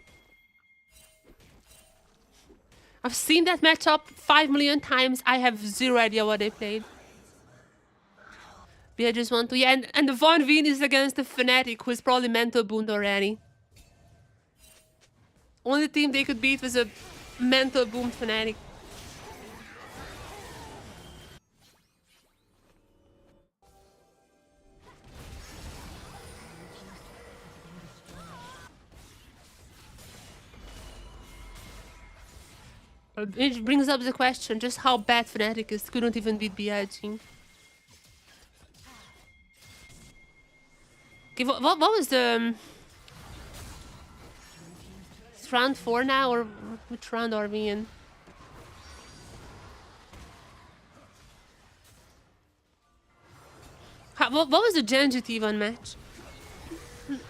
I've seen that matchup 5 million times. I have zero idea what they played. But I just want to... Yeah, and the Von Veen is against the Fnatic, who is probably mental boond already. Only team they could beat was a mental boom Fnatic. It brings up the question just how bad Fnatic is. Couldn't even beat BLG. Okay, what was the... It's round 4 now, or which round are we in? What was the Genji T1 match?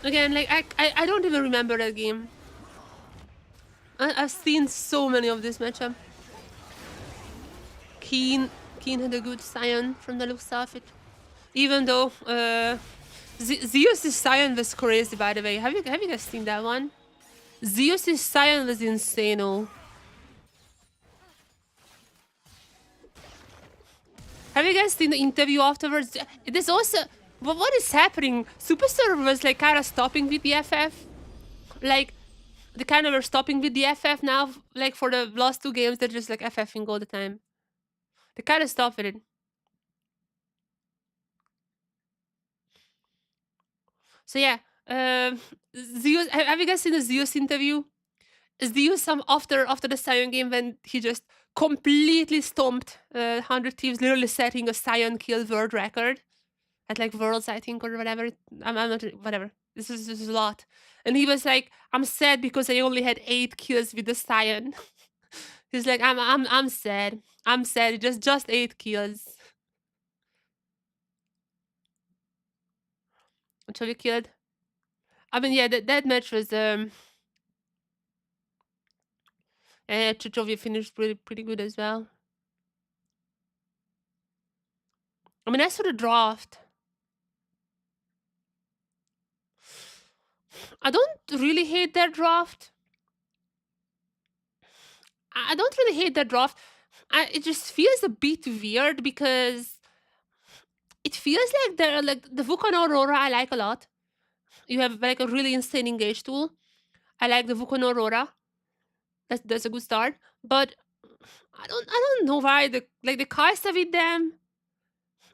Again, like, I don't even remember that game. I've seen so many of this matchup. Keen had a good Sion from the looks of it. Even though Zeus' Sion was crazy, by the way. Have you guys seen that one? Zeus' Sion was insane. Oh. Have you guys seen the interview afterwards? There's also... What is happening? Superstar was like kind of stopping with the FF. Like, they kind of were stopping with the FF now. Like, for the last 2 games, they're just like FFing all the time. They kind of stopped with it. So yeah, Zeus. Have you guys seen the Zeus interview? Zeus after the Sion game when he just completely stomped 100 Thieves, literally setting a Sion kill world record at like Worlds, I think, or whatever. I'm not whatever. This is a lot, and he was like, "I'm sad because I only had 8 kills with the Sion." He's like, "I'm sad. I'm sad. Just 8 kills." Until you killed. I mean, yeah, that match was Chovy finished pretty good as well. I mean, as for the draft, I don't really hate that draft. I don't really hate that draft. It just feels a bit weird because it feels like they're like the Wukong Aurora I like a lot. You have like a really insane engage tool. I like the Wukong Aurora. That's a good start. But I don't know why the Kai'Sa with them.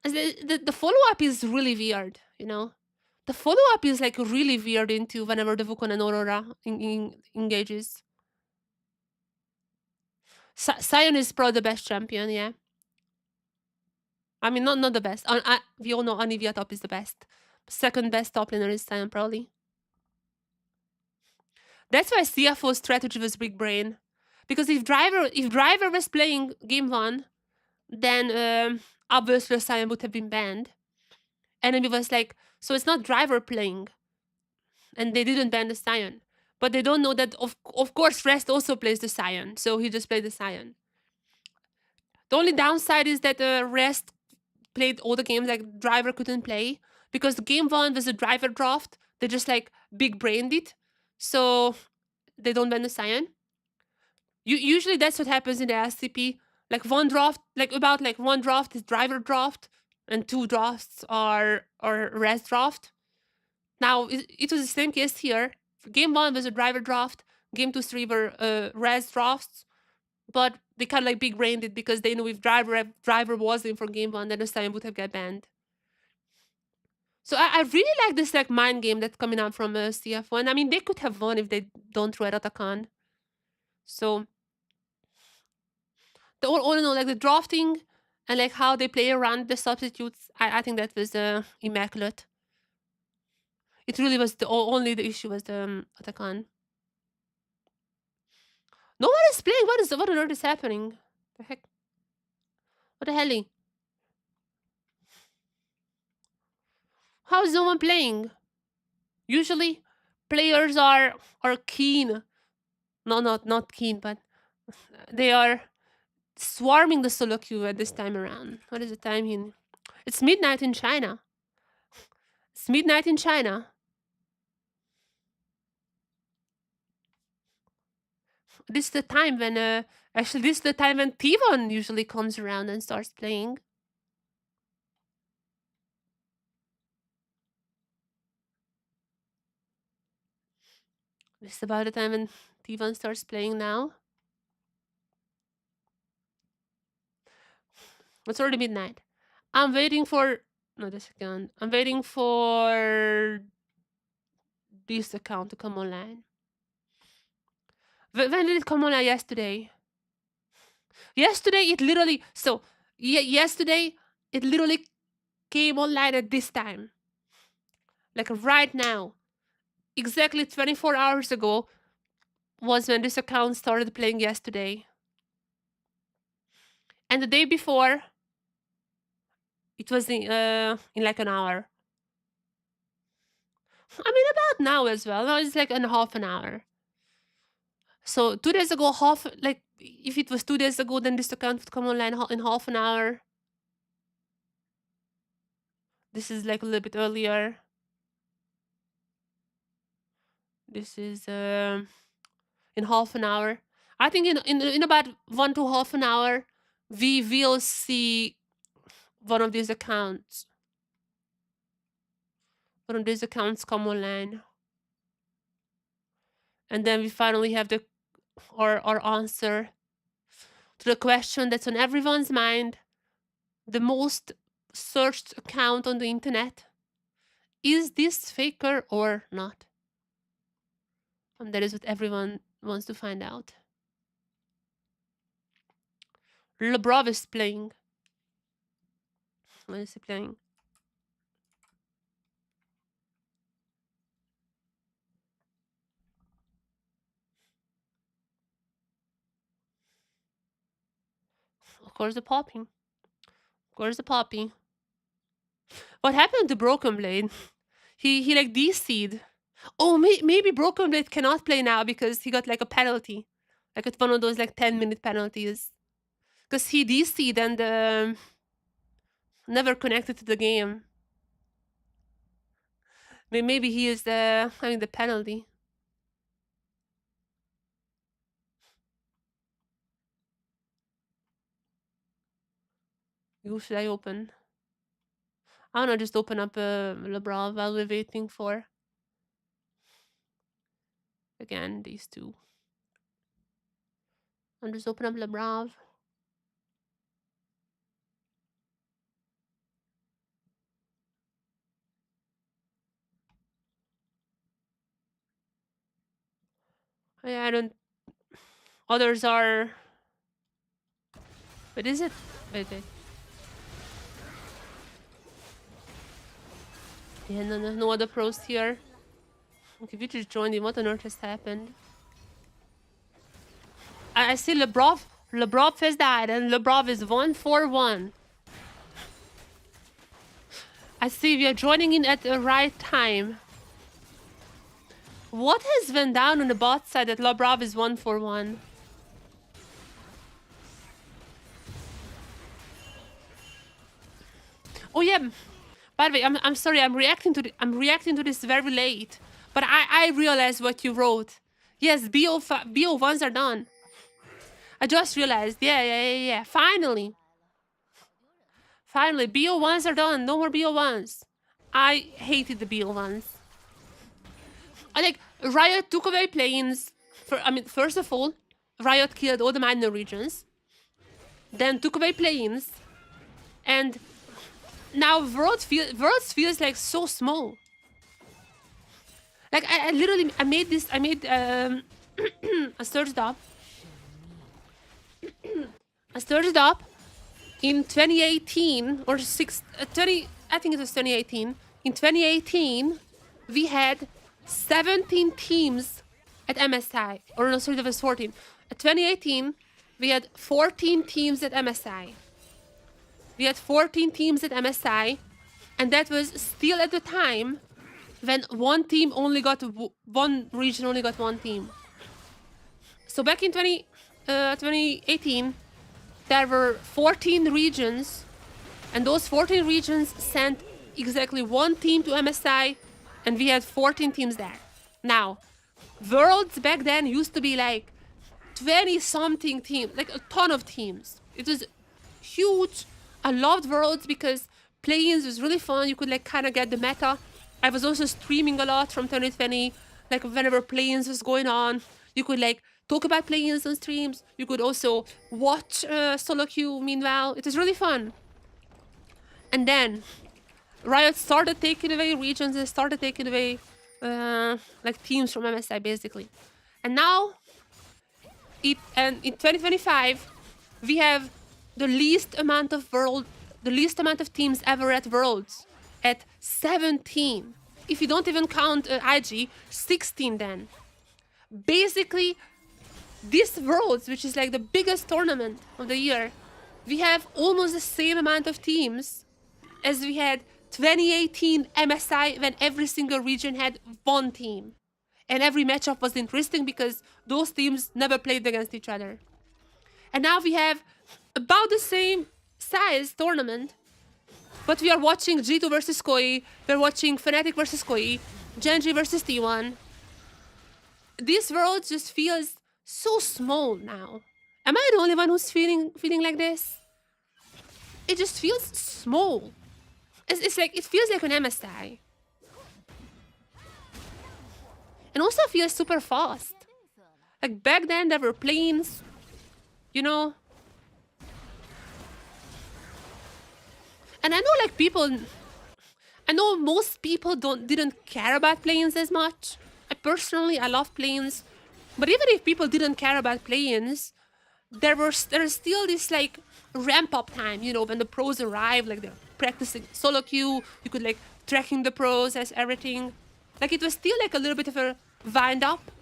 The follow up is really weird, you know. The follow up is like really weird into whenever the Wukong and Aurora engages. Sion is probably the best champion, yeah. I mean, not the best. We all know Anivia top is the best. Second best top laner is Sion, probably. That's why CFO's strategy was big brain. Because if Driver was playing game 1, then obviously Sion would have been banned. And then it was like, so it's not Driver playing. And they didn't ban the Sion. But they don't know that, of course, Rest also plays the Sion. So he just played the Sion. The only downside is that Rest played all the games like Driver couldn't play. Because game 1 was a Driver draft. They just like big brained it. So they don't ban the Sion. Usually that's what happens in the SCP. Like one draft, one draft is Driver draft. And 2 drafts are Rest draft. Now, it was the same case here. Game 1 was a Driver draft. Game 2, 3 were Res drafts. But they kind of like big brained it because they knew if Driver was in for game 1, then the Sion would have got banned. So I really like this like mind game that's coming out from CF1. I mean, they could have won if they don't throw it at Akan. So, all in all, like the drafting and like how they play around the substitutes, I think that was immaculate. It really was only the issue was the Atakan. No one is playing. What on earth is happening? The heck? What the hell? How is no one playing? Usually, players are keen. No, not keen, but they are swarming the solo queue at this time around. What is the time in? It's midnight in China. It's midnight in China. This is the time when actually this is the time when Tivon usually comes around and starts playing. This is about the time when Tivon starts playing now. It's already midnight. I'm waiting for not a second. I'm waiting for this account to come online. When did it come online? Yesterday. Yesterday it literally yesterday it literally came online at this time. Like right now. Exactly 24 hours ago was when this account started playing yesterday. And the day before it was in like an hour. I mean about now as well. Now it's like in half an hour. So 2 days ago, if it was 2 days ago, then this account would come online in half an hour. This is like a little bit earlier. This is in half an hour. I think in about 1 to half an hour, we will see one of these accounts. One of these accounts come online. And then we finally have our answer to the question that's on everyone's mind. The most searched account on the internet. Is this faker or not? And that is what everyone wants to find out. Lebrov is playing. What is he playing? Of course the popping. Of course the popping. What happened to Broken Blade? He like DC'd. Oh, maybe Broken Blade cannot play now because he got like a penalty. Like it's one of those like 10-minute penalties. Because he DC'd and never connected to the game. Maybe he is having the penalty. Who should I open? I don't know, just open up Lebrov while we're waiting for again these two. I'll just open up Lebrov. I don't. Others are. But is it? Wait. Yeah, no other pros here. Okay, we just joined in. What on earth has happened? I see Lebrov. Lebrov has died, and Lebrov is 1-4-1. I see we are joining in at the right time. What has went down on the bot side that Lebrov is 1-4-1? Oh yeah. By the way, I'm sorry. I'm reacting to this very late. But I realized what you wrote. Yes, BO1s are done. I just realized. Yeah. Finally. Finally, BO1s are done. No more BO1s. I hated the BO1s. Riot took away planes. First of all, Riot killed all the minor regions. Then took away planes. And now Worlds feels like so small. Like I literally made a sturge up. I started up in 2018 or 20. I think it was 2018. In 2018, we had 17 teams at MSI. Or no, sorry, that was 14. At 2018, we had 14 teams at MSI. We had 14 teams at MSI, and that was still at the time when one team only got one region only got one team. So back in 2018, there were 14 regions, and those 14 regions sent exactly one team to MSI, and we had 14 teams there. Now, Worlds back then used to be like 20-something teams, like a ton of teams. It was huge. I loved Worlds because play-ins was really fun. You could like kind of get the meta. I was also streaming a lot from 2020, like whenever play-ins was going on. You could like talk about play-ins on streams. You could also watch solo queue meanwhile. It was really fun. And then Riot started taking away regions and started taking away like teams from MSI basically. And now in 2025 we have the least amount of teams ever at Worlds at 17. If you don't even count IG, 16 then. Basically, this Worlds, which is like the biggest tournament of the year, we have almost the same amount of teams as we had 2018 MSI when every single region had one team. And every matchup was interesting because those teams never played against each other. And now we have about the same size tournament, but we are watching G2 versus Koi, we're watching Fnatic versus Koi, Genji versus T1. This world just feels so small now. Am I the only one who's feeling like this? It just feels small. It's like, it feels like an MSI. And also feels super fast. Like back then there were planes, you know. And I know like most people didn't care about planes as much. I love planes. But even if people didn't care about planes, there's still this like ramp up time, you know, when the pros arrive, like they're practicing solo queue, you could like tracking the pros as everything. Like it was still like a little bit of a wind up.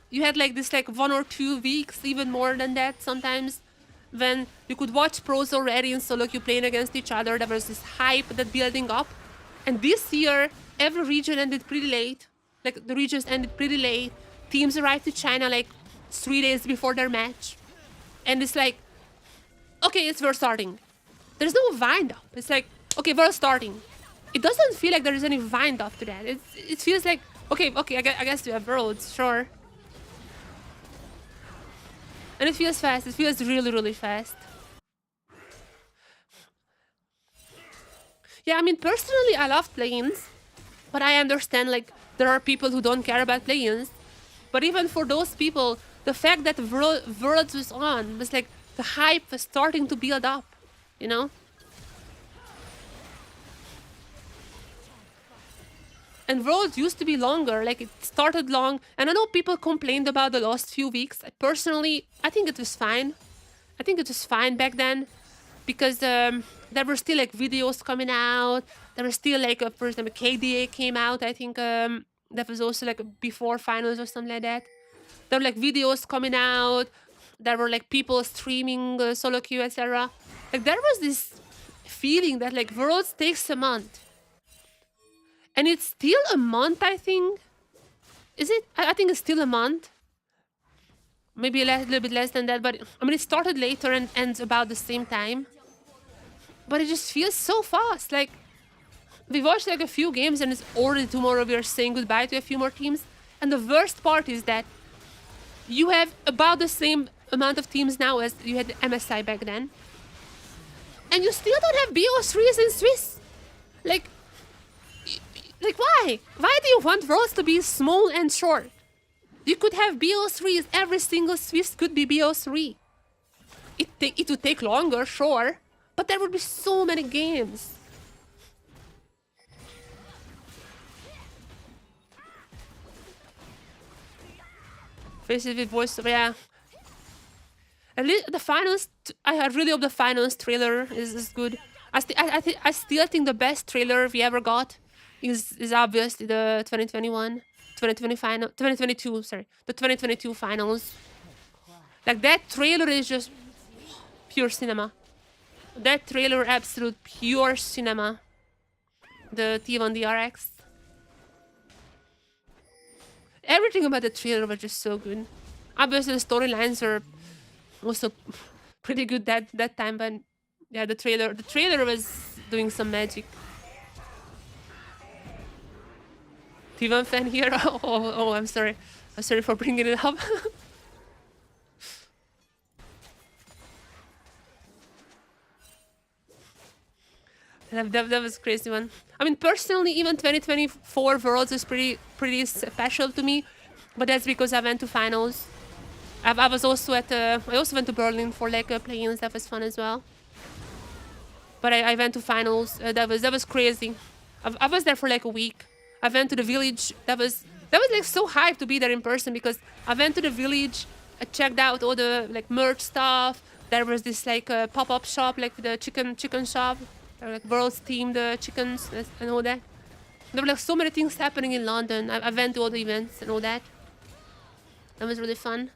You had like this like 1 or 2 weeks, even more than that sometimes, when you could watch pros already in solo queue playing against each other. There was this hype that building up. And this year, every region ended pretty late. Like the regions ended pretty late. Teams arrived to China like 3 days before their match. And it's like, okay, we're starting. There's no wind up. It's like, okay, we're starting. It doesn't feel like there is any wind up to that. It feels like, okay, I guess we have Worlds, sure. And it feels fast. It feels really, really fast. Yeah, I mean, personally, I love play-ins. But I understand, like, there are people who don't care about play-ins. But even for those people, the fact that Worlds was on was like, the hype was starting to build up, you know? And Worlds used to be longer, like it started long. And I know people complained about the last few weeks. Personally, I think it was fine. I think it was fine back then. Because there were still like videos coming out. There was still like, for example, KDA came out. I think that was also like before finals or something like that. There were like videos coming out. There were like people streaming solo queue, etc. Like there was this feeling that like Worlds takes a month. And it's still a month, I think. Is it? I think it's still a month. Maybe a little bit less than that. But I mean, it started later and ends about the same time. But it just feels so fast. Like, we watched like a few games and it's already tomorrow we are saying goodbye to a few more teams. And the worst part is that you have about the same amount of teams now as you had MSI back then. And you still don't have BO3s in Swiss. Like why? Why do you want Worlds to be small and short? You could have BO3s. Every single Swiss could be BO3. It would take longer, sure. But there would be so many games. Faces with voiceover, yeah. At least the finals, I really hope the finals trailer is good. I still think the best trailer we ever got is obviously the 2022, sorry, the 2022 finals. Like that trailer is just pure cinema. That trailer, absolute pure cinema. The T1 DRX. Everything about the trailer was just so good. Obviously, the storylines are also pretty good that time, but yeah, the trailer was doing some magic. T1 fan here. Oh, I'm sorry. I'm sorry for bringing it up. That was a crazy one. I mean, personally, even 2024 Worlds is pretty special to me, but that's because I went to finals. I was also at I also went to Berlin for like play-ins. That was fun as well. But I went to finals. That was crazy. I was there for like a week. I went to the village. That was like so hyped to be there in person because I went to the village. I checked out all the like merch stuff. There was this like pop-up shop, like the chicken shop. There were like world's themed chickens and all that. There were like so many things happening in London. I went to all the events and all that. That was really fun.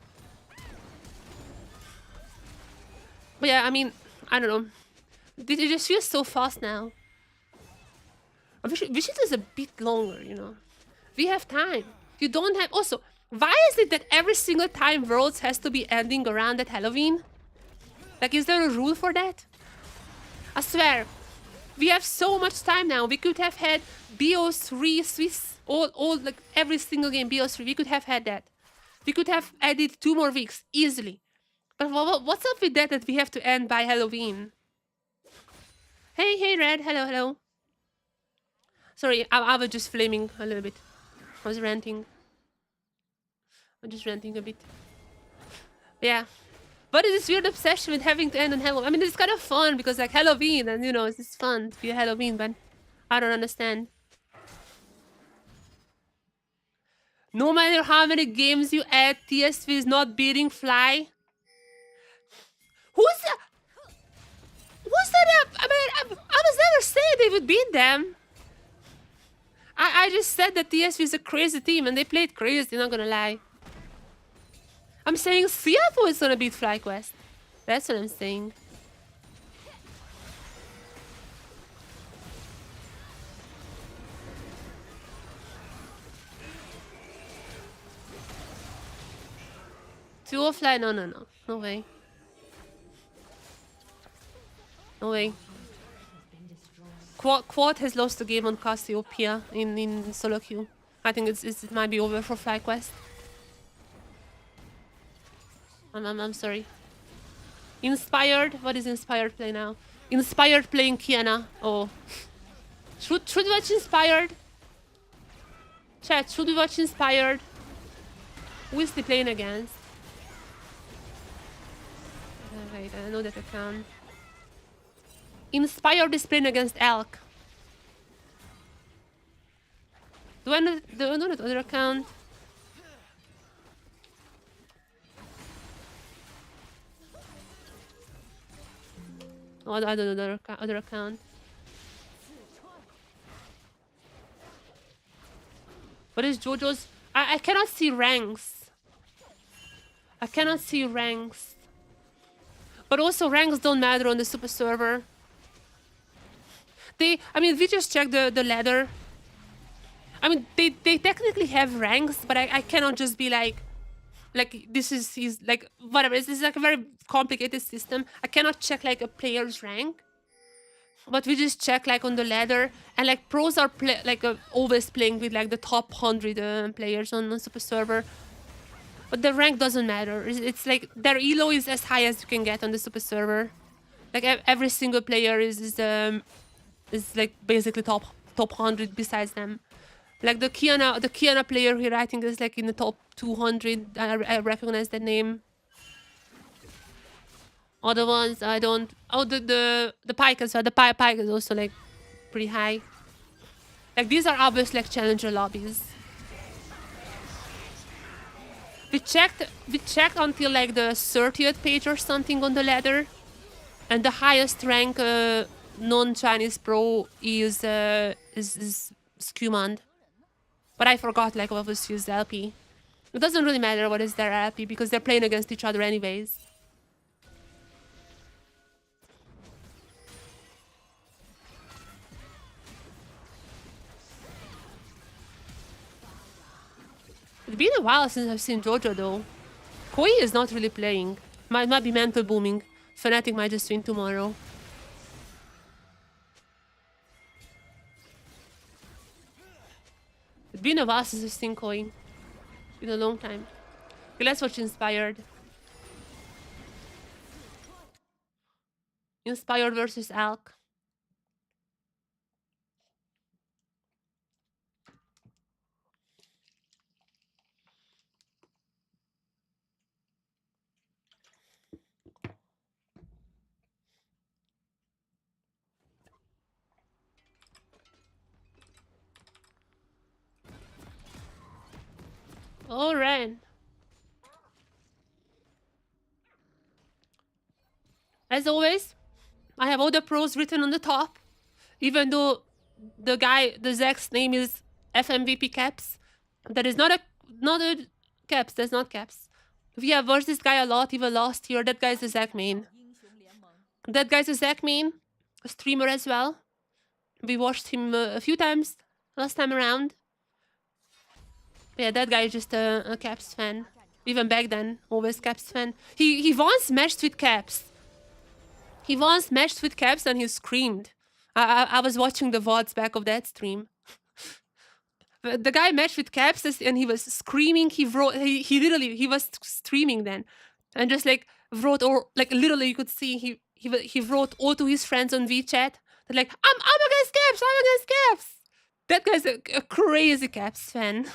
But yeah, I mean, I don't know. It just feels so fast now. I wish it was a bit longer, you know. We have time. You don't have... Also, why is it that every single time Worlds has to be ending around at Halloween? Like, is there a rule for that? I swear. We have so much time now. We could have had BO3 Swiss... All like, every single game BO3. We could have had that. We could have added 2 more weeks, easily. But what's up with that we have to end by Halloween? Hey, Red. Hello. Sorry, I was just flaming a little bit. I was ranting. I'm just ranting a bit. Yeah. What is this weird obsession with having to end on Halloween? I mean, it's kind of fun because, like, Halloween, and, you know, it's just fun to be a Halloween, but I don't understand. No matter how many games you add, TSV is not beating Fly. Who's that? I mean, I was never saying they would beat them. I just said that TSV is a crazy team and they played crazy, not gonna lie. I'm saying Seattle is gonna beat FlyQuest. That's what I'm saying. Two offline? No. No way. No way. Quad has lost the game on Cassiopeia in solo queue. I think it might be over for FlyQuest. I'm sorry. Inspired? What is Inspired play now? Inspired playing Kiana. Oh. Should we watch Inspired? Chat, should we watch Inspired? Who is he playing against? Wait, I know that account. Inspired is playing against Elk. Do I know that other account? Oh, I don't know the other account. What is JoJo's? I cannot see ranks. I cannot see ranks. But also ranks don't matter on the super server. I mean, we just checked the ladder. I mean, they technically have ranks, but I cannot just be like this is like whatever. This is like a very complicated system. I cannot check like a player's rank, but we just check like on the ladder, and like pros are always playing with like the top 100 players on the super server. But the rank doesn't matter. It's like their elo is as high as you can get on the super server. Like every single player is like basically top 100 besides them. Like the Kiana player here, I think is like in the top 200. I recognize that name. Other ones I don't. Oh, the Pike as well. The Pike is also like pretty high. Like these are obviously like challenger lobbies. We checked until like the 30th page or something on the ladder, and the highest rank non-Chinese pro is Skewmand. But I forgot like what was his LP. It doesn't really matter what is their LP because they're playing against each other anyways. It's been a while since I've seen Jojo though. Koi is not really playing. Might be mental booming. Fnatic might just win tomorrow. It's been a while since I've seen Koi. Been a long time. Okay, let's watch Inspired. Inspired versus Alk. All right. As always, I have all the pros written on the top, even though the Zek's name is FMVP Caps. That is not a Caps. That's not Caps. We have watched this guy a lot, even last year. That guy's a Zek main. That guy's a Zek main, a streamer as well. We watched him a few times last time around. Yeah, that guy is just a Caps fan. Even back then, always Caps fan. He once matched with Caps. He once matched with Caps and he screamed. I was watching the VODs back of that stream. The guy matched with Caps and he was screaming. He was streaming then, and just like wrote, or like literally you could see he wrote all to his friends on WeChat that like I'm against Caps. I'm against Caps. That guy's a crazy Caps fan.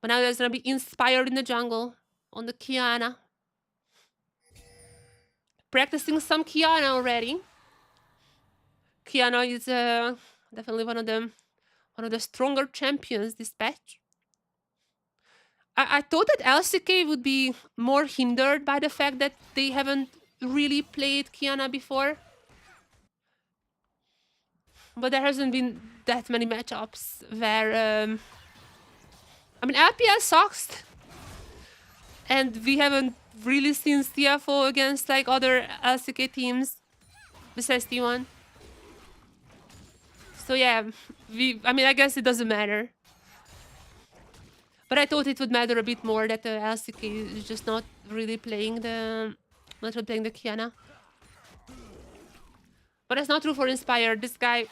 But now there's gonna be Inspired in the jungle on the Kiana. Practicing some Kiana already. Kiana is definitely one of the stronger champions this patch. I thought that LCK would be more hindered by the fact that they haven't really played Kiana before. But there hasn't been that many matchups where I mean, LPL sucks, and we haven't really seen CFO against like other LCK teams besides T1. So yeah, I mean, I guess it doesn't matter. But I thought it would matter a bit more that the LCK is just not really playing the Kiana. But that's not true for Inspired. This guy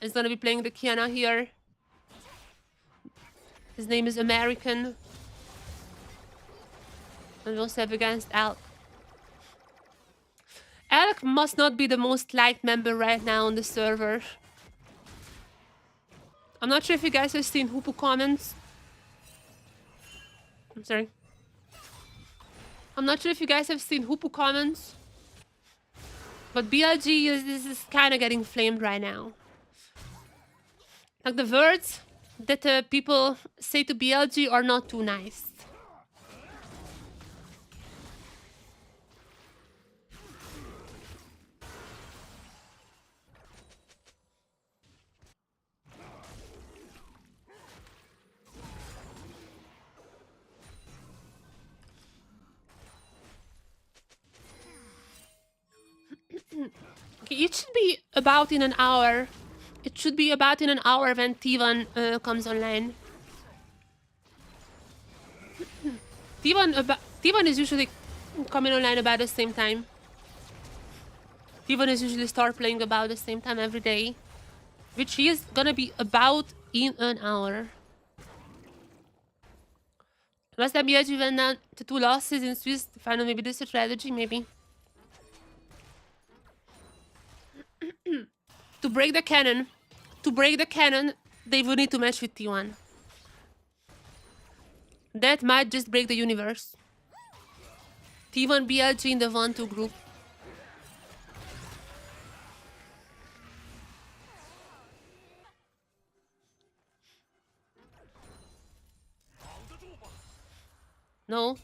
is gonna be playing the Kiana here. His name is American. And we also have against Alk. Alk must not be the most liked member right now on the server. I'm not sure if you guys have seen Hoopu comments. I'm sorry. I'm not sure if you guys have seen Hoopu comments. But BLG is kind of getting flamed right now. Like the words that people say to BLG are not too nice. Okay, it should be about in an hour. It should be about in an hour when T1 comes online. T1 is usually coming online about the same time. T1 is usually start playing about the same time every day, which is gonna be about in an hour. Last time BLG went down to 2 losses in Swiss. Final, maybe this is a strategy, maybe. To break the cannon, they would need to match with T1. That might just break the universe. T1 BLG in the 1-2 group. No.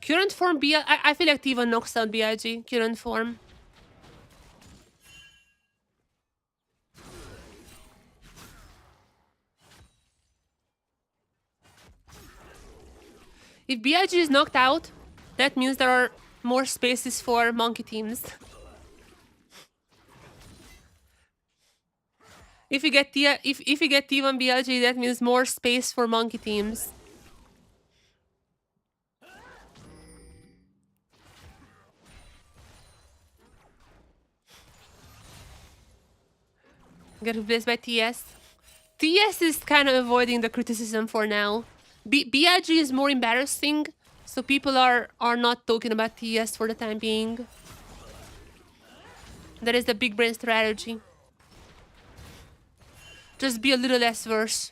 Current form I feel like T1 knocks out BLG. Current form. If BLG is knocked out, that means there are more spaces for monkey teams. If you get if you get T1 BLG, that means more space for monkey teams. Get replaced by TS. TS is kind of avoiding the criticism for now. BLG is more embarrassing, so people are not talking about TS for the time being. That is the big brain strategy. Just be a little less worse.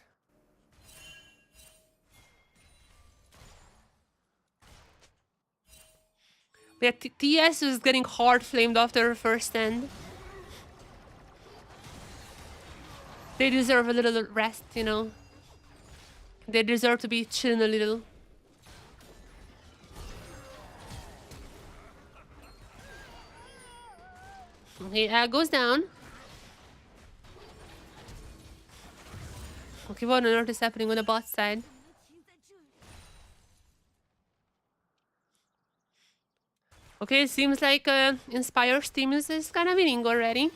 Yeah, TS is getting hard flamed after her first end. They deserve a little rest, you know. They deserve to be chilling a little. Okay, goes down. Okay, what on earth is happening on the bot side? Okay, it seems like Inspire's team is kind of winning already.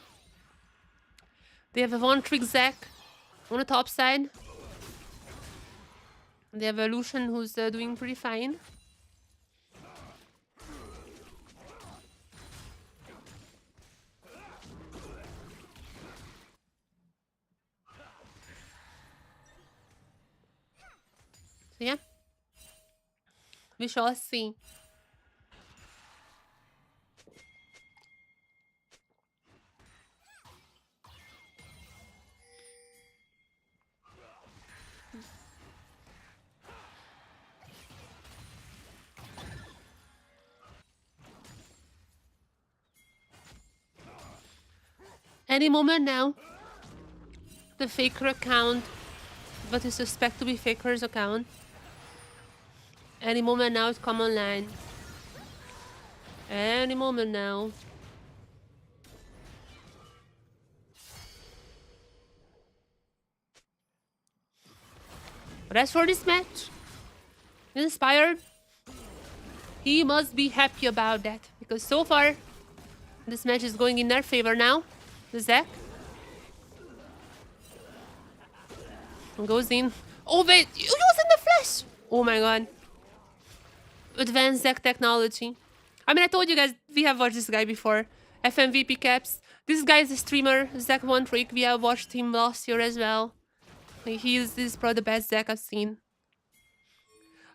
They have a one-trick Zac on the top side. They have a Lucian who's doing pretty fine. So yeah, we shall see. Any moment now, the faker account, what is suspect to be faker's account, any moment now it's come online. Any moment now. But as for this match, Inspired, he must be happy about that, because so far this match is going in their favor now. The Zac goes in. Oh wait, you using the flash! Oh my god. Advanced Zac technology. I mean, I told you guys, we have watched this guy before. FMVP caps. This guy is a streamer, Zac One Trick. We have watched him last year as well. He's probably the best Zac I've seen.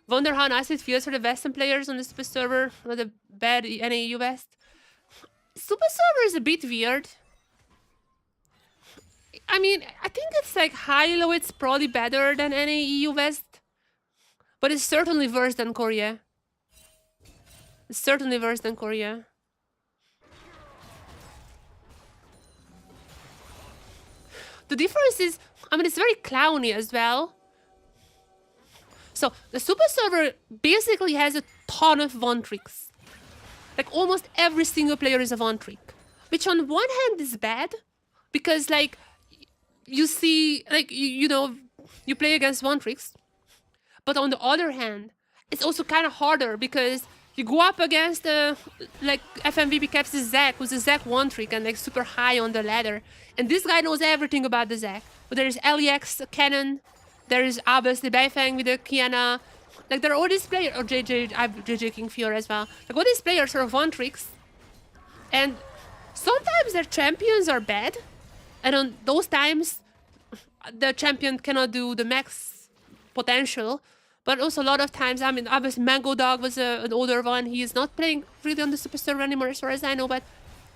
Wonder how nice it feels for the Western players on the Super Server, or the bad NAU West. Super Server is a bit weird. I mean, I think it's like high-low, it's probably better than NAU West. But it's certainly worse than Korea. It's certainly worse than Korea. The difference is, I mean, it's very clowny as well. So, the Super Server basically has a ton of one-tricks. Like, almost every single player is a one-trick. Which on one hand is bad, because, like, you see, like, you know, you play against one-tricks. But on the other hand, it's also kind of harder, because you go up against, like, FMVP caps Zac, who's a Zac one-trick and, like, super high on the ladder. And this guy knows everything about the Zac. But there is LEX, Cannon, there is obviously Beifeng with the Kiana. Like, there are all these players, or JJ King Fear as well. Like, all these players are one-tricks. And sometimes their champions are bad. And on those times, the champion cannot do the max potential. But also a lot of times, I mean, obviously Mango Dog was an older one. He is not playing really on the Super Server anymore as far as I know. But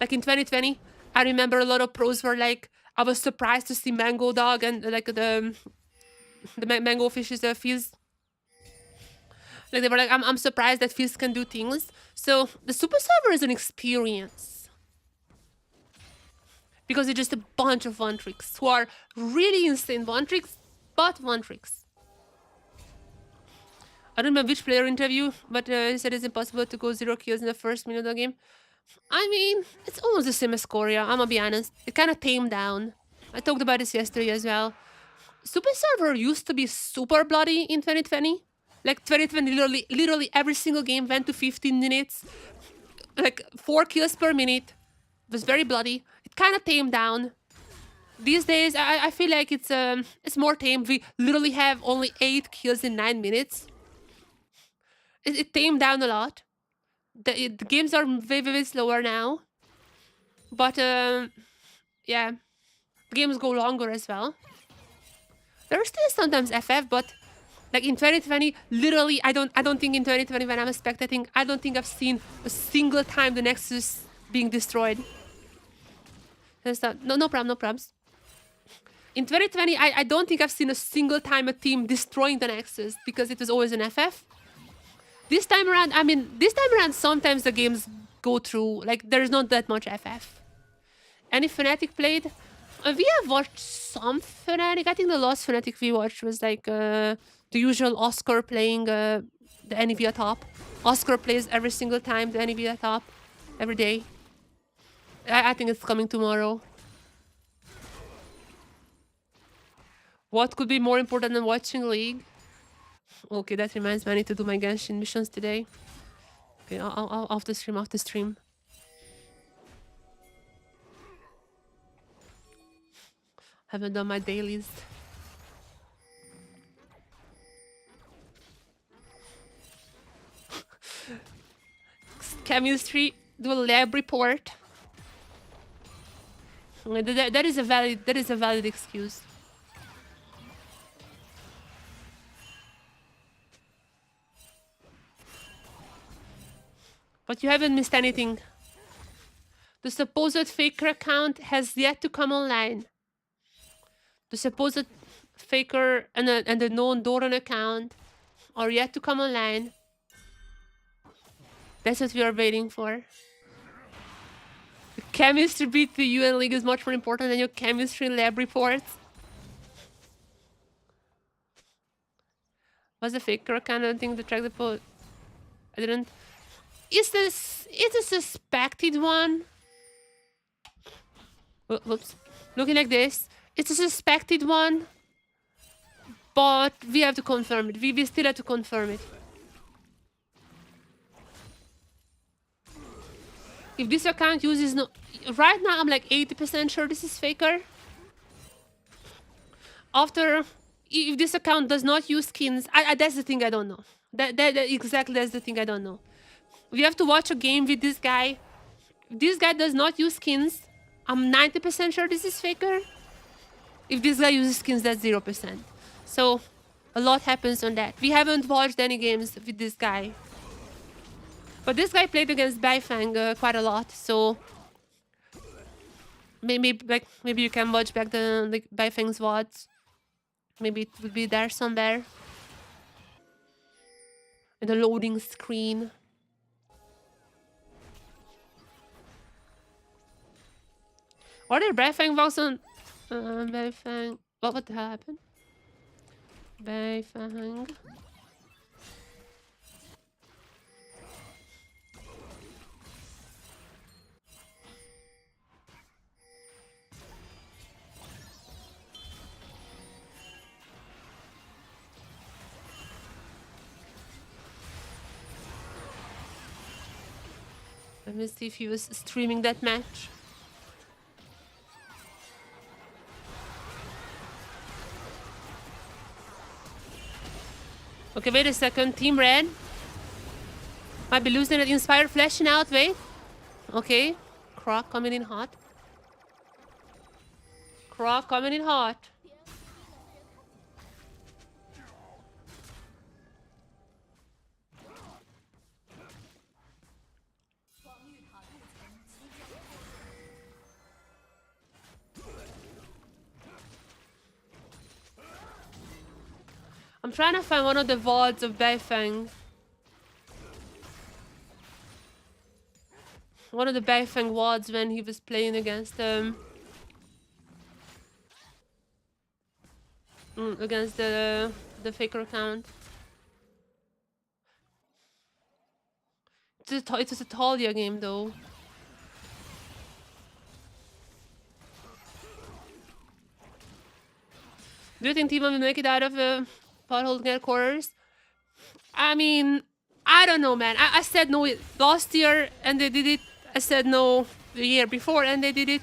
like in 2020, I remember a lot of pros were like, I was surprised to see Mango Dog and like the Mango Fish's Fizz. Like they were like, I'm surprised that Fizz can do things. So the Super Server is an experience. Because it's just a bunch of one-tricks who are really insane one-tricks, but one-tricks. I don't remember which player interview, but he said it's impossible to go 0 kills in the first minute of the game. I mean, it's almost the same as Korea, I'm gonna be honest. It kind of tamed down. I talked about this yesterday as well. Super Server used to be super bloody in 2020. Like 2020, literally every single game went to 15 minutes. Like 4 kills per minute. It was very bloody. It kind of tamed down. These days, I feel like it's more tame. We literally have only 8 kills in 9 minutes. It tamed down a lot. The games are very slower now, but yeah, games go longer as well. There's still sometimes FF, but like in 2020, literally, I don't think in 2020 when I'm spectating, I don't think I've seen a single time the Nexus being destroyed. There's no problem, no problems. In 2020, I don't think I've seen a single time a team destroying the Nexus because it was always an FF. This time around, sometimes the games go through, like, there's not that much FF. Any Fnatic played? We have watched some Fnatic. I think the last Fnatic we watched was like the usual Oscar playing the Anivia top. Oscar plays every single time the Anivia top, every day. I think it's coming tomorrow. What could be more important than watching League? Okay, that reminds me, I need to do my Genshin missions today. Okay, I'll off the stream. Haven't done my dailies. Chemistry, do a lab report. That is a valid excuse. But you haven't missed anything. The supposed faker account has yet to come online. The supposed faker and the known Doran account are yet to come online. That's what we are waiting for. The chemistry beat the UN League is much more important than your chemistry lab reports. Was the faker account? I don't think the track the post. I didn't. Is a suspected one? Whoops. Looking like this. It's a suspected one. But we have to confirm it. We still have to confirm it. If this account uses no... Right now, I'm like 80% sure this is faker. After... If this account does not use skins... that's the thing I don't know. Exactly, that's the thing I don't know. We have to watch a game with this guy. If this guy does not use skins, I'm 90% sure this is faker. If this guy uses skins, that's 0%. So, a lot happens on that. We haven't watched any games with this guy. But this guy played against Baifang quite a lot, so... Maybe you can watch back the Baifang's VODs. Maybe it would be there somewhere. In the loading screen. Are there Baifang VODs on... Baifang... What the hell happened? Baifang... Let me see if he was streaming that match. Okay, wait a second. Team Red might be losing it. Inspire flashing out. Wait. Okay. Croc coming in hot. Croc coming in hot. I'm trying to find one of the VODs of Baifang. One of the Baifang VODs when he was playing against against the faker account. It's a Talia game though. Do you think Team will make it out of pothole get quarters? I mean, I don't know, man. I said no last year and they did it. I said no the year before and they did it.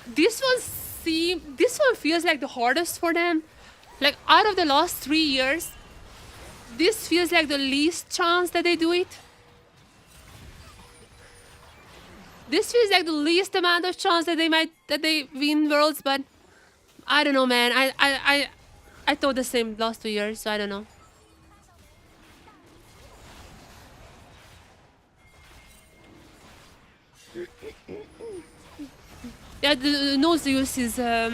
this one feels like the hardest for them. Like out of the last 3 years, this feels like the least chance that they do it. This feels like the least amount of chance that they win worlds, but I don't know, man. I thought the same last 2 years, so I don't know. Yeah, the no Zeus is I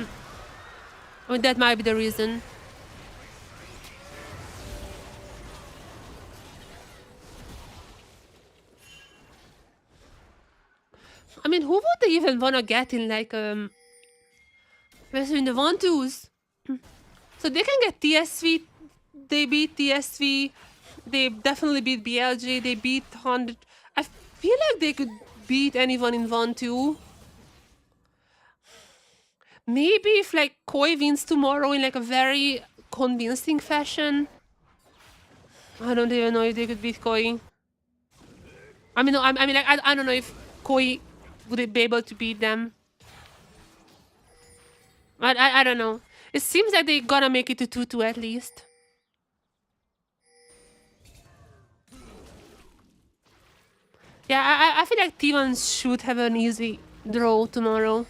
mean, that might be the reason. I mean, who would they even wanna get in like in the 1-2s? So they can get TSV. They beat TSV. They definitely beat BLG. They beat 100. I feel like they could beat anyone in 1-2. Maybe if like Koi wins tomorrow in like a very convincing fashion. I don't even know if they could beat Koi. I mean, no, I mean, like, I don't know if Koi would be able to beat them. I don't know. It seems like they're gonna make it to 2-2 at least. Yeah, I feel like T1 should have an easy draw tomorrow.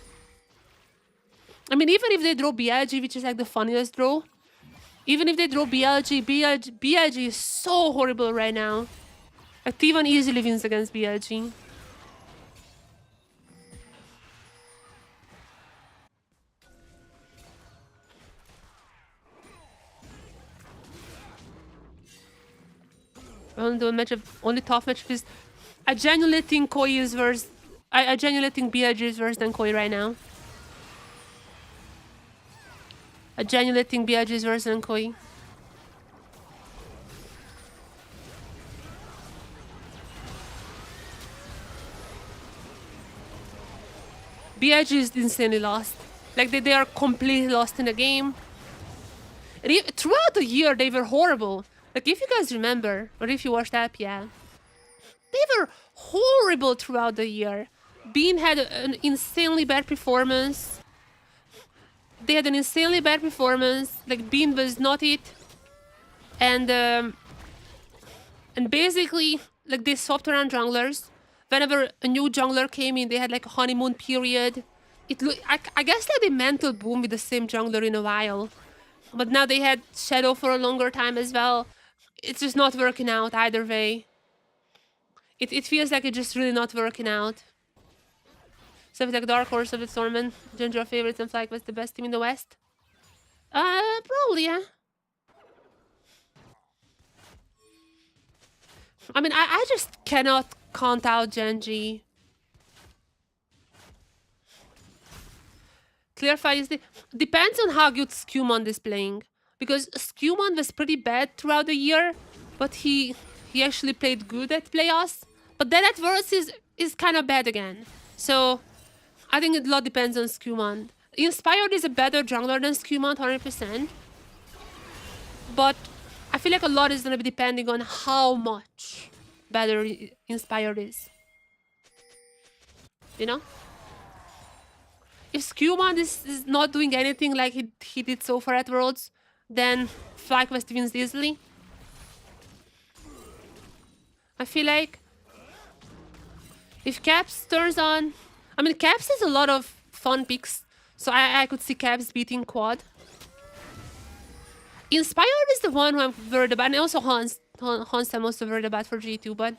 I mean, even if they draw BLG, which is like the funniest draw, even if they draw BLG is so horrible right now. Like T1 easily wins against BLG. Only tough match is. I genuinely think Koi is worse. I genuinely think BLG is worse than Koi right now. I genuinely think BLG is worse than Koi. BLG is insanely lost. Like they are completely lost in the game. And throughout the year, they were horrible. Like if you guys remember, or if you watched that, yeah. They were horrible throughout the year. Bean had an insanely bad performance. They had an insanely bad performance. Like Bean was not it. And basically, like they swapped around junglers. Whenever a new jungler came in, they had like a honeymoon period. I guess like they mental boom with the same jungler in a while. But now they had Shadow for a longer time as well. It's just not working out either way. It feels like it's just really not working out. So it's like Dark Horse of the Tournament, Ginger favorites, and Flag was the best team in the West. Probably, yeah. I mean, I just cannot count out Genji. Clarify is depends on how good Skumon is playing. Because Skumon was pretty bad throughout the year, but he actually played good at playoffs. But then at Worlds is kind of bad again. So I think a lot depends on Skumon. Inspired is a better jungler than Skumon, 100%. But I feel like a lot is going to be depending on how much better Inspired is. You know? If Skumon is not doing anything like he did so far at Worlds, then FlyQuest wins easily. I feel like if Caps turns on... I mean, Caps has a lot of fun picks, so I could see Caps beating Quad. Inspired is the one who I'm worried about, and also Hans. Hans I'm also worried about for G2, but...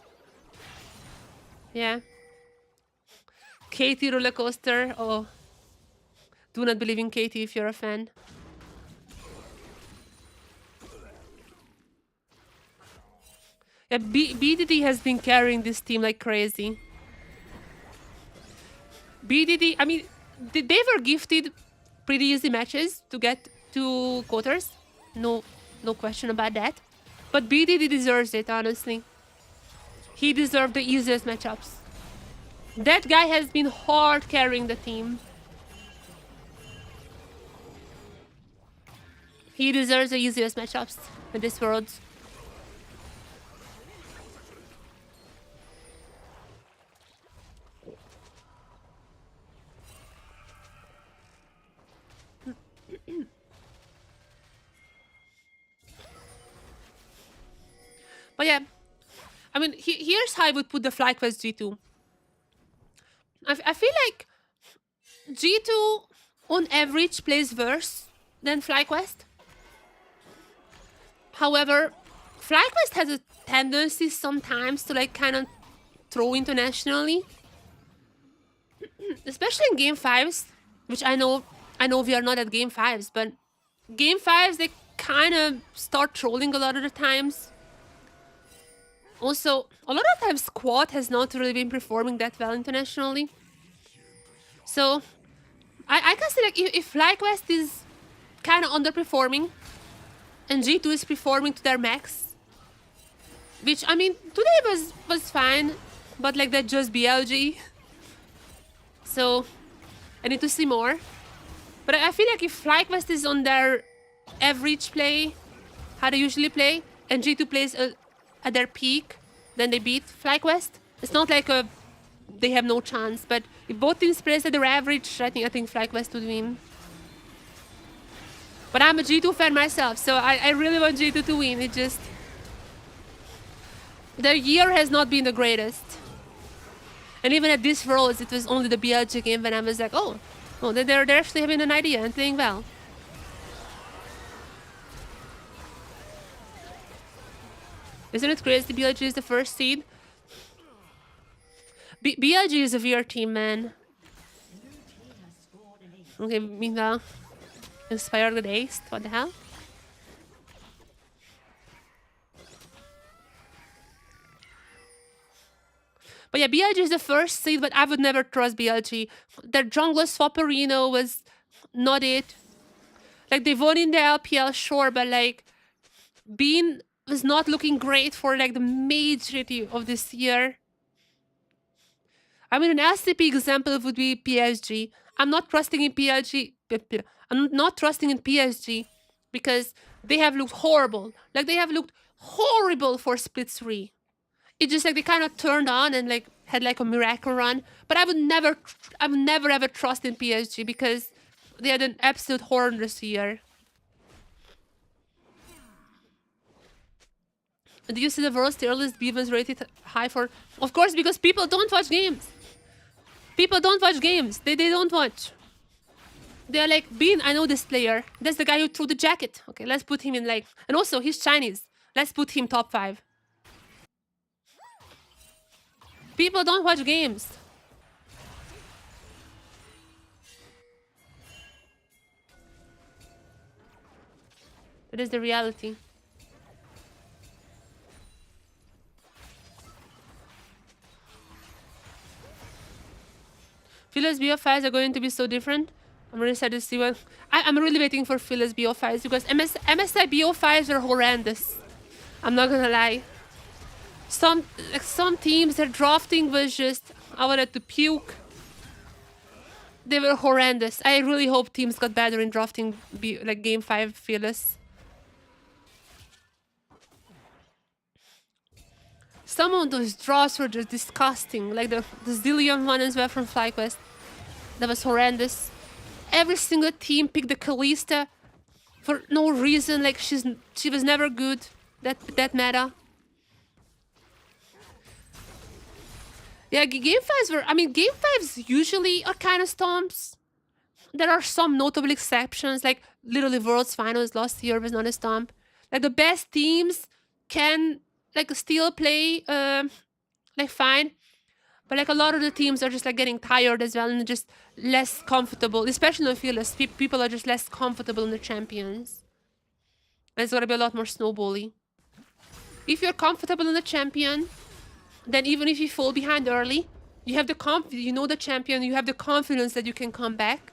yeah. Katie roller coaster. Oh. Do not believe in Katie if you're a fan. Yeah, BDD has been carrying this team like crazy. BDD, I mean, they were gifted pretty easy matches to get to quarters. No question about that. But BDD deserves it, honestly. He deserved the easiest matchups. That guy has been hard carrying the team. He deserves the easiest matchups in this world. But yeah, I mean, here's how I would put the FlyQuest G2. I feel like G2 on average plays worse than FlyQuest. However, FlyQuest has a tendency sometimes to like kind of throw internationally, especially in game fives, which I know we are not at game fives, but game fives they kind of start trolling a lot of the times. Also, a lot of times Squad has not really been performing that well internationally. So I can say like if FlyQuest is kind of underperforming and G2 is performing to their max, which I mean today was fine, but like that just BLG. So I need to see more. But I feel like if FlyQuest is on their average play, how they usually play, and G2 plays at their peak, then they beat FlyQuest. It's not like they have no chance, but if both teams plays at their average, I think FlyQuest would win. But I'm a G2 fan myself, so I really want G2 to win. It just... their year has not been the greatest. And even at this Worlds, it was only the BLG game when I was like, oh, they're actually having an idea and playing well. Isn't it crazy BLG is the first seed? BLG is a weird team, man. Okay, meanwhile, Inspire the Ace. What the hell? But yeah, BLG is the first seed, but I would never trust BLG. Their jungler Swapperino was not it. Like, they won in the LPL, sure, but like, Bean was not looking great for like the majority of this year. I mean, an LCP example would be PSG. I'm not trusting in PSG. I'm not trusting in PSG because they have looked horrible. Like, they have looked horrible for Split 3. It's just like they kind of turned on and like had like a miracle run. But I would never ever trust in PSG because they had an absolute horrendous year. Do you see the world's tier list B was rated high for? Of course, because people don't watch games. People don't watch games. They don't watch. They're like, Bean, I know this player. That's the guy who threw the jacket. Okay, let's put him in like... And also, he's Chinese. Let's put him top 5. People don't watch games. It is the reality. Fearless BO5s are going to be so different. I'm really sad to see what... I'm really waiting for Fearless BO5s because MSI BO5s are horrendous. I'm not gonna lie. Some teams, their drafting was just... I wanted to puke. They were horrendous. I really hope teams got better in drafting like Game 5 Fearless. Some of those draws were just disgusting. Like the Zillion one as well from FlyQuest. That was horrendous. Every single team picked the Kalista for no reason. Like she was never good. That meta. Yeah, Game 5s were... I mean, Game 5s usually are kind of stomps. There are some notable exceptions. Like literally Worlds Finals last year was not a stomp. Like the best teams can... like still play like fine, but like a lot of the teams are just like getting tired as well and just less comfortable, especially on Fearless. People are just less comfortable in the champions. And it's gonna be a lot more snowbally. If you're comfortable in the champion, then even if you fall behind early, you have the you know the champion, you have the confidence that you can come back.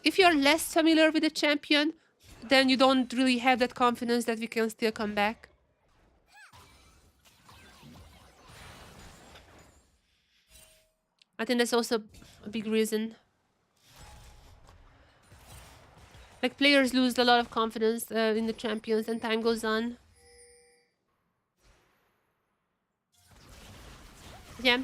If you're less familiar with the champion, then you don't really have that confidence that we can still come back. I think that's also a big reason. Like, players lose a lot of confidence in the champions and time goes on. Yeah.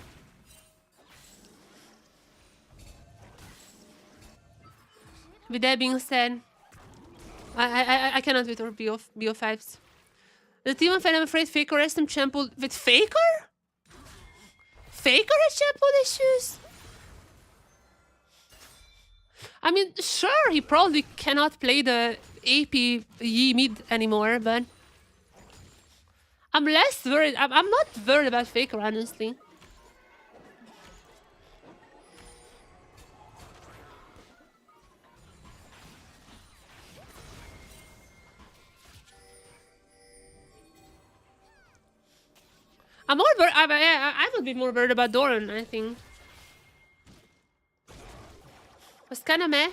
With that being said, I cannot wait for BO5s. The team of I'm afraid Faker has some champion with Faker? Faker has champion issues? I mean, sure, he probably cannot play the AP Yi mid anymore, but I'm less worried. I'm not worried about Faker, honestly. I'm more worried. I would be more worried about Doran, I think. Was kind of meh.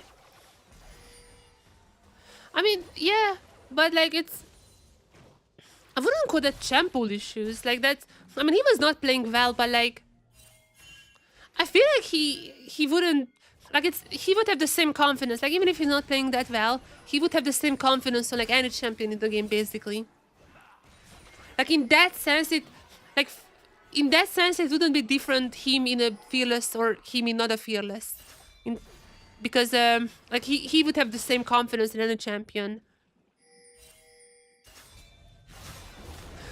I mean, yeah, but like it's. I wouldn't call that champ pool issues. Like that. I mean, he was not playing well, but like, I feel like he wouldn't. Like he would have the same confidence. Like even if he's not playing that well, he would have the same confidence on like any champion in the game, basically. Like in that sense, it wouldn't be different him in a fearless or him in not a fearless. Because like he would have the same confidence in any champion.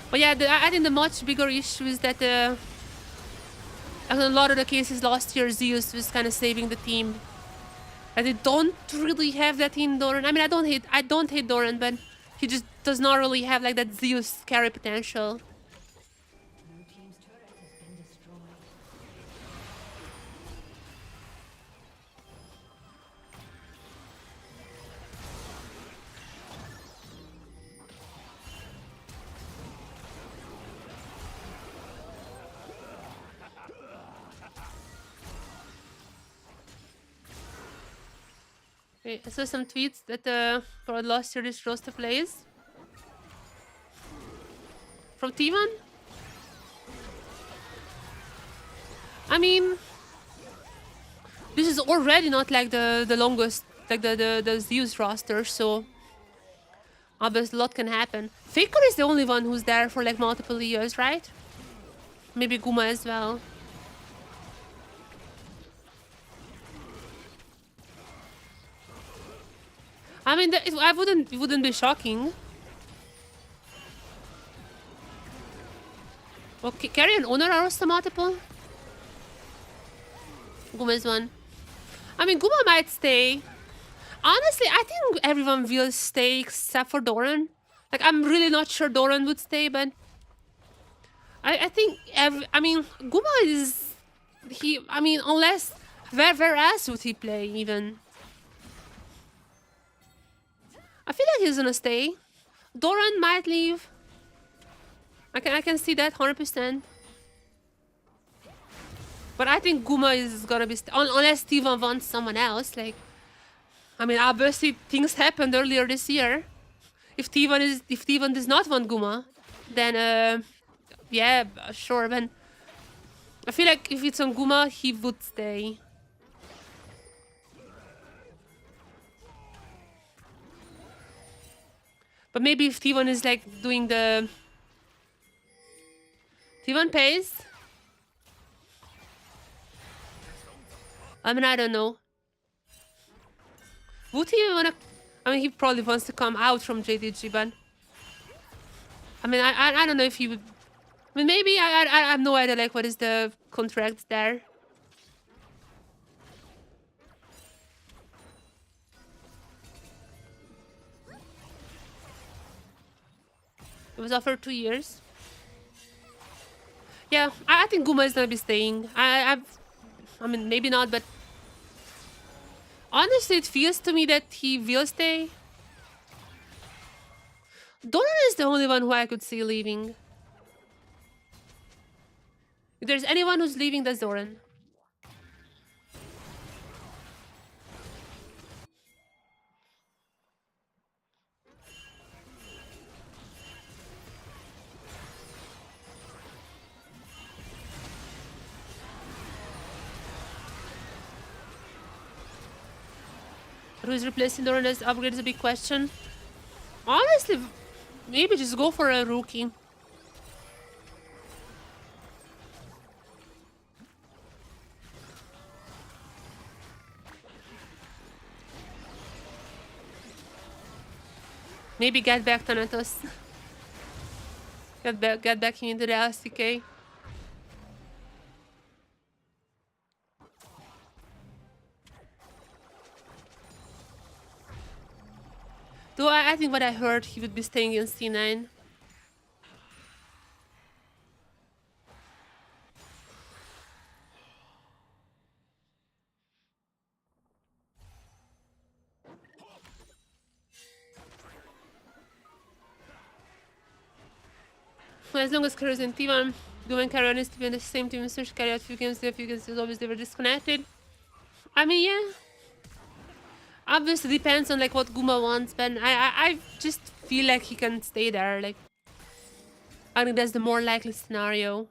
But yeah, I think the much bigger issue is that in a lot of the cases last year, Zeus was kind of saving the team. And they don't really have that in Doran. I mean, I don't hate Doran, but he just does not really have like that Zeus carry potential. Okay, I saw some tweets that for last year this roster plays from T1. I mean, this is already not like the longest, like the Zeus roster, so obviously a lot can happen. Faker is the only one who's there for like multiple years, right? Maybe Guma as well. I mean, it wouldn't be shocking. Okay, carry and owner are also multiple. Guma is one. I mean, Guma might stay. Honestly, I think everyone will stay except for Doran. Like, I'm really not sure Doran would stay, but I think I mean, Guma is I mean, unless where else would he play even? I feel like he's gonna stay. Doran might leave. I can see that 100%. But I think Guma is gonna be unless Steven wants someone else. Like, I mean, obviously things happened earlier this year. If Steven does not want Guma, then yeah, sure. But I feel like if it's on Guma, he would stay. But maybe if T1 is like doing the... T1 pays? I mean, I don't know. Would he even wanna... I mean, he probably wants to come out from JDG, but... I mean, I don't know if he would... I mean, maybe I have no idea, like, what is the contract there. It was offered 2 years. Yeah, I think Guma is gonna be staying. I mean, maybe not, but honestly, it feels to me that he will stay. Doran is the only one who I could see leaving. If there's anyone who's leaving, that's Doran. Who's replacing Doran as upgrade is a big question. Honestly, maybe just go for a rookie. Maybe get back Thanatos. Get back into the LCK. Though I think what I heard, he would be staying in C9. As long as Carrier's in T1, Doom Carrier needs to be in the same team. Search Carrier a few games obviously were disconnected. I mean, yeah. Obviously depends on like what Guma wants, but I just feel like he can stay there. Like, I think that's the more likely scenario.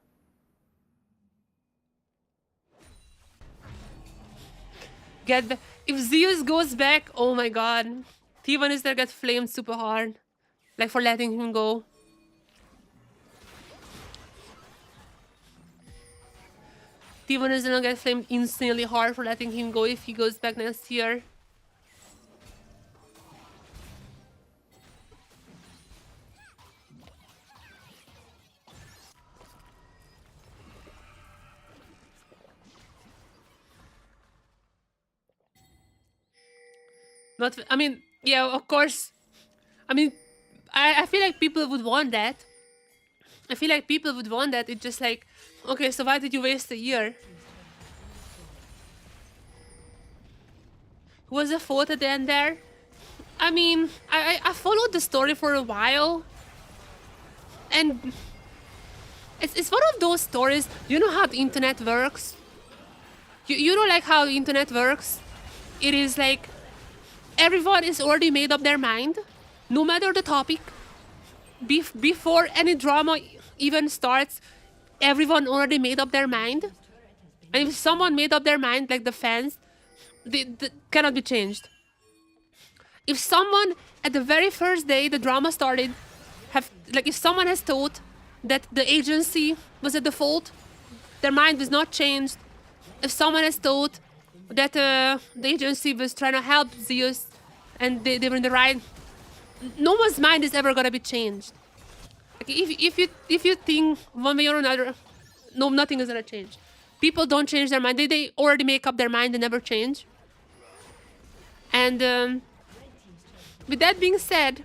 If Zeus goes back, oh my god. T1 is there get flamed super hard. Like for letting him go. T1 is gonna get flamed insanely hard for letting him go if he goes back next year. Not, I mean, yeah, of course. I mean, I feel like people would want that. I feel like people would want that. It's just like, okay, so why did you waste a year? Who was the fault at the end there? I mean, I followed the story for a while. And it's one of those stories, you know how the internet works? You know like how the internet works? It is like, everyone is already made up their mind, no matter the topic. Before any drama even starts, everyone already made up their mind. And if someone made up their mind, like the fans, they cannot be changed. If someone at the very first day the drama started, if someone has thought that the agency was at the fault, their mind was not changed. If someone has thought that the agency was trying to help Zeus and they were in the right, no one's mind is ever gonna be changed. Like if you think one way or another, no, nothing is gonna change. People don't change their mind. They already make up their mind and never change. And with that being said,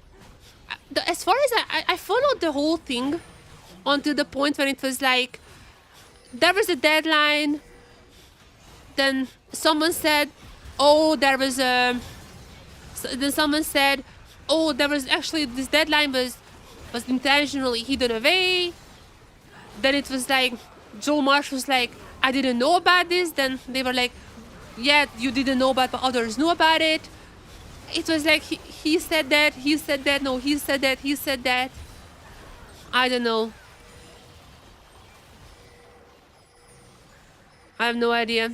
as far as I followed the whole thing until the point when it was like, there was a deadline, then someone said, oh, there was a... then someone said, oh, there was actually, this deadline was intentionally hidden away. Then it was like, Joe Marsh was like, I didn't know about this. Then they were like, yeah, you didn't know about it, but others knew about it. It was like, he said that, he said that, no, he said that, he said that. I don't know. I have no idea.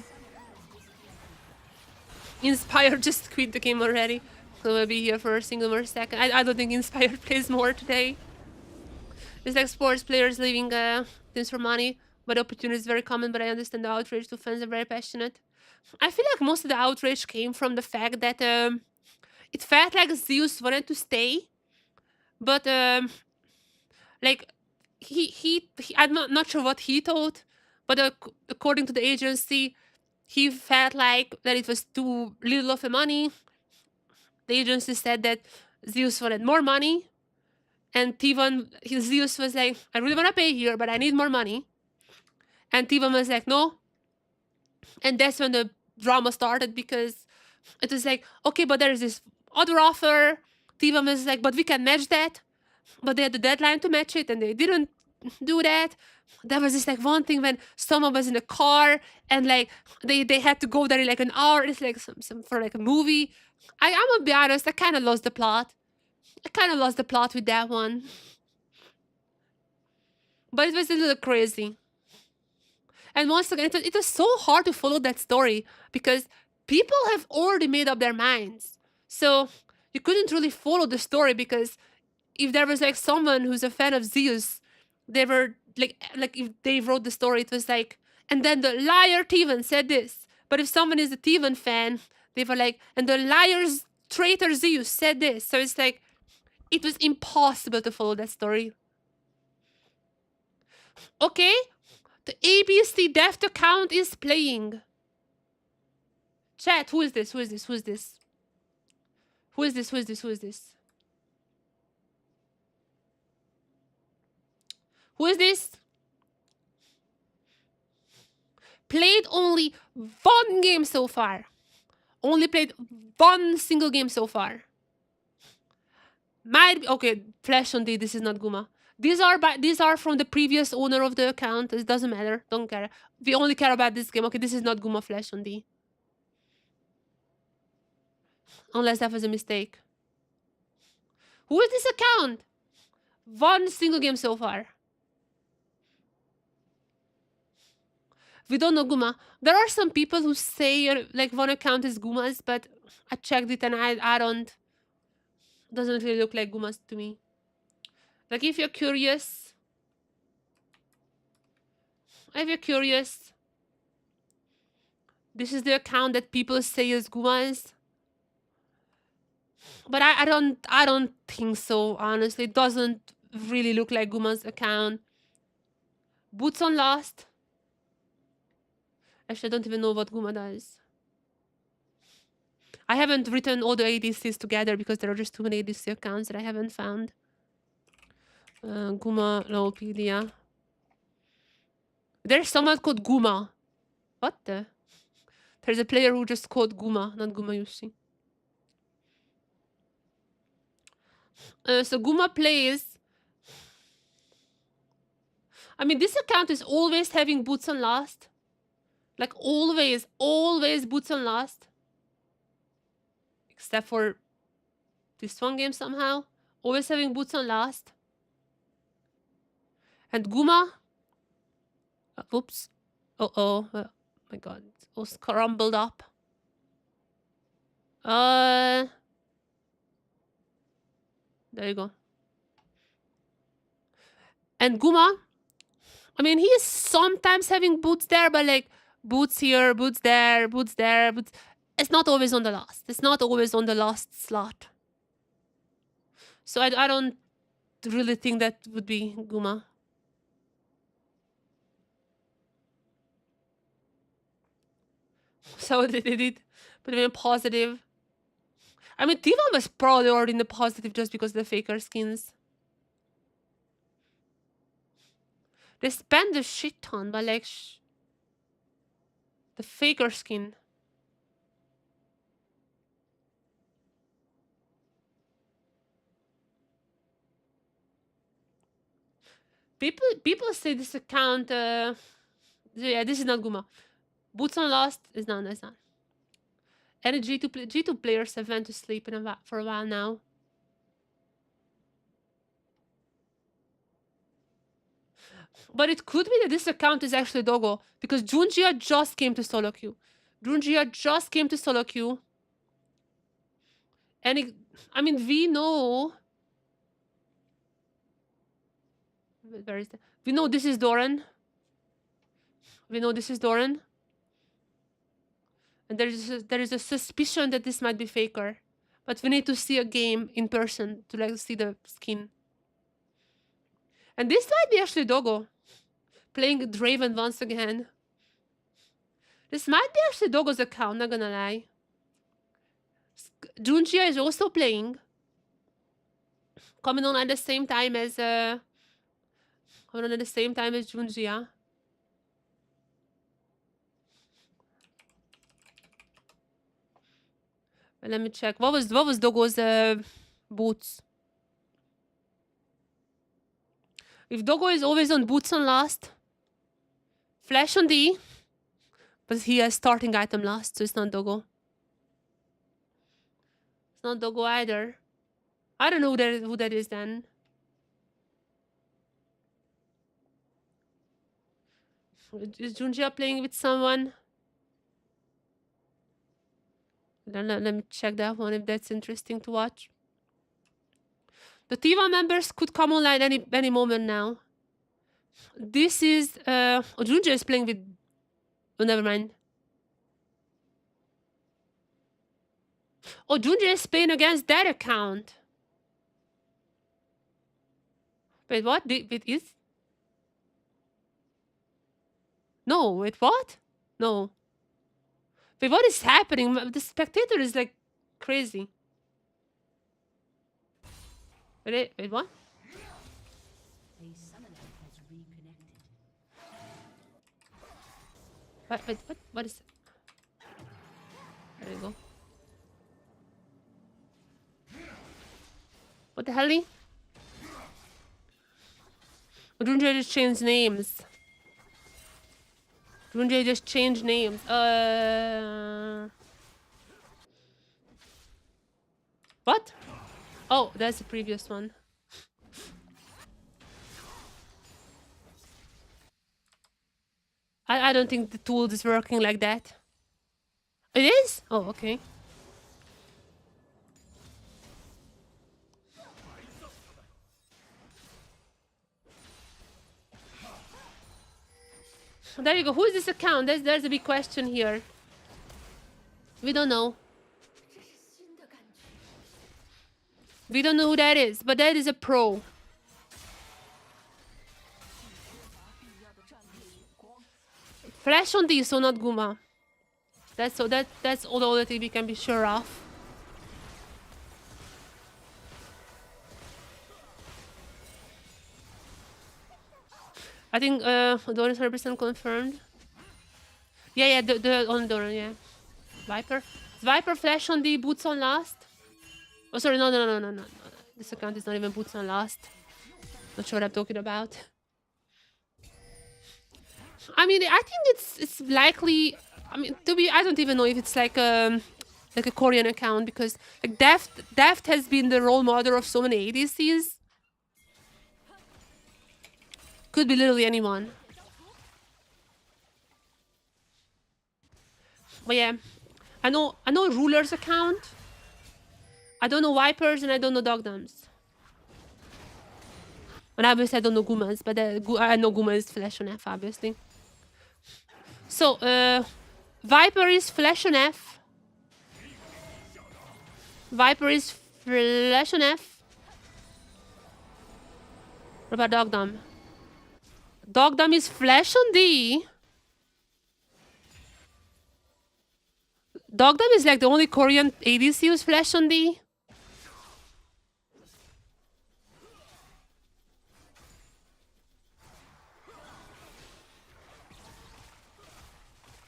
Inspire just quit the game already. So we'll be here for a single more second. I don't think Inspire plays more today. It's like sports players leaving teams for money, but opportunity is very common, but I understand the outrage. Two fans are very passionate. I feel like most of the outrage came from the fact that it felt like Zeus wanted to stay, but like I'm not sure what he thought, but according to the agency, he felt like that it was too little of a money. The agency said that Zeus wanted more money, and T1, Zeus was like, I really want to pay here, but I need more money. And T1 was like, no. And that's when the drama started, because it was like, okay, but there's this other offer. T1 was like, but we can match that. But they had the deadline to match it, and they didn't do that. There was this like one thing when someone was in a car and like they had to go there in like an hour. It's like some for like a movie. I'm gonna be honest, I kind of lost the plot. I kind of lost the plot with that one. But it was a little crazy. And once again, it was so hard to follow that story because people have already made up their minds. So you couldn't really follow the story, because if there was like someone who's a fan of Zeus, they were like if they wrote the story, it was like, and then the liar T1 said this. But if someone is a T1 fan, they were like, and the liar's traitor Zeus said this. So it's like, it was impossible to follow that story. Okay, the ABC Deft account is playing. Chat, who is this? Who is this? Who is this? Who is this? Who is this? Who is this? Who is this? Played only one game so far. Only played one single game so far. Might be, okay, Flash on D, this is not Guma. These are from the previous owner of the account. It doesn't matter. Don't care. We only care about this game. Okay, this is not Guma Flash on D. Unless that was a mistake. Who is this account? One single game so far. We don't know Guma. There are some people who say like one account is Guma's, but I checked it and I don't. Doesn't really look like Guma's to me. Like if you're curious, this is the account that people say is Guma's. But I don't think so, honestly. It doesn't really look like Guma's account. Boots on Lost. Actually, I don't even know what Guma does. I haven't written all the ADCs together because there are just too many ADC accounts that I haven't found. Guma Lolpedia. There's someone called Guma. What the? There's a player who just called Guma, not Guma Yushi. So Guma plays. I mean, this account is always having boots on last. Like always boots on last. Except for this one game somehow. Always having boots on last. And Guma. Oops. Oh my god. It all scrambled up. There you go. And Guma. I mean, he is sometimes having boots there, but like boots here, boots there, boots there, boots. It's not always on the last. It's not always on the last slot. So I don't really think that would be Guma. So they did put him in positive. I mean, Tivan was probably already in the positive just because of the faker skins. They spend a shit ton, but like the faker skin. People say this account. Yeah, this is not Guma. Boots on Lost is not. It's not. Any G2 players have went to sleep for a while now. But it could be that this account is actually Dogo, because Junjia just came to solo queue. And I mean, we know... Where is that? We know this is Doran. And there is a suspicion that this might be Faker. But we need to see a game in person to like see the skin. And this might be actually Dogo. Playing Draven once again. This might be actually Dogo's account, not gonna lie. Junjia is also playing. Coming on at the same time as Junjia. But let me check. What was Dogo's boots? If Dogo is always on boots on last, Flash on D, but he has starting item last, so it's not Dogo. It's not Dogo either. I don't know who that is then. Is Junjia playing with someone? Let me check that one if that's interesting to watch. The Tiva members could come online any moment now. This is Junjia is playing with... Oh, never mind. Oh, Junjia is playing against that account. Wait, what? It is? No, wait, what? No. Wait, what is happening? The spectator is like crazy. Wait, what? What is it? There you go. What the hell? Runjay just changed names. Runjay just changed names. What? Oh, that's the previous one. I don't think the tool is working like that. It is? Oh, okay. There you go. Who is this account? There's a big question here. We don't know. We don't know who that is, but that is a pro. Flash on D, so not Guma. That's all that we can be sure of. I think Doran is 100% confirmed. Yeah, the on Doran, yeah. Viper. Viper flash on D, boots on last. Oh, sorry, no. This account is not even boots on last. Not sure what I'm talking about. I mean, I think it's likely. I mean, I don't even know if it's like a Korean account, because like Deft has been the role model of so many ADCs. Could be literally anyone. But yeah, I know Ruler's account. I don't know Vipers, and I don't know Dogdams. And obviously I don't know Gumas, but I know Guma is Flash on F, obviously. So, Viper is Flash on F. Viper is Flash on F. What about Dogdom? Dogdom is Flash on D. Dogdom is like the only Korean ADC who's Flash on D.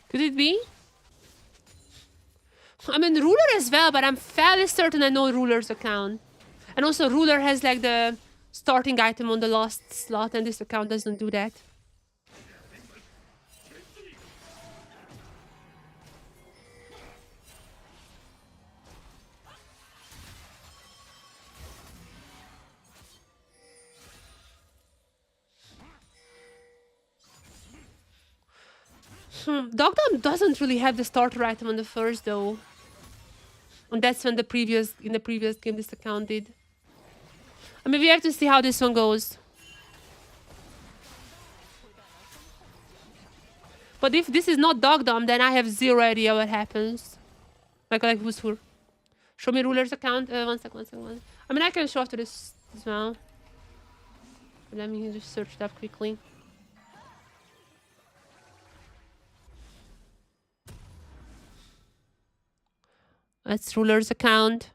Could it be? I mean, Ruler as well, but I'm fairly certain I know Ruler's account. And also, Ruler has like the starting item on the last slot, and this account doesn't do that. Dogdom doesn't really have the starter item on the first though. And that's when in the previous game this account did. I mean, we have to see how this one goes. But if this is not Dogdom, then I have zero idea what happens. Like who's who? Show me Ruler's account. One second. I mean, I can show after this as well. Let me just search it up quickly. That's Ruler's account.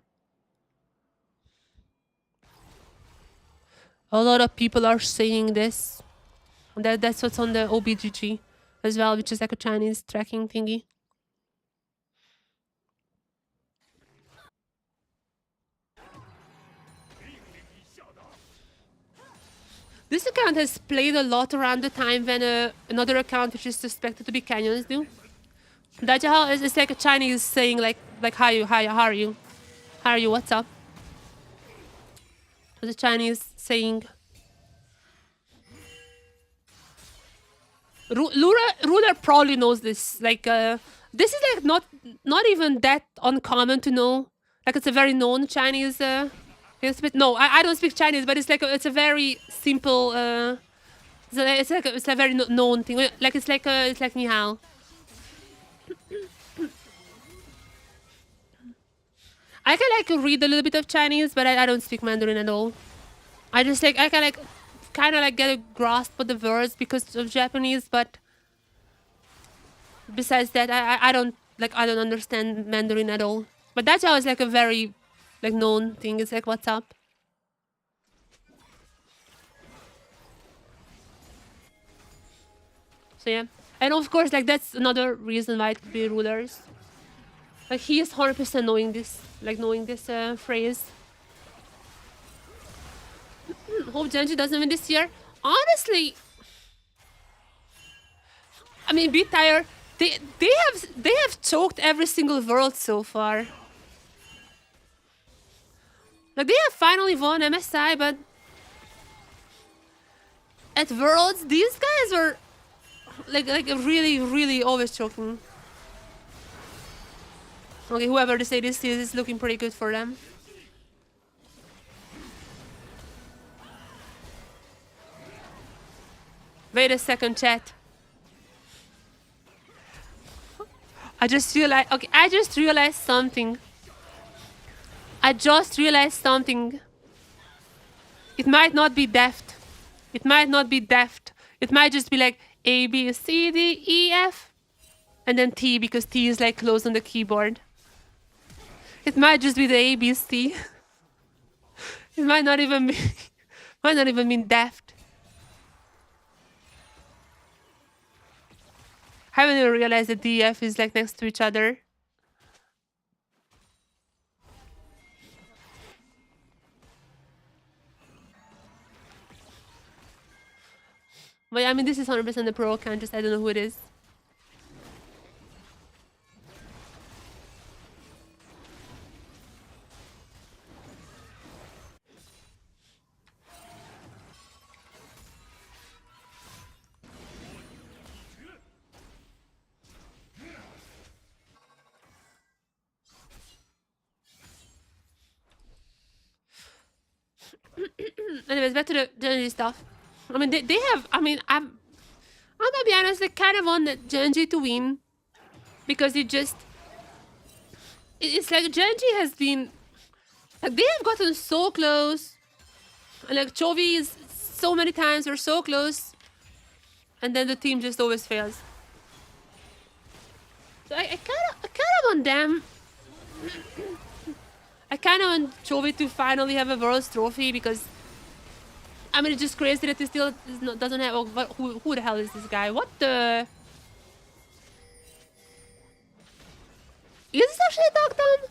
A lot of people are saying this. That's what's on the OBGG as well, which is like a Chinese tracking thingy. This account has played a lot around the time when another account, which is suspected to be Kenyans, do. Dajahal is like a Chinese saying like how are you? What's up? It's a Chinese saying. Ruler probably knows this. Like this is like not even that uncommon to know. Like it's a very known Chinese. No, I don't speak Chinese, but it's like it's a very simple. It's a very known thing. Like it's like ni hao. I can like read a little bit of Chinese, but I don't speak Mandarin at all. I can like kind of like get a grasp of the words because of Japanese, but Besides that, I don't understand Mandarin at all. But that's always like a very like known thing. It's like, what's up? So yeah, and of course, like that's another reason why it could be rulers. Like he is 100% knowing this, phrase. Hope Genji doesn't win this year. Honestly, I mean, Beat Tire, they have choked every single world so far. Like they have finally won MSI, but at Worlds, these guys were like really always choking. Okay, whoever the say this is looking pretty good for them. Wait a second, chat. I just realized. Okay, I just realized something. It might not be deft. It might just be like A, B, C, D, E, F. And then T, because T is like close on the keyboard. It might just be the A, B, C. It might not even be... might not even mean deft. I haven't even realized that D, F is like next to each other. But I mean, this is 100% the pro account, just I don't know who it is. Anyways, back to the Genji stuff. I mean, they have. I mean, I'm gonna be honest. They kind of want Genji to win because it's like Genji has been like they have gotten so close, and like Chovy is so many times or so close, and then the team just always fails. So I kind of want them. I kind of want Chovy to finally have a World's Trophy because, I mean, it's just crazy that he still doesn't have... Oh, who the hell is this guy? What the... Is this actually a Dogdom?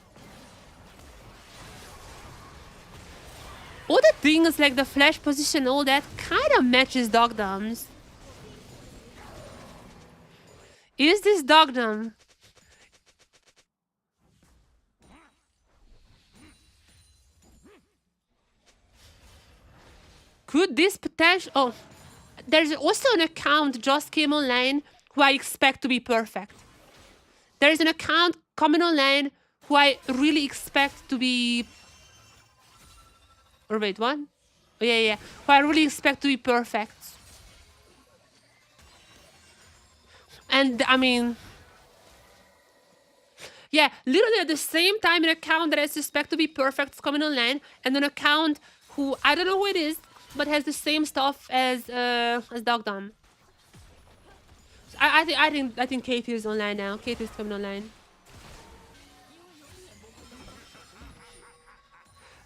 All the things like the flash position, all that kind of matches Dogdoms. Is this Dogdom? Could this potential... Oh, there's also an account just came online who I expect to be perfect. There's an account coming online who I really expect to be... Or wait, what? Oh, yeah. Who I really expect to be perfect. And, I mean... Yeah, literally at the same time, an account that I suspect to be perfect is coming online, and an account who, I don't know who it is, but has the same stuff as Dogdom. I think Katie is online now. Katie is coming online.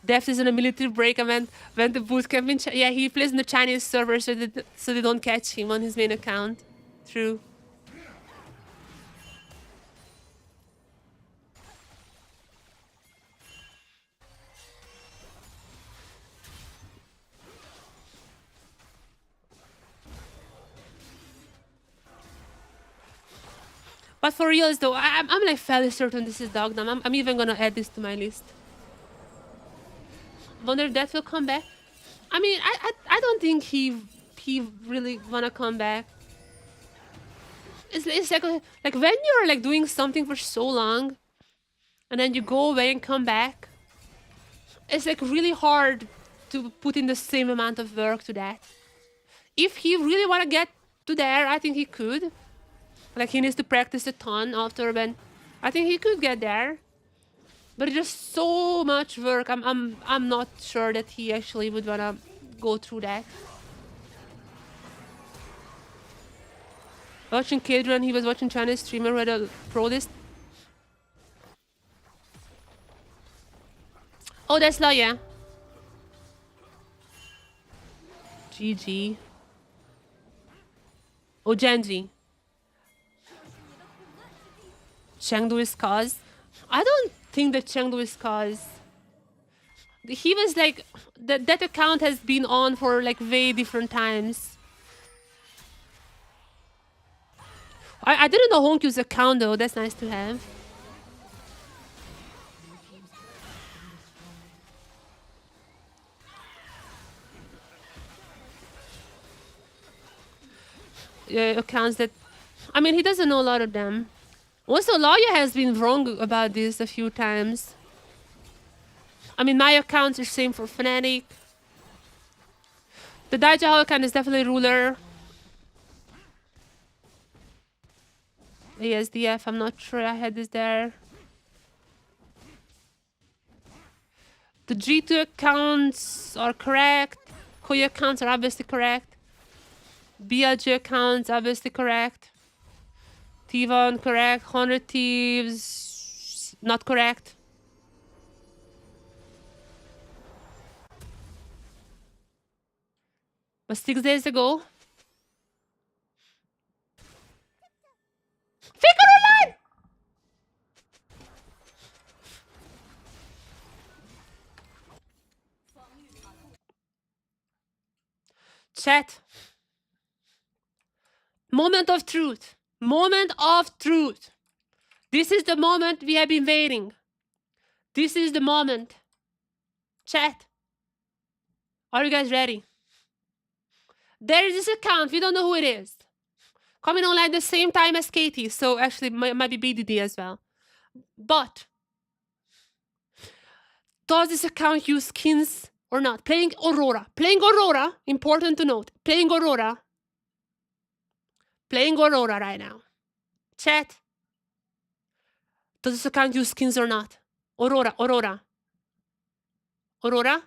Deft is on a military break. I went to boot camp in China. Yeah, he plays in the Chinese server so they don't catch him on his main account. True. But for reals though, I'm like fairly certain this is Dogdom. I'm even gonna add this to my list. Wonder if that will come back. I mean, I don't think he really wanna come back. It's like when you're like doing something for so long, and then you go away and come back. It's like really hard to put in the same amount of work to that. If he really wanna get to there, I think he could. Like he needs to practice a ton after, but I think he could get there. But it's just so much work. I'm not sure that he actually would wanna go through that. Watching Kadron, he was watching Chinese streamer who had a pro list. Oh, that's La, yeah. GG. Oh, Genji. Chengdu is cause. I don't think that Chengdu is cause. He was like... That account has been on for like way different times. I didn't know Honkyu's account though. That's nice to have. Accounts that... I mean, he doesn't know a lot of them. Also, Lawyer has been wrong about this a few times. I mean, my accounts are same for Fnatic. The Daijahao account is definitely ruler. ASDF, I'm not sure I had this there. The G2 accounts are correct. Koya accounts are obviously correct. BLG accounts obviously correct. T1 correct. 100 Thieves not correct. But 6 days ago. Faker online! Chat. Moment of truth. Moment of truth. This is the moment we have been waiting. This is the moment. Chat. Are you guys ready? There is this account. We don't know who it is. Coming online the same time as Katie. So actually might be BDD as well. But does this account use skins or not? Playing Aurora. Playing Aurora. Important to note. Playing Aurora. Playing Aurora right now. Chat. Does this account use skins or not? Aurora. Aurora. Aurora.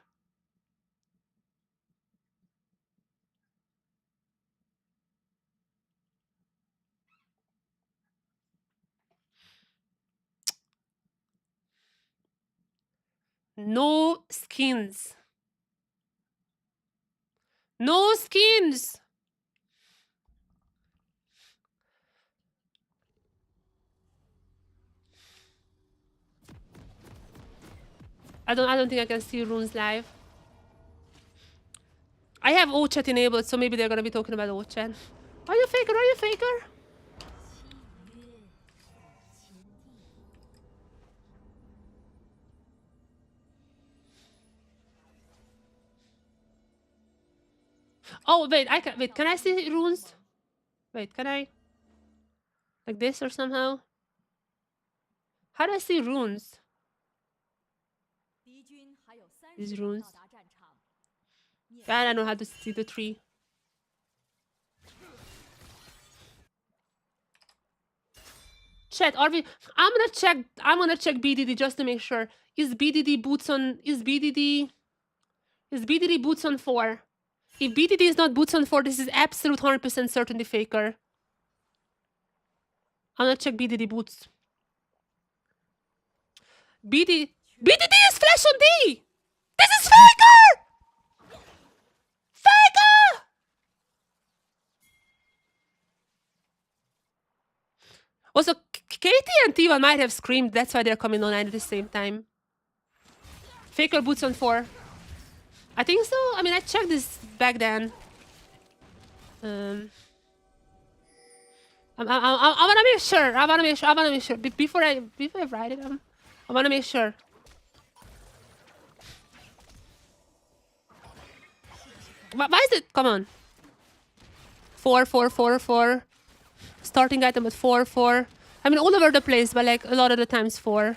No skins. No skins. I don't think I can see runes live. I have O-chat enabled, so maybe they're gonna be talking about O-chat. Are you faker? Are you faker? Oh wait, wait. Can I see runes? Wait, can I? Like this or somehow? How do I see runes? These runes. I don't know how to see the tree. Chat, are we? I'm gonna check BDD just to make sure. Is BDD boots on? Is BDD boots on 4? If BDD is not boots on 4, this is absolute 100% certainty faker. I'm gonna check BDD boots. BDD is flash on D! This is faker! Faker! Also, Katie and T1 might have screamed, that's why they're coming online at the same time. Faker boots on 4. I think so. I mean, I checked this back then. I wanna make sure. I wanna make sure. Before I write it, I wanna make sure. Why is it? Come on. 4, 4, 4, 4. Starting item at 4, 4. I mean, all over the place, but like a lot of the times 4.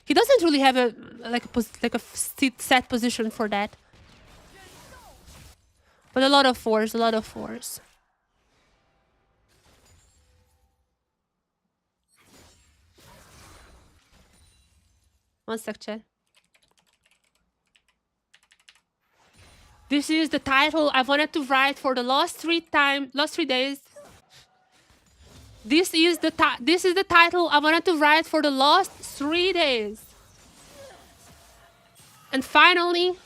He doesn't really have a set position for that. But a lot of 4s, a lot of 4s. One sec, chat. This is the title I wanted to write for the last 3 days. This is the title I wanted to write for the last 3 days. And finally,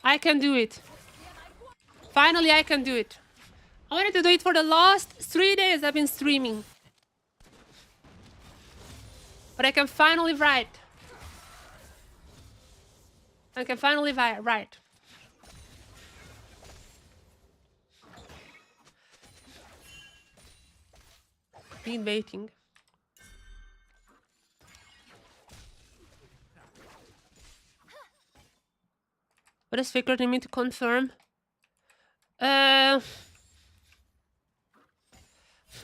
I can do it. Finally, I can do it. I wanted to do it for the last 3 days I've been streaming. But I can finally write. I can finally write. Been waiting. What does Faker need me to confirm?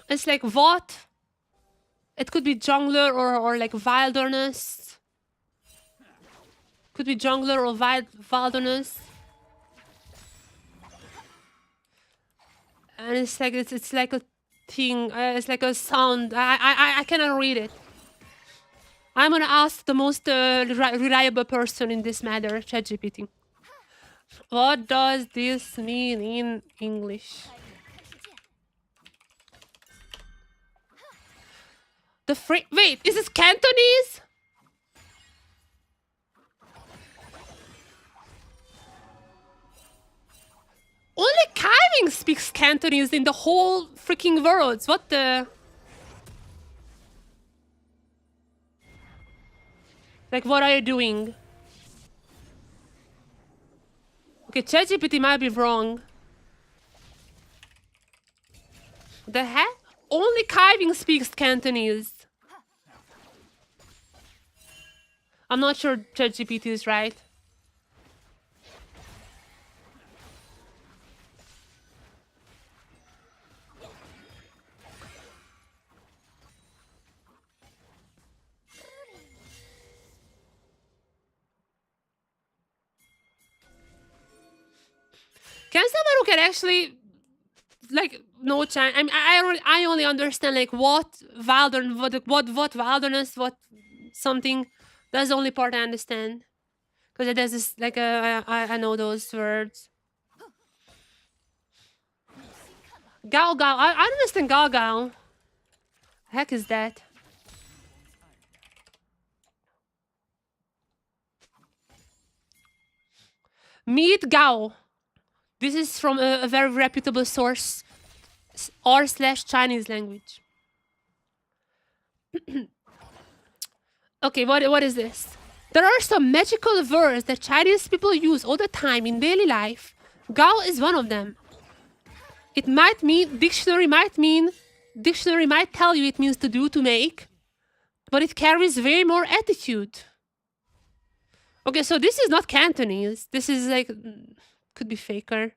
It's like VOD. It could be jungler or like wilderness. Could be jungler or wilderness. And it's like a thing. It's like a sound. I cannot read it. I'm gonna ask the most reliable person in this matter, ChatGPT. What does this mean in English? Wait, is this Cantonese? Only Kaiving speaks Cantonese in the whole freaking world. What the? Like, what are you doing? Okay, ChatGPT might be wrong. The heck? Only Kaiving speaks Cantonese. I'm not sure ChatGPT is right. Can someone who can actually, like, no chance? I mean, I only understand like what wilderness, what something. That's the only part I understand. Because there's this like I know those words. Gao Gao. I don't understand Gao Gao. The heck is that? Meet Gao. This is from a very reputable source, r/Chinese language. Okay, what is this? There are some magical words that Chinese people use all the time in daily life. Gao is one of them. It might mean, dictionary might tell you it means to do, to make, but it carries way more attitude. Okay, so this is not Cantonese. This is like, could be Faker.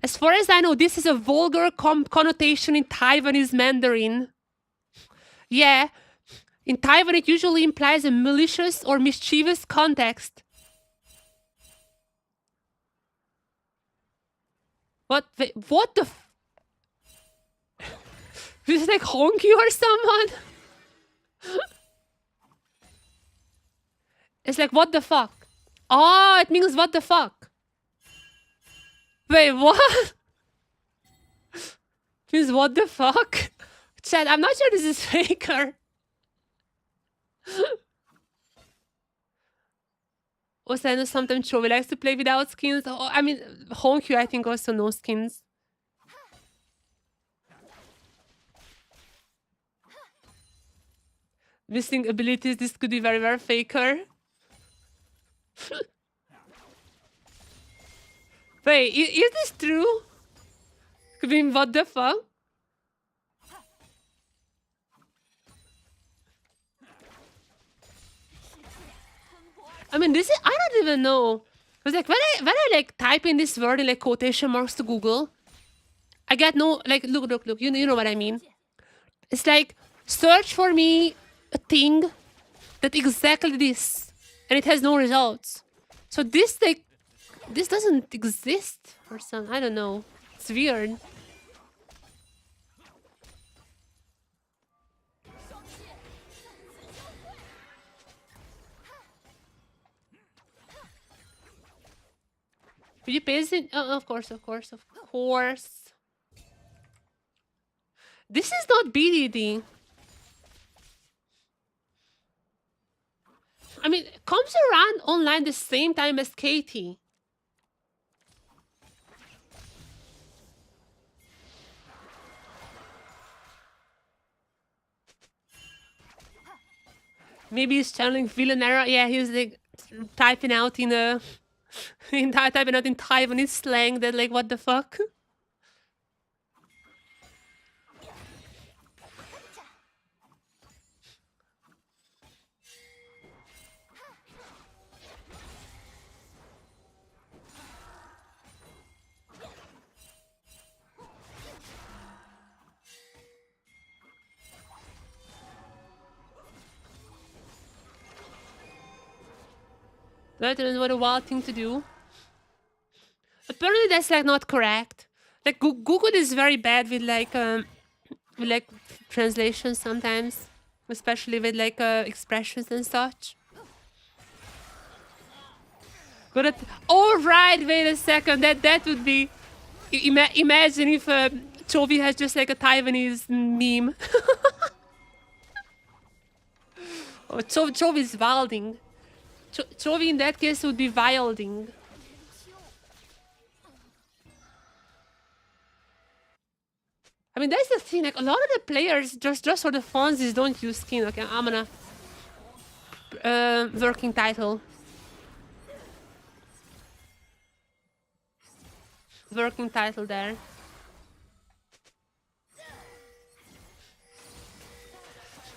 As far as I know, this is a vulgar connotation in Taiwanese Mandarin. Yeah, in Taiwan it usually implies a malicious or mischievous context. What the Is it like honky or someone? It's like, what the fuck? Oh, it means what the fuck. Wait, what? It means what the fuck? Chat, I'm not sure this is Faker. Also, I know sometimes Chovy likes to play without skins. Oh, I mean, Honkyu, I think, also no skins. Missing abilities, this could be very, very Faker. Wait, is this true? Could be what the fuck? I mean, this is, I don't even know. Because like when I like type in this word in like quotation marks to Google, I get no, like, look, you know what I mean? It's like, search for me a thing that exactly this, and it has no results. So this, like, this doesn't exist or something, I don't know. It's weird. Will you paste it? Oh, of course, of course, of course. This is not BDD. I mean, it comes around online the same time as Katie. Maybe he's channeling Villanera. Yeah, he's like typing out in typing out in Taiwanese slang that like what the fuck. That is what a wild thing to do. Apparently that's like not correct. Like Google is very bad with like translation sometimes, especially with like expressions and such. But oh right, wait a second. That would be. Imagine if Chovy has just like a Taiwanese meme. Oh, Chovy is wilding. Chovy in that case would be wilding. I mean, that's the thing. Like a lot of the players just for the funsies don't use skin. Okay, I'm gonna working title. Working title there.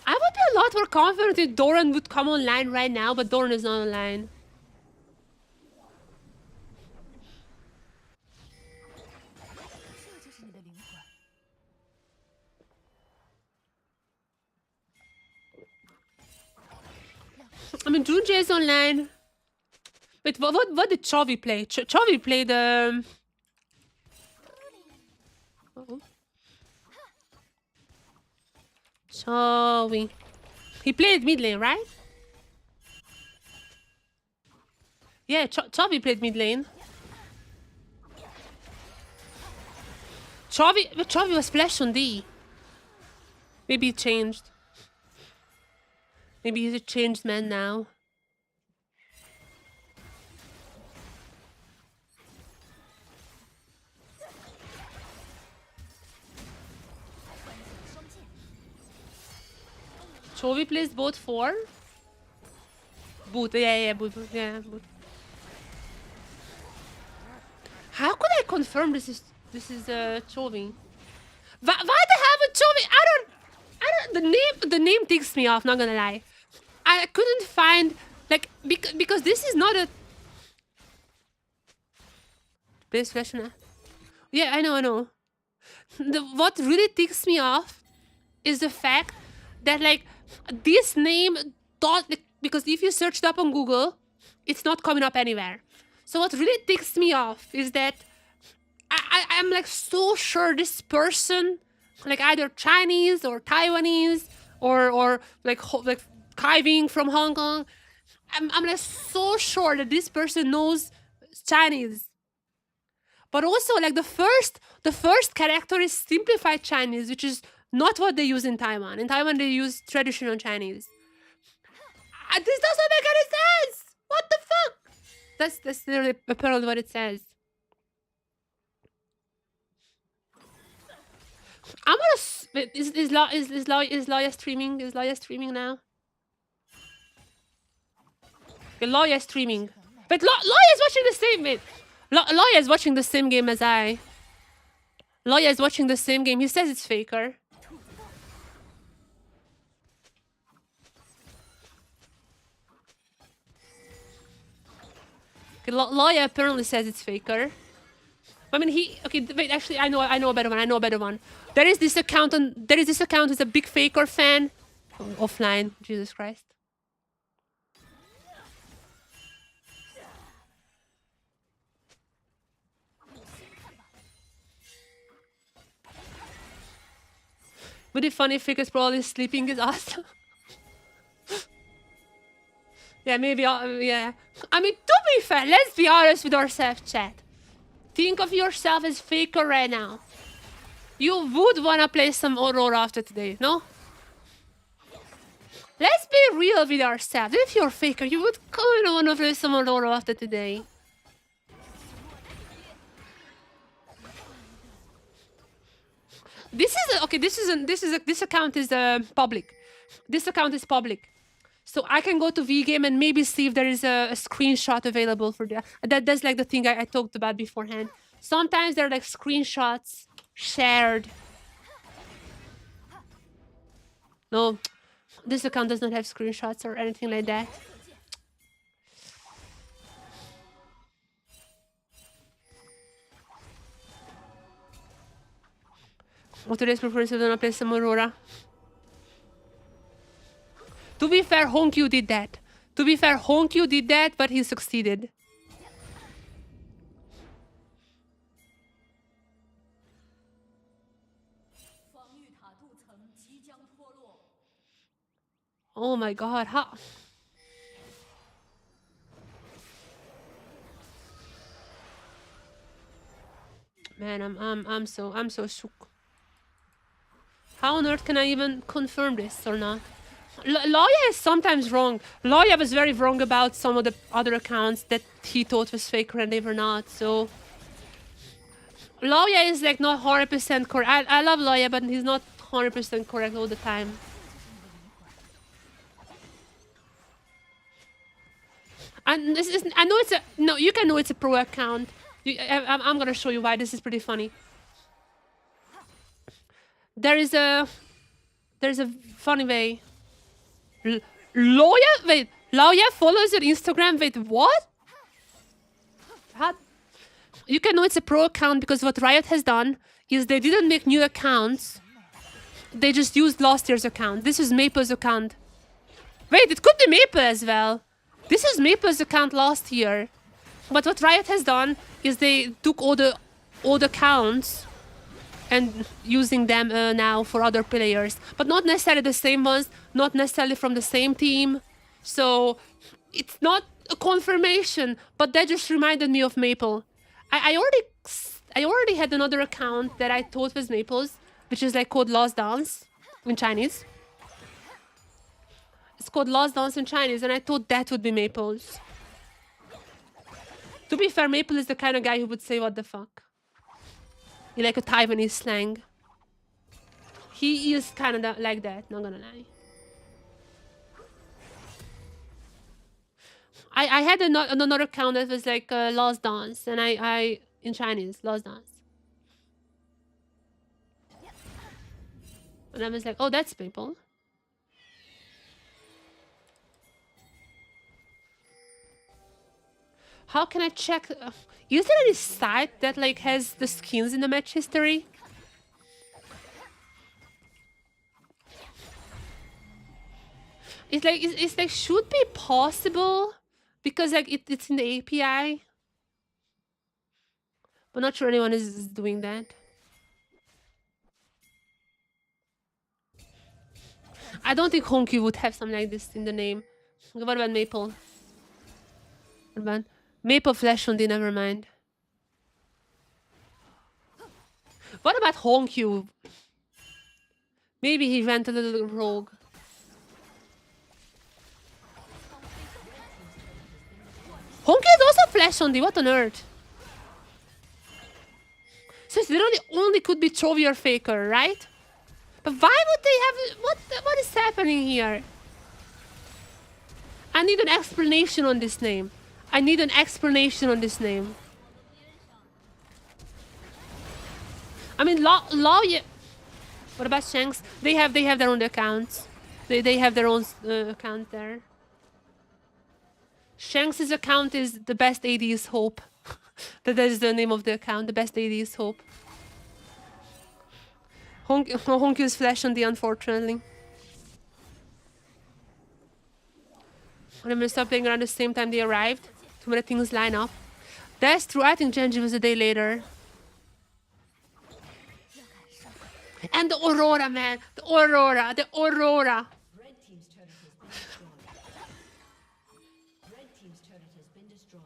I would be a lot more confident if Doran would come online right now, but Doran is not online. I mean, Junji is online. Wait, what did Chovy play? Chovy played Chovy. He played mid lane, right? Yeah, Chovy played mid lane. Chovy was flash on D. Maybe it changed. Maybe he's a changed man now. Chovy plays both 4? Boot, yeah, boot, yeah, boot. How could I confirm this is Chovy? Why the hell with Chovy? I don't. The name ticks me off. Not gonna lie, I couldn't find like because this is not a. Plays flash now. Yeah, I know. What really ticks me off is the fact that like this name because if you search it up on Google, it's not coming up anywhere. So what really ticks me off is that I'm like so sure this person, like either Chinese or Taiwanese or like Kaiving from Hong Kong, I'm like so sure that this person knows Chinese. But also like the first character is simplified Chinese, which is not what they use in Taiwan. In Taiwan they use traditional Chinese. This doesn't make any sense. What the fuck? That's literally apparently what it says. I'm gonna. Is Loya streaming? Is Loya streaming now? Okay, Loya streaming. But Loya is watching the same. Wait, Loya is watching the same game as I. Loya is watching the same game. He says it's Faker. Okay, Loya apparently says it's Faker. I mean, wait, actually, I know a better one. There is this account who's a big Faker fan. Offline, Jesus Christ. Would be funny if Faker's probably sleeping his ass. Yeah, maybe, yeah. I mean, to be fair, let's be honest with ourselves, chat. Think of yourself as Faker right now. You would want to play some Aurora after today, no? Let's be real with ourselves. If you're Faker, you would kind of want to play some Aurora after today. This is okay. This account is public. This account is public, so I can go to VGame and maybe see if there is a screenshot available for that. That's like the thing I talked about beforehand. Sometimes there are like screenshots shared. No, this account does not have screenshots or anything like that. What today's preference is gonna play some Aurora. To be fair, Honkyu did that. To be fair, Honkyu did that, but he succeeded. Oh my god, how? Man, I'm so shook. How on earth can I even confirm this or not? Lawyer is sometimes wrong. Lawyer was very wrong about some of the other accounts that he thought was faker and they were not, so... Lawyer is like not 100% correct. I love Lawyer, but he's not 100% correct all the time. And this is... I know it's a... No, you can know it's a pro account. I'm gonna show you why. This is pretty funny. There's a funny way. Lawyer? Wait, Lawyer follows your Instagram? Wait, what? What? You can know it's a pro account because what Riot has done is they didn't make new accounts. They just used last year's account. This is Maple's account. Wait, it could be Maple as well. This is Maple's account last year. But what Riot has done is they took all the accounts and using them now for other players. But not necessarily the same ones, not necessarily from the same team. So it's not a confirmation, but that just reminded me of Maple. I already had another account that I thought was Maple's, which is like called Last Dance in Chinese. It's called Last Dance in Chinese, and I thought that would be Maple's. To be fair, Maple is the kind of guy who would say, what the fuck? He like a Taiwanese slang. He is kind of like that, not gonna lie. I had another account that was like Last Dance, and I in Chinese, Last Dance. And I was like, oh, that's Maple. How can I check? Is there any site that like has the skins in the match history? It's like should be possible because like it's in the API. But not sure anyone is doing that. I don't think Honky would have something like this in the name. What about Maple? What about Maple Flash on the never mind. What about Honkyu? Maybe he went a little rogue. Honkyu is also Flash on the what on earth? So it literally only could be Trophy or Faker, right? But why would they have... What is happening here? I need an explanation on this name. I need an explanation on this name. I mean, Lawyer... What about Shanks? They have their own accounts. They have their own account there. Shanks' account is the best AD is Hope. That is the name of the account. The best AD is Hope. Honkyu's Flash on the unfortunately. I'm gonna stop playing around the same time they arrived. Too many things line up. That's true. I think Genji was a day later. And the Aurora, man. The Aurora. The Aurora. Red team's turret has been destroyed. Red team's turret has been destroyed.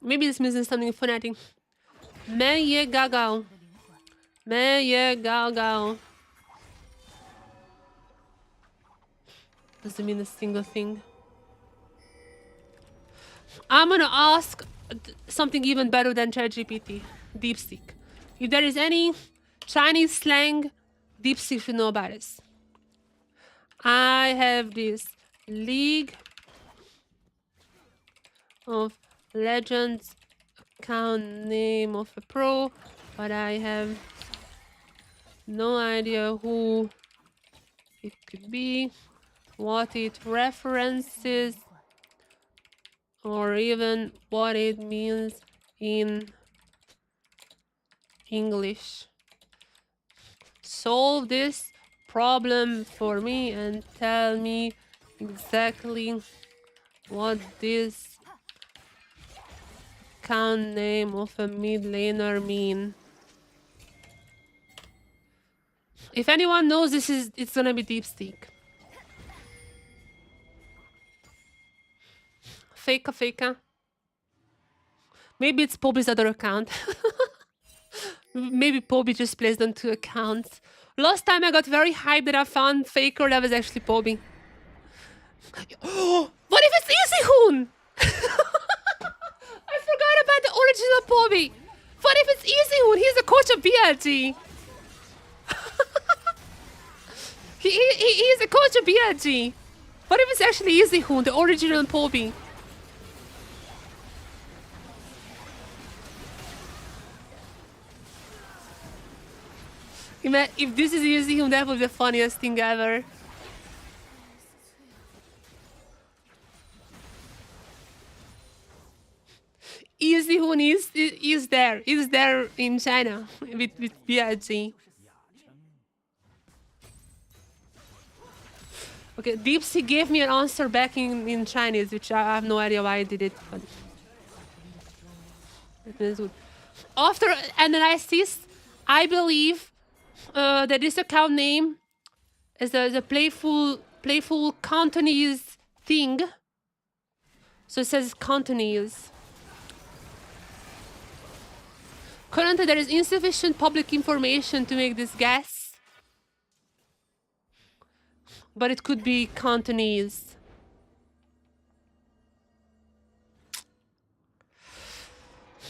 Maybe it's missing something phonetic. Mais ye gagal. Mais ye gagal. Doesn't mean a single thing. I'm gonna ask something even better than ChatGPT. DeepSeek. If there is any Chinese slang, DeepSeek should know about this. I have this League of Legends account name of a pro, but I have no idea who it could be, what it references, or even what it means in English. Solve this problem for me and tell me exactly what this account name of a mid laner mean. If anyone knows this, it's gonna be DeepSeek. Faker. Maybe it's Poby's other account. Maybe Poby just plays on 2 accounts. Last time I got very hyped that I found Faker, that was actually Poby. What if it's Easy Hoon? I forgot about the original Poby. What if it's Easy Hoon? He's the coach of BLG. He's a coach of BLG. What if it's actually Easy Hoon, the original Poby? If this is Easy Hoon, that would be the funniest thing ever. Easy Hoon is there in China with BLG. Okay, DeepSeek gave me an answer back in Chinese, which I have no idea why I did it. But it is good. After analysis, I believe that this account name is the playful Cantonese thing. So it says Cantonese. Currently, there is insufficient public information to make this guess. But it could be Cantonese.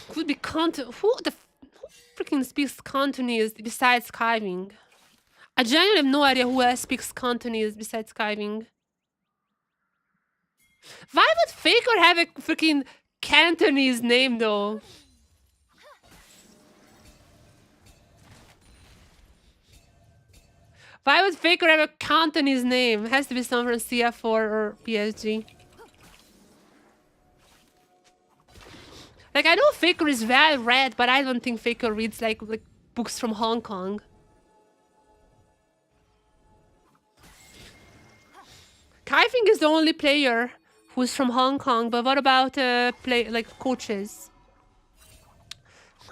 Could be Who freaking speaks Cantonese besides Skywing? I genuinely have no idea who else speaks Cantonese besides Skywing. Why would Faker have a freaking Cantonese name though? Why would Faker have a Cantonese name? It has to be someone from CF4 or PSG. Like, I know Faker is well read, but I don't think Faker reads like books from Hong Kong. Kaifing is the only player who's from Hong Kong, but what about coaches?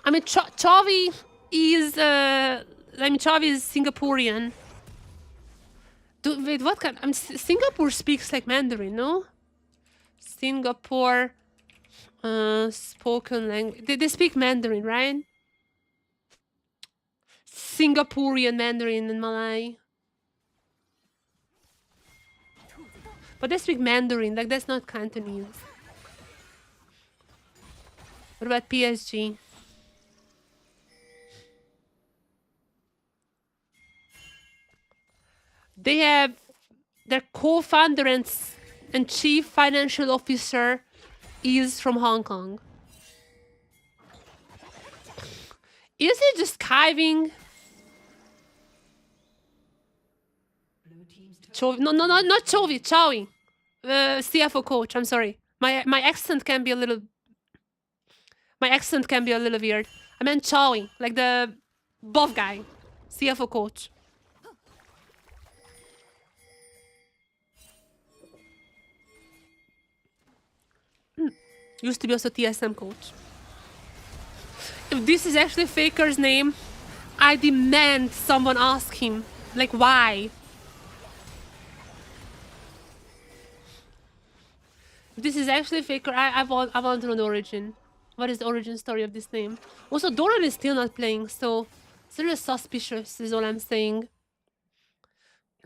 I mean, Chavi is Singaporean. Wait, what kind? Singapore speaks like Mandarin, no? Singapore spoken language. They speak Mandarin, right? Singaporean Mandarin and Malay. But they speak Mandarin, like that's not Cantonese. What about PSG? They have their co-founder and chief financial officer is from Hong Kong. Is it just Kiving? No, not Chovy, Chowi. CFO coach, I'm sorry. My accent can be a little weird. I meant Chowi, like the buff guy. CFO coach. Used to be also TSM coach. If this is actually Faker's name, I demand someone ask him, like, why? If this is actually Faker, I want to know the origin. What is the origin story of this name? Also, Doran is still not playing, so it's a little suspicious, is all I'm saying.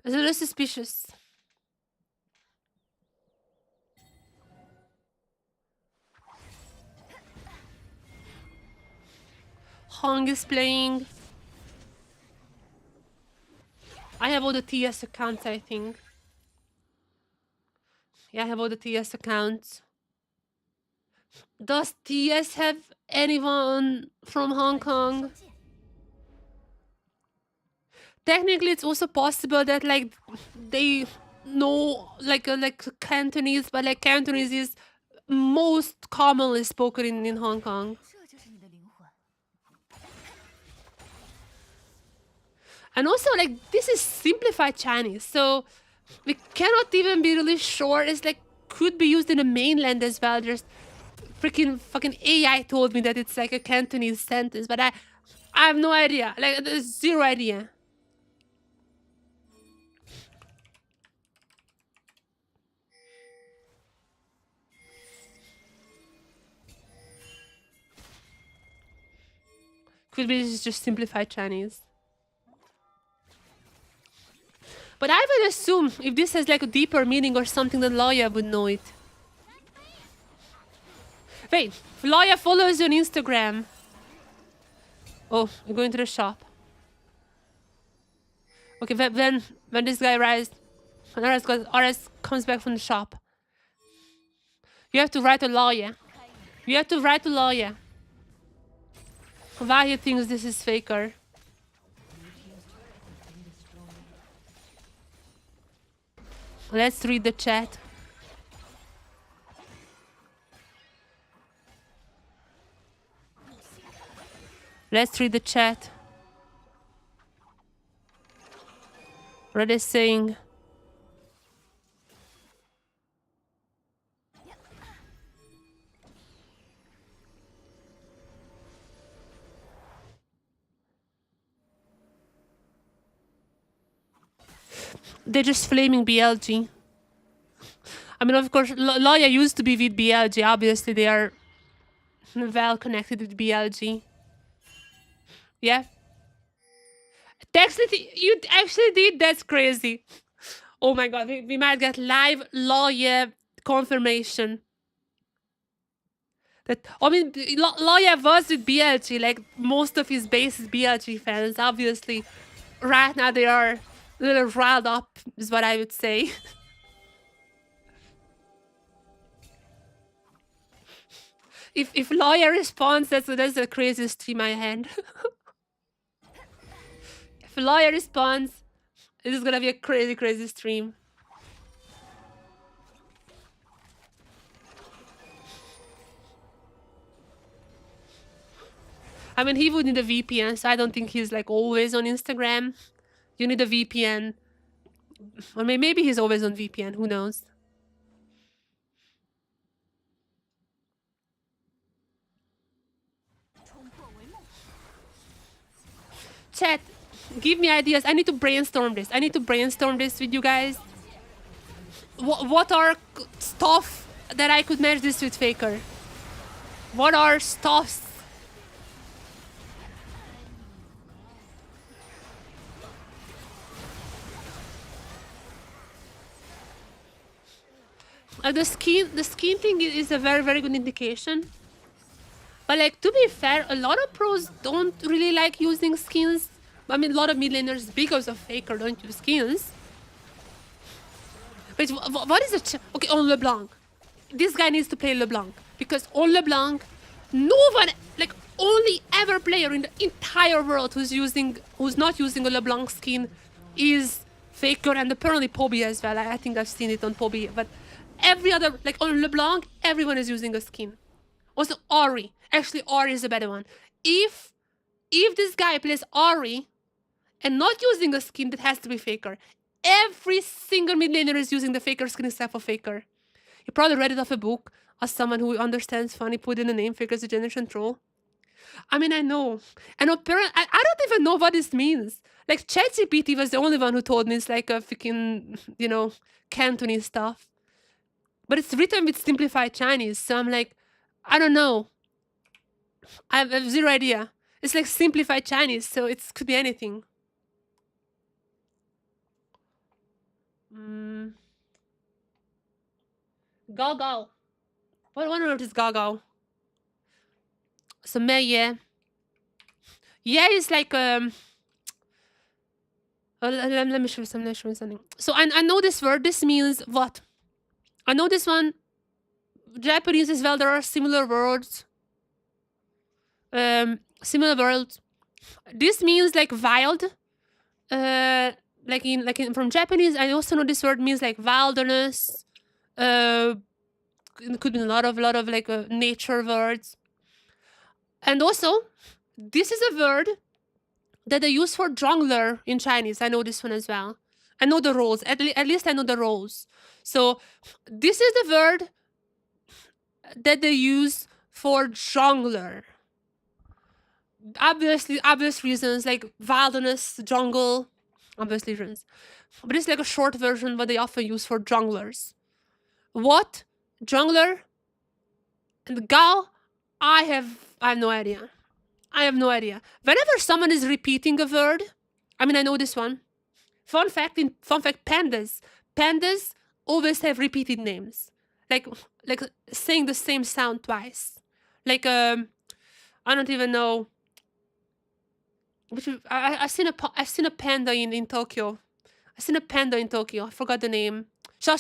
It's a little suspicious. Hong is playing. I have all the TS accounts, I think. Yeah, I have all the TS accounts. Does TS have anyone from Hong Kong? Technically, it's also possible that like they know like Cantonese, but like Cantonese is most commonly spoken in Hong Kong. And also, like, this is simplified Chinese, so we cannot even be really sure. It's like could be used in the mainland as well. There's freaking fucking AI told me that it's like a Cantonese sentence, but I have no idea. Like, there's zero idea. Could be just simplified Chinese. But I would assume if this has like a deeper meaning or something, then Loya would know it. Wait, Loya follows you on Instagram. Oh, you're going to the shop. Okay, when this guy arrives, when RS comes back from the shop, you have to write to Loya. You have to write to Loya. Why he thinks this is Faker. Let's read the chat. Let's read the chat. What are they saying? They're just flaming BLG. I mean, of course, Loya used to be with BLG. Obviously, they are well connected with BLG. Yeah. Texted, you actually did? That's crazy. Oh my god, we might get live Loya confirmation. That, I mean, Loya was with BLG, like most of his base is BLG fans. Obviously, right now they are a little riled up, is what I would say. If Loya responds, that's the craziest stream I had. If Loya responds, this is gonna be a crazy stream. I mean, he would need a VPN, so I don't think he's like always on Instagram. You need a VPN. Or maybe he's always on VPN, who knows? Chat, give me ideas. I need to brainstorm this. I need to brainstorm this with you guys. What are stuff that I could match this with Faker? What are stuffs? The skin thing is a very good indication. But like, to be fair, a lot of pros don't really like using skins. I mean, a lot of mid laners, because of Faker, don't use skins. Wait, what is it? Okay, on LeBlanc. This guy needs to play LeBlanc. Because on LeBlanc, no one, like, only ever player in the entire world who's not using a LeBlanc skin is Faker, and apparently Poby as well. I think I've seen it on Poby. But every other, like on LeBlanc, everyone is using a skin. Also, Ori. Actually, Ori is a better one. If this guy plays Ori and not using a skin, that has to be Faker. Every single mid laner is using the Faker skin except for Faker. He probably read it off a book as someone who understands funny put in the name figures a generation troll. I mean, I know. And apparently, I don't even know what this means. Like, ChatGPT was the only one who told me it's like a freaking, Cantonese stuff. But it's written with simplified Chinese, so I'm like, I don't know. I have zero idea. It's like simplified Chinese, so it could be anything. Gao Gao. What on earth is Gao Gao? So, yeah. Yeah, it's like, let me show you something. So, I know this word. This means what? I know this one. Japanese as well. There are similar words. Similar words. This means like wild. Like in from Japanese, I also know this word means like wilderness. It could be a lot of like nature words. And also, this is a word that they use for jungler in Chinese. I know this one as well. I know the roles. At least I know the roles. So this is the word that they use for jungler. Obvious reasons like wilderness, jungle, obvious reasons. But it's like a short version what they often use for junglers. What? Jungler? And Gao? I have no idea. I have no idea. Whenever someone is repeating a word, I mean, I know this one. Fun fact, pandas. Pandas always have repeated names. Like saying the same sound twice. Like, I don't even know. Which I've seen a panda in Tokyo. I've seen a panda in Tokyo. I forgot the name. Shao.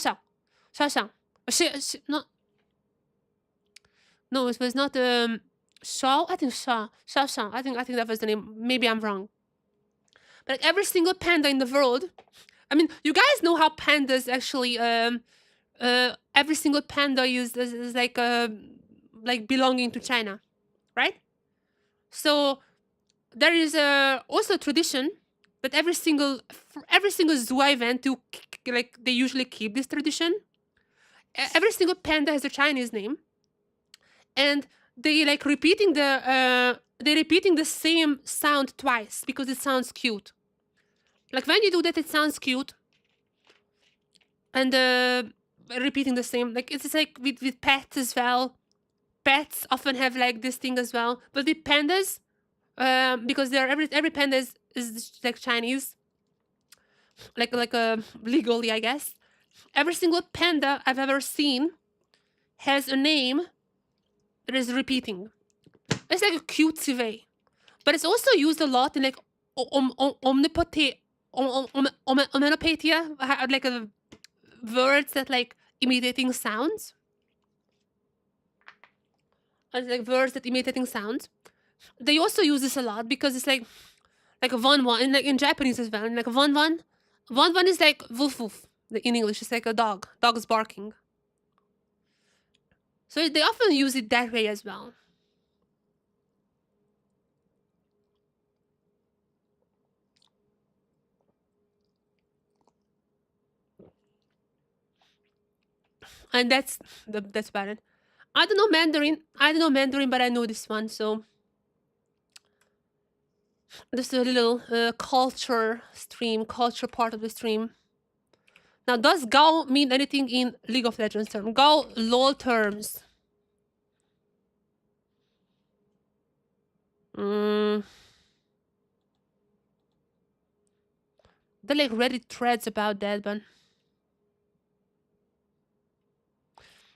No, it was not Shao. I think Shao. I think that was the name. Maybe I'm wrong. But like every single panda in the world. I mean, you guys know how pandas actually. Every single panda is like belonging to China, right? So there is also a tradition that every single zoo event they usually keep this tradition. Every single panda has a Chinese name, and they like repeating the same sound twice because it sounds cute. Like when you do that, it sounds cute, and repeating the same like it's like with pets as well. Pets often have like this thing as well, but the pandas, because they're every panda is like Chinese, like legally, I guess. Every single panda I've ever seen has a name that is repeating. It's like a cutesy way, but it's also used a lot in like omnipotia, like words that like imitating sounds. Like words that imitating sounds. They also use this a lot because it's like a one and like in Japanese as well. And like one is like woof woof. In English, it's like a dog. Dog is barking. So they often use it that way as well. And that's about it. I don't know Mandarin, but I know this one. So this is a little culture part of the stream. Now, does Gao mean anything in League of Legends terms? Gao LOL terms. There like Reddit threads about that, but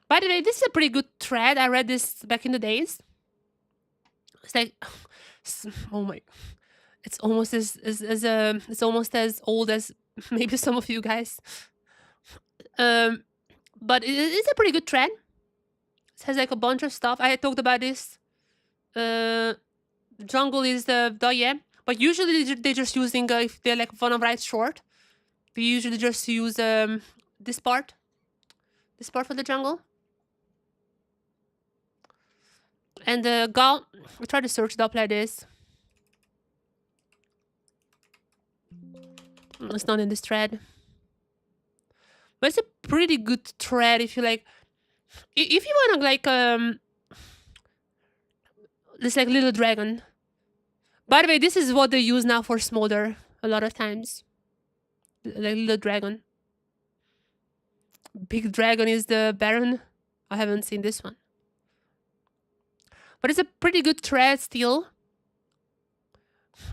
by the way, this is a pretty good thread. I read this back in the days. It's like, oh my, it's almost it's almost as old as maybe some of you guys. But it's a pretty good thread. It has like a bunch of stuff. I had talked about this. Jungle is the yeah, but usually they're just using if they like wanna write short, they usually just use this part for the jungle. And Gao, I try to search it up like this. It's not in this thread, but it's a pretty good thread if you like. If you wanna like this like little dragon. By the way, this is what they use now for smolder a lot of times. Like little dragon. Big dragon is the Baron. I haven't seen this one. But it's a pretty good thread still.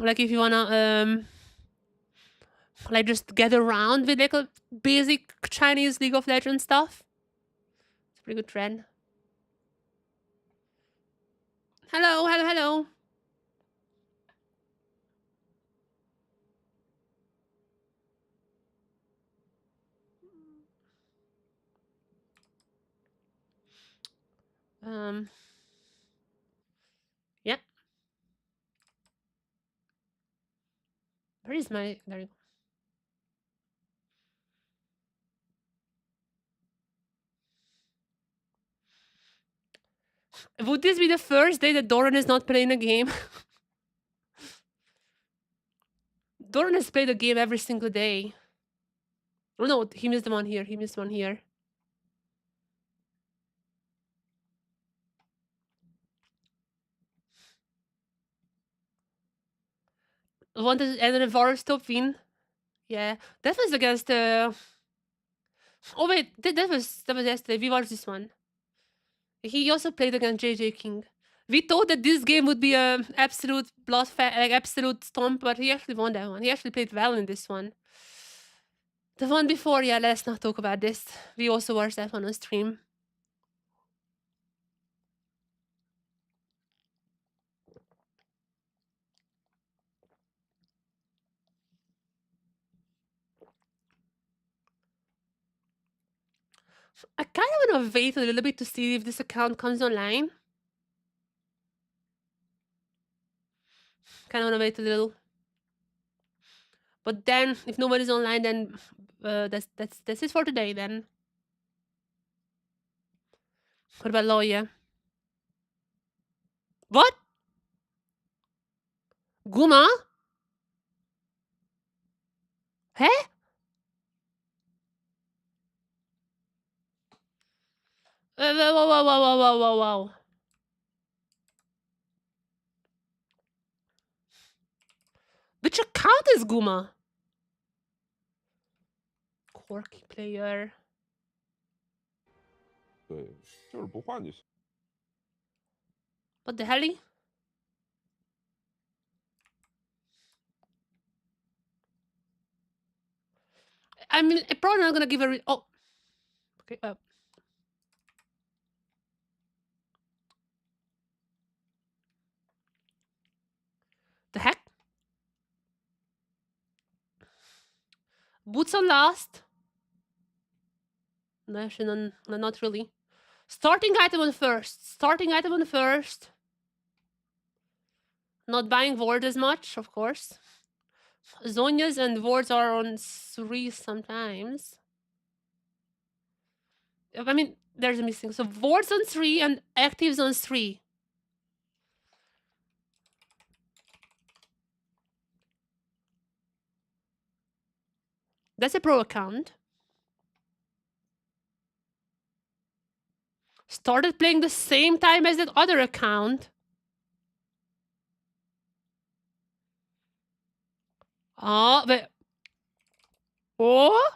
Like if you wanna like just get around with like a basic Chinese League of Legends stuff. It's a pretty good thread. Hello, hello, hello. Yeah. Where is my there you go. Would this be the first day that Doran is not playing a game? Doran has played a game every single day. Oh no, he missed one here. He missed one here. Wanted another Varus top win. Yeah, that was against. Oh wait, that was yesterday. We watched this one. He also played against JJ King. We thought that this game would be a absolute like absolute stomp, but he actually won that one. He actually played well in this one. The one before, yeah, let's not talk about this. We also watched that one on stream. I kind of want to wait a little bit to see if this account comes online. Kind of want to wait a little. But then, if nobody's online, then that's it for today. Then, what about Loya? What? Guma? Huh? Wow. Which account is Guma? Quirky player. 对，就是不换就行。 What the hell? I mean, I'm probably not gonna give a oh. Okay. The heck? Boots on last. No, actually, no, not really. Starting item on first. Starting item on first. Not buying ward as much, of course. Zonias and wards are on 3 sometimes. I mean, there's a missing. So wards on 3 and actives on 3. That's a pro account. Started playing the same time as that other account. Oh, but... Oh?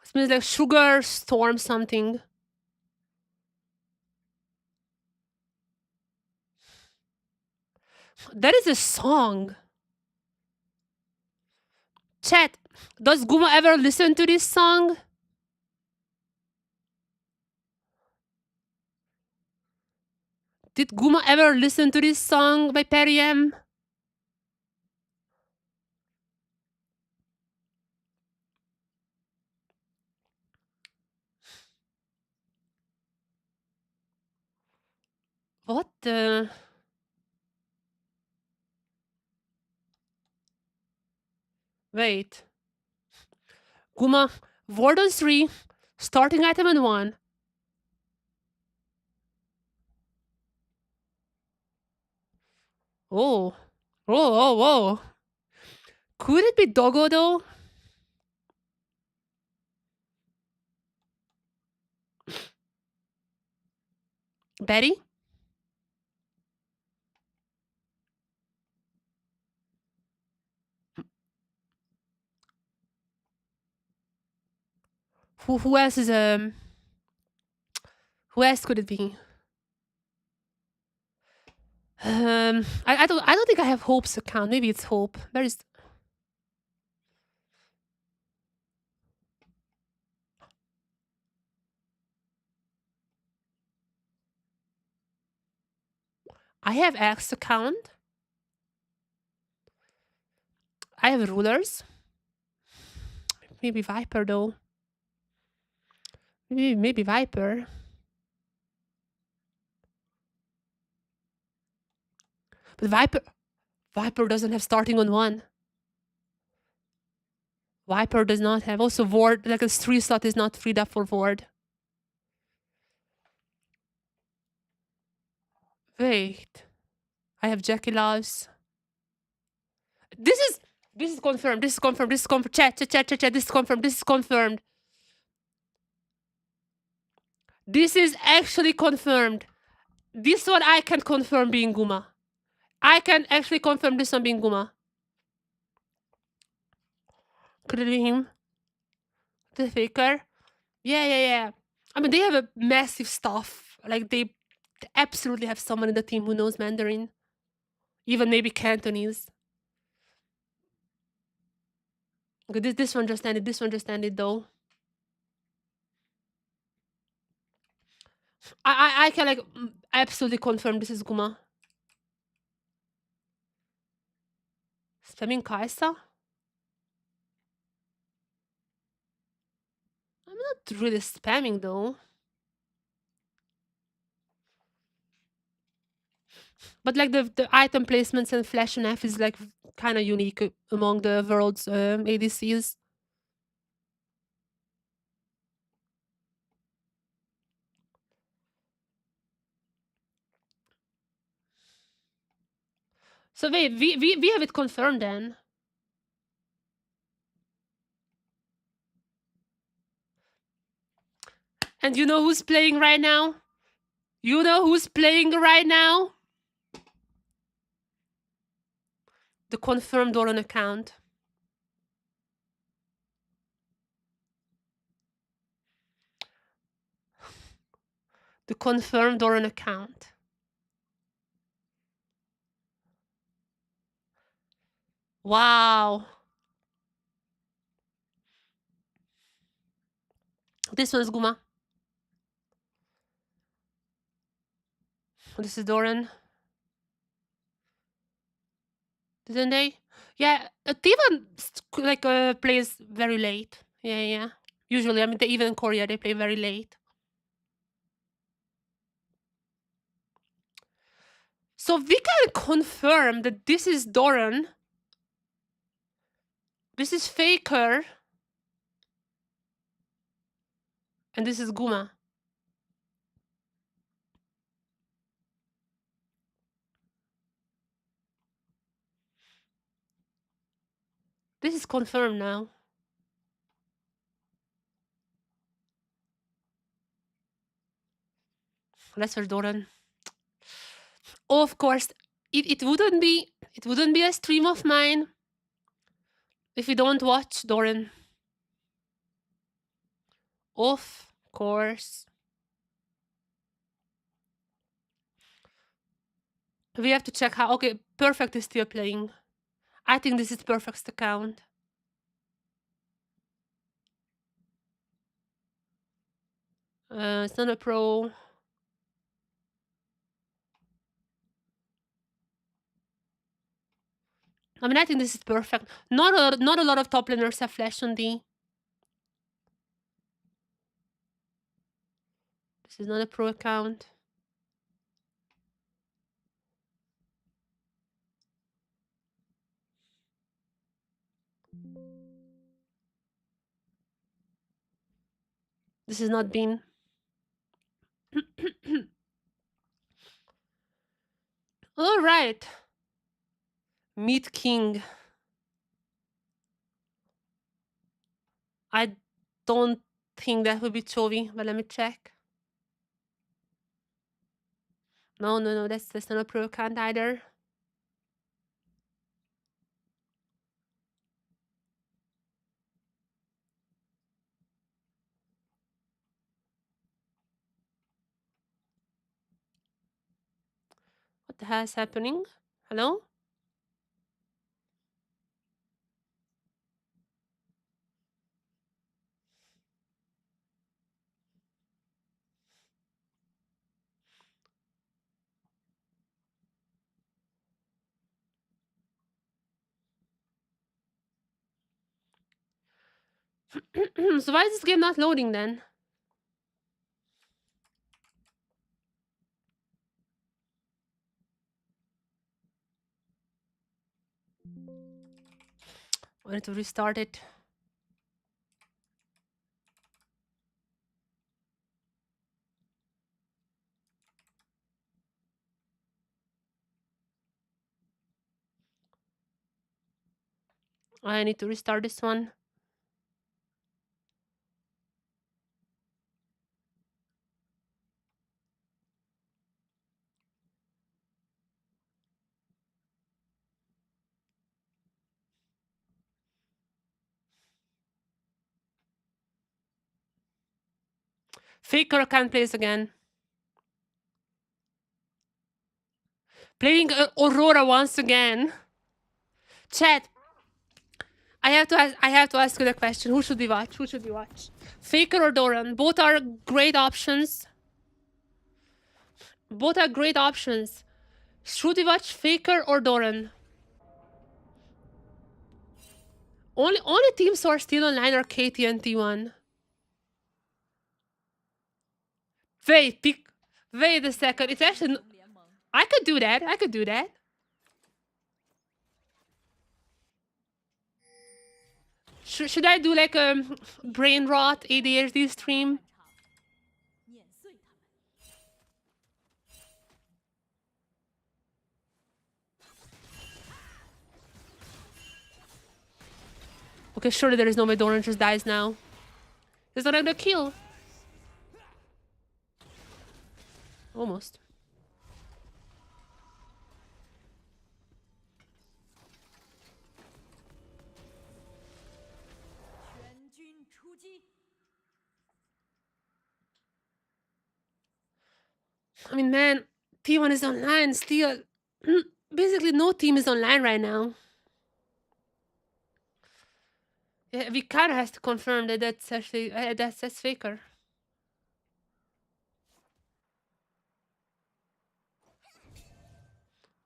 This means like sugar storm something. That is a song. Chat, does Guma ever listen to this song? Did Guma ever listen to this song by Perry M? What the... Wait. Guma, ward on 3, starting item on 1. Oh. Oh. Could it be Doggo though? Betty? Who else is who else could it be? I don't think I have Hope's account. Maybe it's Hope. Where is I have X account. I have rulers. Maybe Viper though. Maybe Viper. But Viper doesn't have starting on 1. Viper does not have. Also Ward, like a 3 slot is not freed up for Ward. Wait. I have Jackie Loves. This is confirmed. This is confirmed. This is confirmed. Chat. This is confirmed. This is confirmed. This is actually confirmed. This one I can confirm being Guma. I can actually confirm this one being Guma. Could it be him? The faker? Yeah. I mean, they have a massive staff. Like, they absolutely have someone in the team who knows Mandarin. Even maybe Cantonese. Okay, this one just ended. This one just ended, though. I can, like, absolutely confirm this is Guma. Spamming Kaisa? I'm not really spamming, though. But, like, the item placements and Flash and F is, like, kind of unique among the world's ADCs. So wait, we have it confirmed then. And you know who's playing right now? You know who's playing right now? The confirmed Doran account. The confirmed Doran account. Wow. This one's Guma. This is Doran. Didn't they? Yeah, Tivan like plays very late. Yeah. Usually, I mean, even in Korea, they play very late. So we can confirm that this is Doran. This is Faker. And this is Guma. This is confirmed now. Lesser Doran. Oh, of course, it wouldn't be a stream of mine if you don't watch Doran. Of course. We have to check how. Okay, Perfect is still playing. I think this is Perfect's account. It's not a pro. I mean, I think this is Perfect. Not a lot of top laners have flash on D. This is not a pro account. This is not Bean. All right. Meet King. I don't think that would be Chovy, but let me check. No, no, no, that's not a pro account either. What the hell is happening? Hello? So why is this game not loading then? I need to restart it. I need to restart this one. Faker can't play this again. Playing Aurora once again. Chat. I have to ask you the question. Who should we watch? Who should we watch? Faker or Doran? Both are great options. Both are great options. Should we watch Faker or Doran? Only teams who are still online are KT and T1. Wait a second. It's actually... I could do that. I could do that. Should I do like a brain rot ADHD stream? Okay, surely there is no way Doran just dies now. He's not gonna kill. Almost. I mean, man, T1 is online still. Basically, no team is online right now. Yeah, we kind of has to confirm that that's actually that's Faker.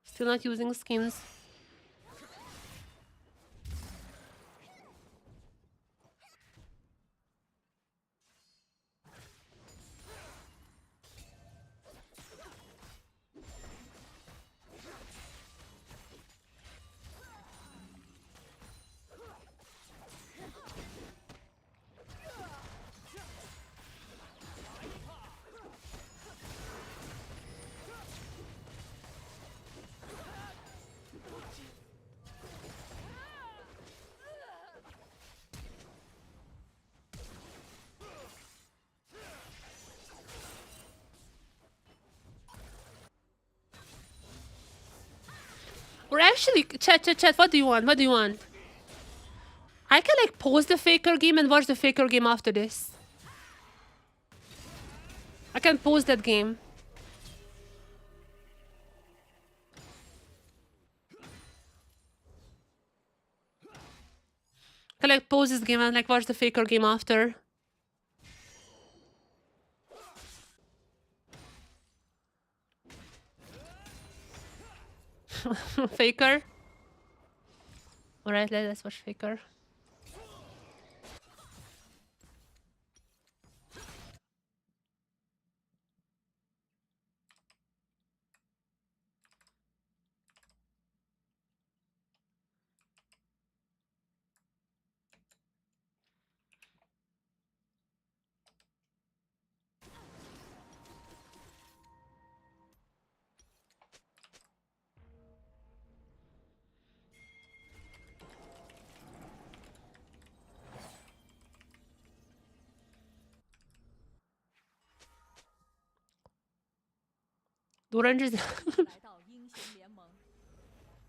Still not using skins. Or actually, chat, what do you want? What do you want? I can like pause the Faker game and watch the Faker game after this. I can pause that game. I can like pause this game and like watch the Faker game after. Faker. Alright, let's watch Faker. Orange is 来到英雄联盟。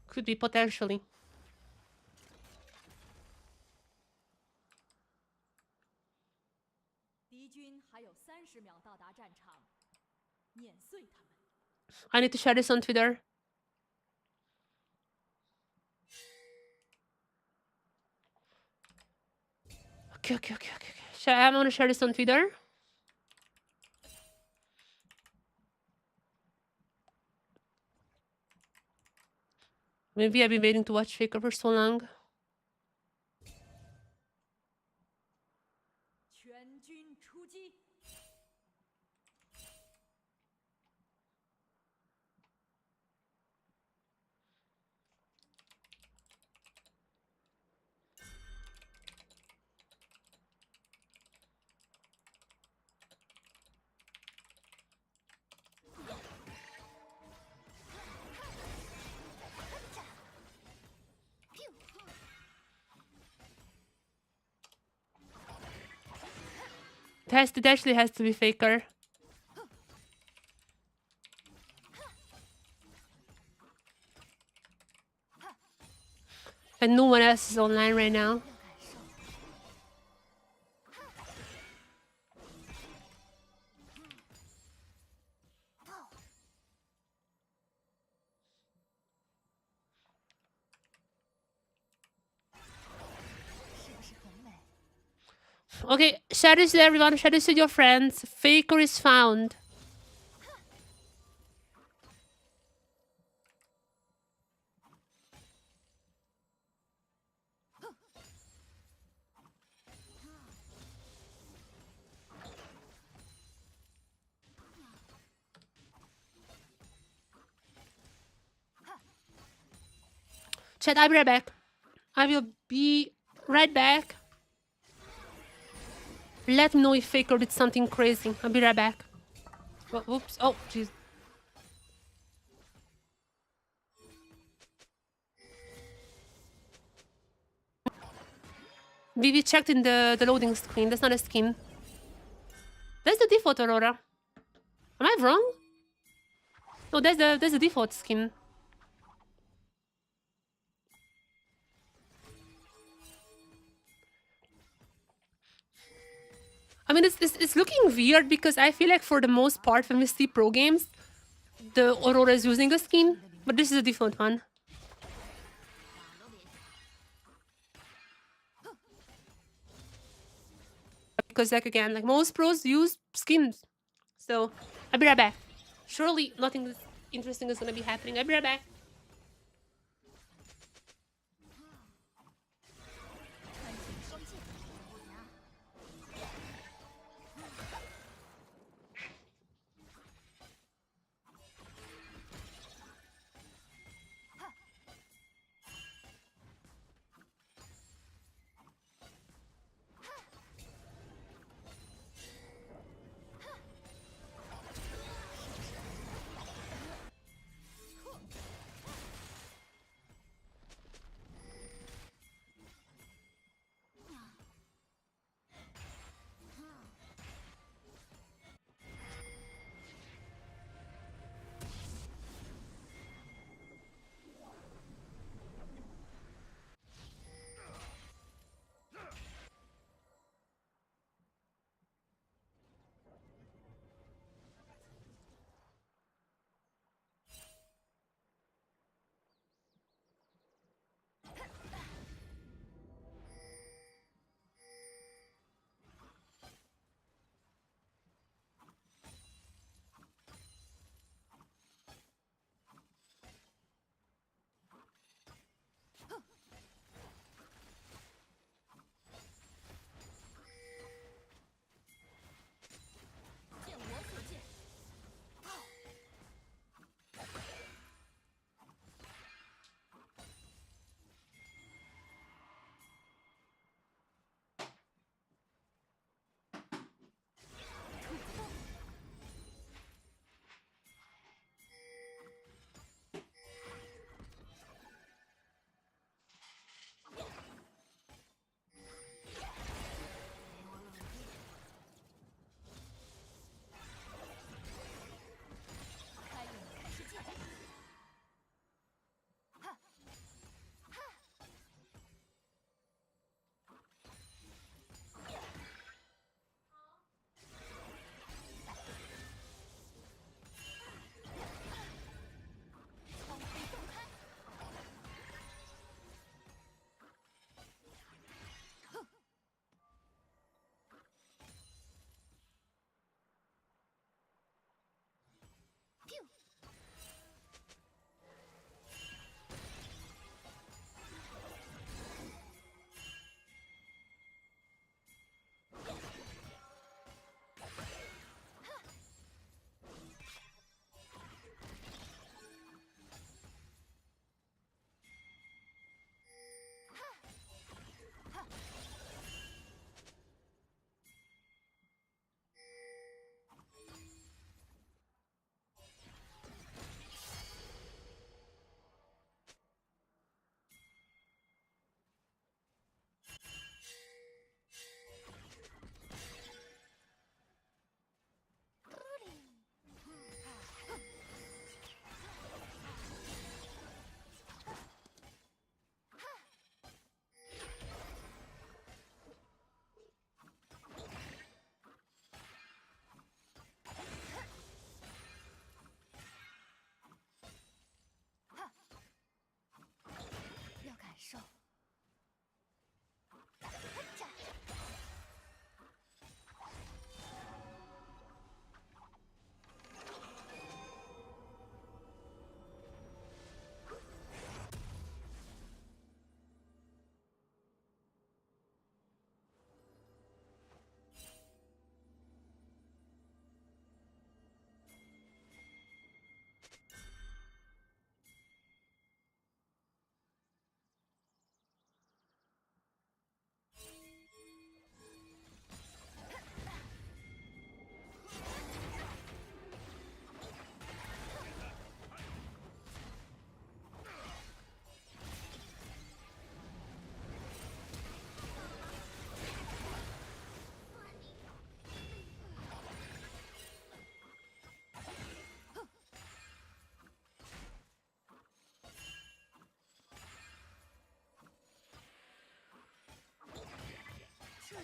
could be potentially. 敌军还有30秒到达战场，碾碎他们。 I need to share this on Twitter. Okay. I'm gonna share this on Twitter. Maybe I've been waiting to watch Faker for so long. 全军出击！ It actually has to be Faker. And no one else is online right now. 是不是很美？ Okay, share this to everyone. Share this with your friends. Faker is found. Chat, I'll be right back. I will be right back. Let me know if Faker did something crazy. I'll be right back. Oh, whoops. Oh, jeez. We checked in the loading screen. That's not a skin. That's the default Aurora. Am I wrong? No, that's the default skin. I mean, it's looking weird because I feel like for the most part when we see pro games, the Aurora is using a skin, but this is a default one. Because like again, like most pros use skins. So I'll be right back. Surely nothing interesting is gonna be happening. I'll be right back.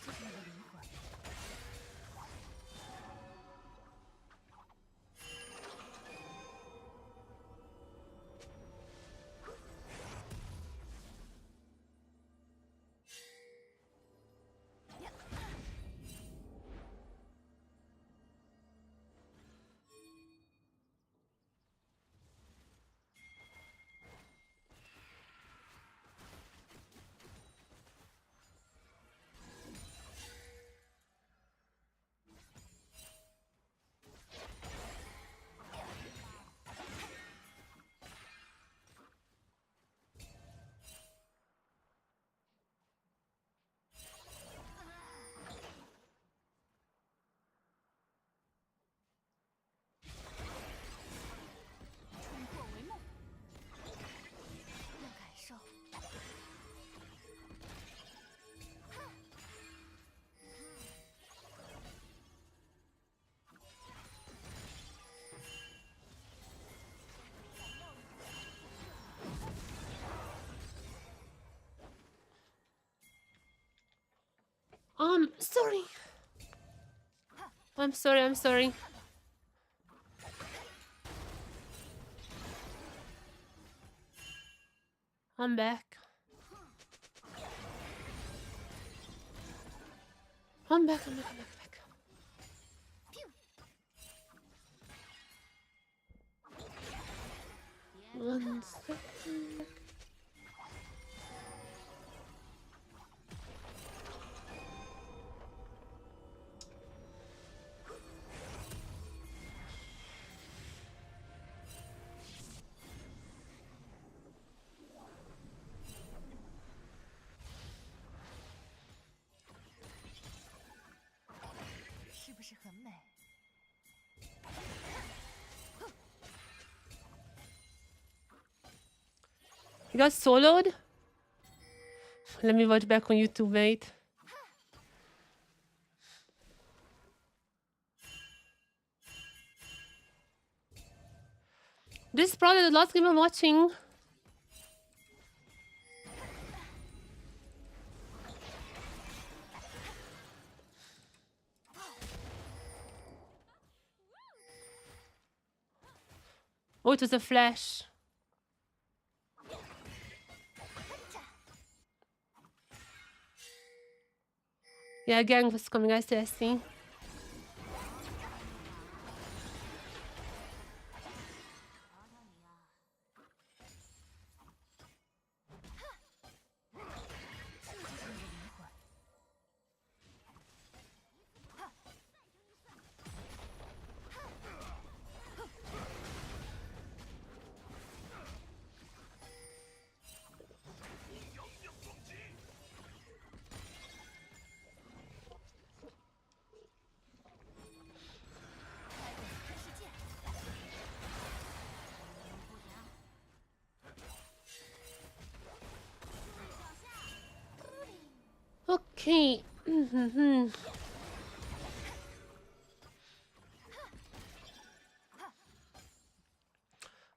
就是你的灵魂。冲破帷幕，要感受。Sorry. I'm sorry, I'm sorry. I'm back. I'm back, I'm back, I'm back, I'm back. One second. He got soloed? Let me watch back on YouTube, wait. This is probably the last game I'm watching. Oh, it was a flash. Yeah, gang was coming, I see. Okay.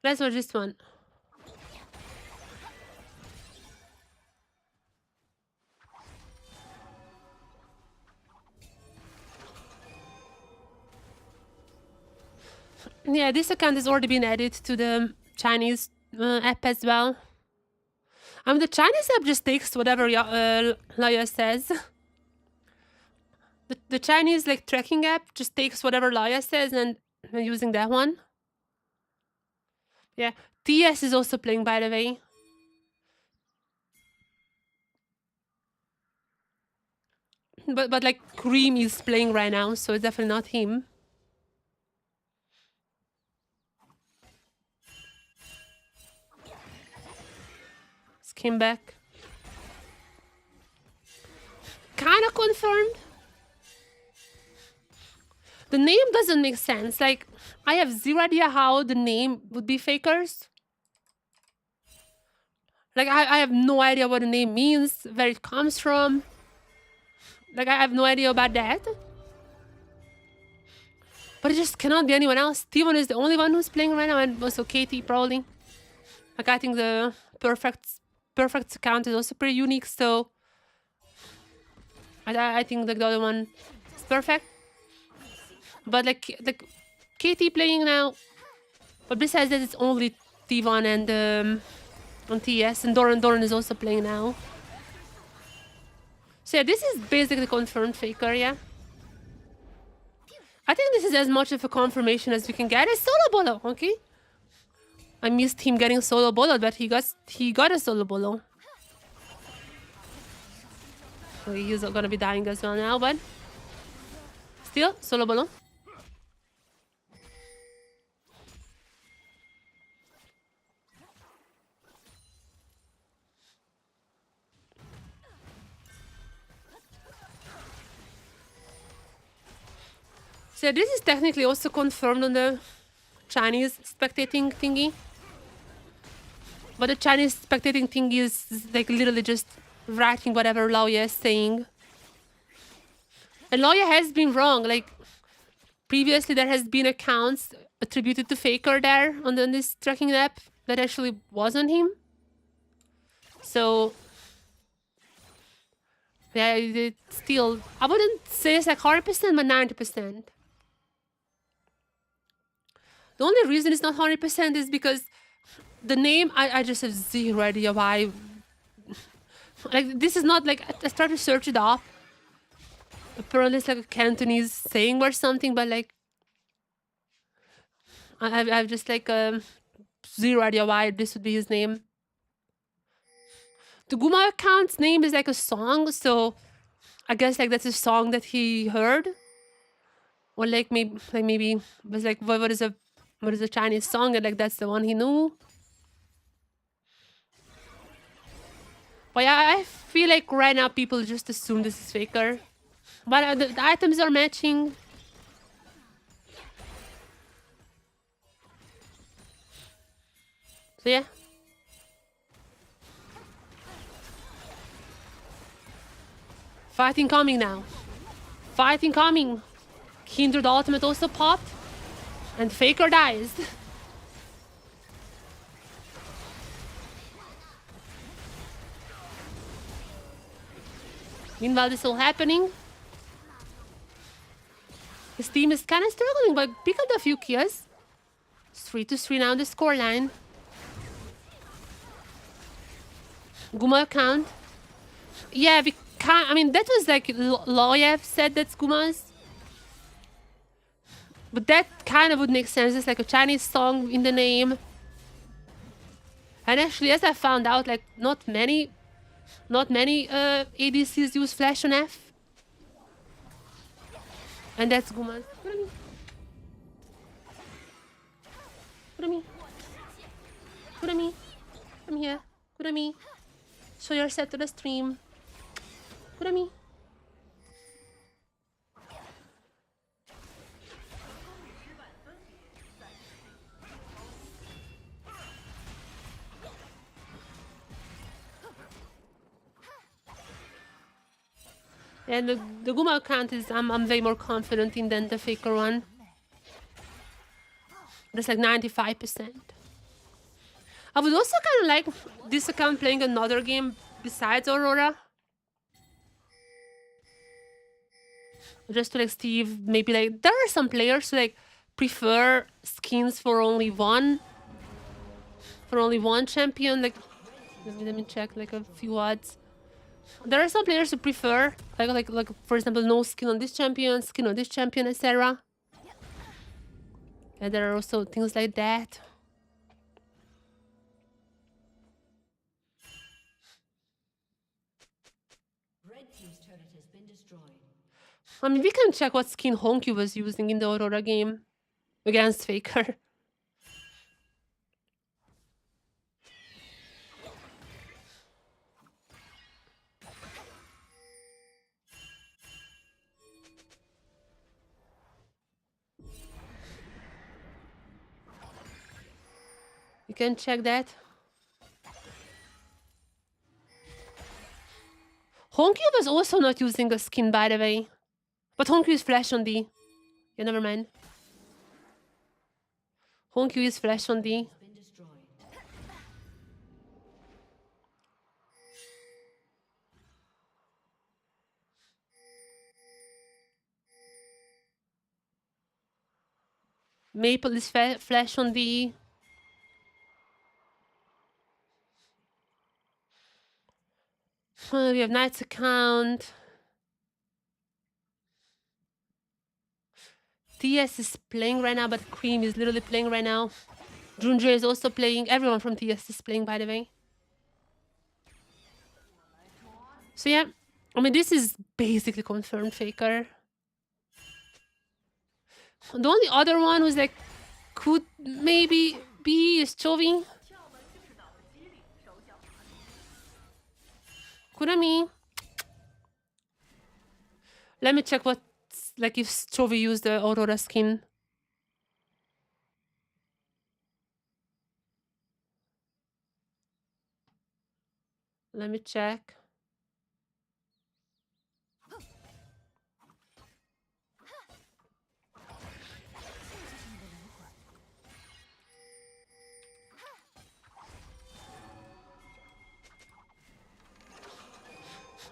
Let's watch this one. Yeah, this account has already been added to the Chinese app as well. I mean, the Chinese app just takes whatever Laya says. The Chinese like tracking app just takes whatever Laya says and using that one. Yeah, TS is also playing, by the way. But like Cream is playing right now, so it's definitely not him. Skin back. Kinda confirmed. The name doesn't make sense. Like, I have zero idea how the name would be fakers. Like, I have no idea what the name means, where it comes from. Like, I have no idea about that. But it just cannot be anyone else. T1 is the only one who's playing right now, and also Katie, probably. Like, I think the perfect account is also pretty unique, so... I think like the other one is perfect. But like KT playing now. But besides that, it's only T1 and on TS, and Doran is also playing now. So yeah, this is basically confirmed Faker, yeah. I think this is as much of a confirmation as we can get. It's solo bolo, okay? I missed him getting solo bolo, but he got a solo bolo. So he's gonna be dying as well now, but still solo bolo. So this is technically also confirmed on the Chinese spectating thingy. But the Chinese spectating thingy is like literally just writing whatever Laoya is saying. And Laoya has been wrong. Like previously there has been accounts attributed to Faker there on this tracking app that actually wasn't him. So yeah, it still, I wouldn't say it's like 100%, but 90%. The only reason it's not 100% is because the name, I just have zero idea why. Like, this is not like, I tried to search it up. Apparently it's like a Cantonese saying or something, but like, I've just like zero idea why this would be his name. The Guma account's name is like a song, so I guess like that's a song that he heard. Or like maybe it was like what is a Chinese song, and like that's the one he knew. But yeah, I feel like right now people just assume this is Faker. But the items are matching. So yeah. Fighting coming now. Fighting coming. Kindred ultimate also popped. And Faker dies. Meanwhile, this is all happening. His team is kind of struggling, but pick up a few kills. It's 3-3 now, the scoreline. Guma account. Yeah, we can't. I mean, that was like Loyev said that's Guma's. But that kind of would make sense. It's like a Chinese song in the name. And actually, as I found out, like not many ADCs use Flash on F. And that's Guma's. Kurami. Come here. Kurami. Show your set to the stream. Kurami. And the Guma account is I'm way more confident in than the Faker one. That's like 95%. I would also kind of like this account playing another game besides Aurora. Just to like see if maybe like there are some players who like prefer skins for only one champion. Like let me check like a few odds. There are some players who prefer like for example no skin on this champion, skin on this champion, etc. And there are also things like that. Red team's turret has been destroyed. I mean, we can check what skin Honky was using in the Aurora game against Faker. You can check that. Honky was also not using a skin, by the way. But Honky is Flash on D. Yeah, never mind. Honky is Flash on D. Been destroyed. Maple is flash on the... we have Knight's account. TS is playing right now, but Cream is literally playing right now. Junjie is also playing. Everyone from TS is playing, by the way. So yeah, I mean, this is basically confirmed Faker. The only other one who's like, could maybe be is Chovy. Kurami. Let me check what, like, if Chovy used the Aurora skin. Let me check.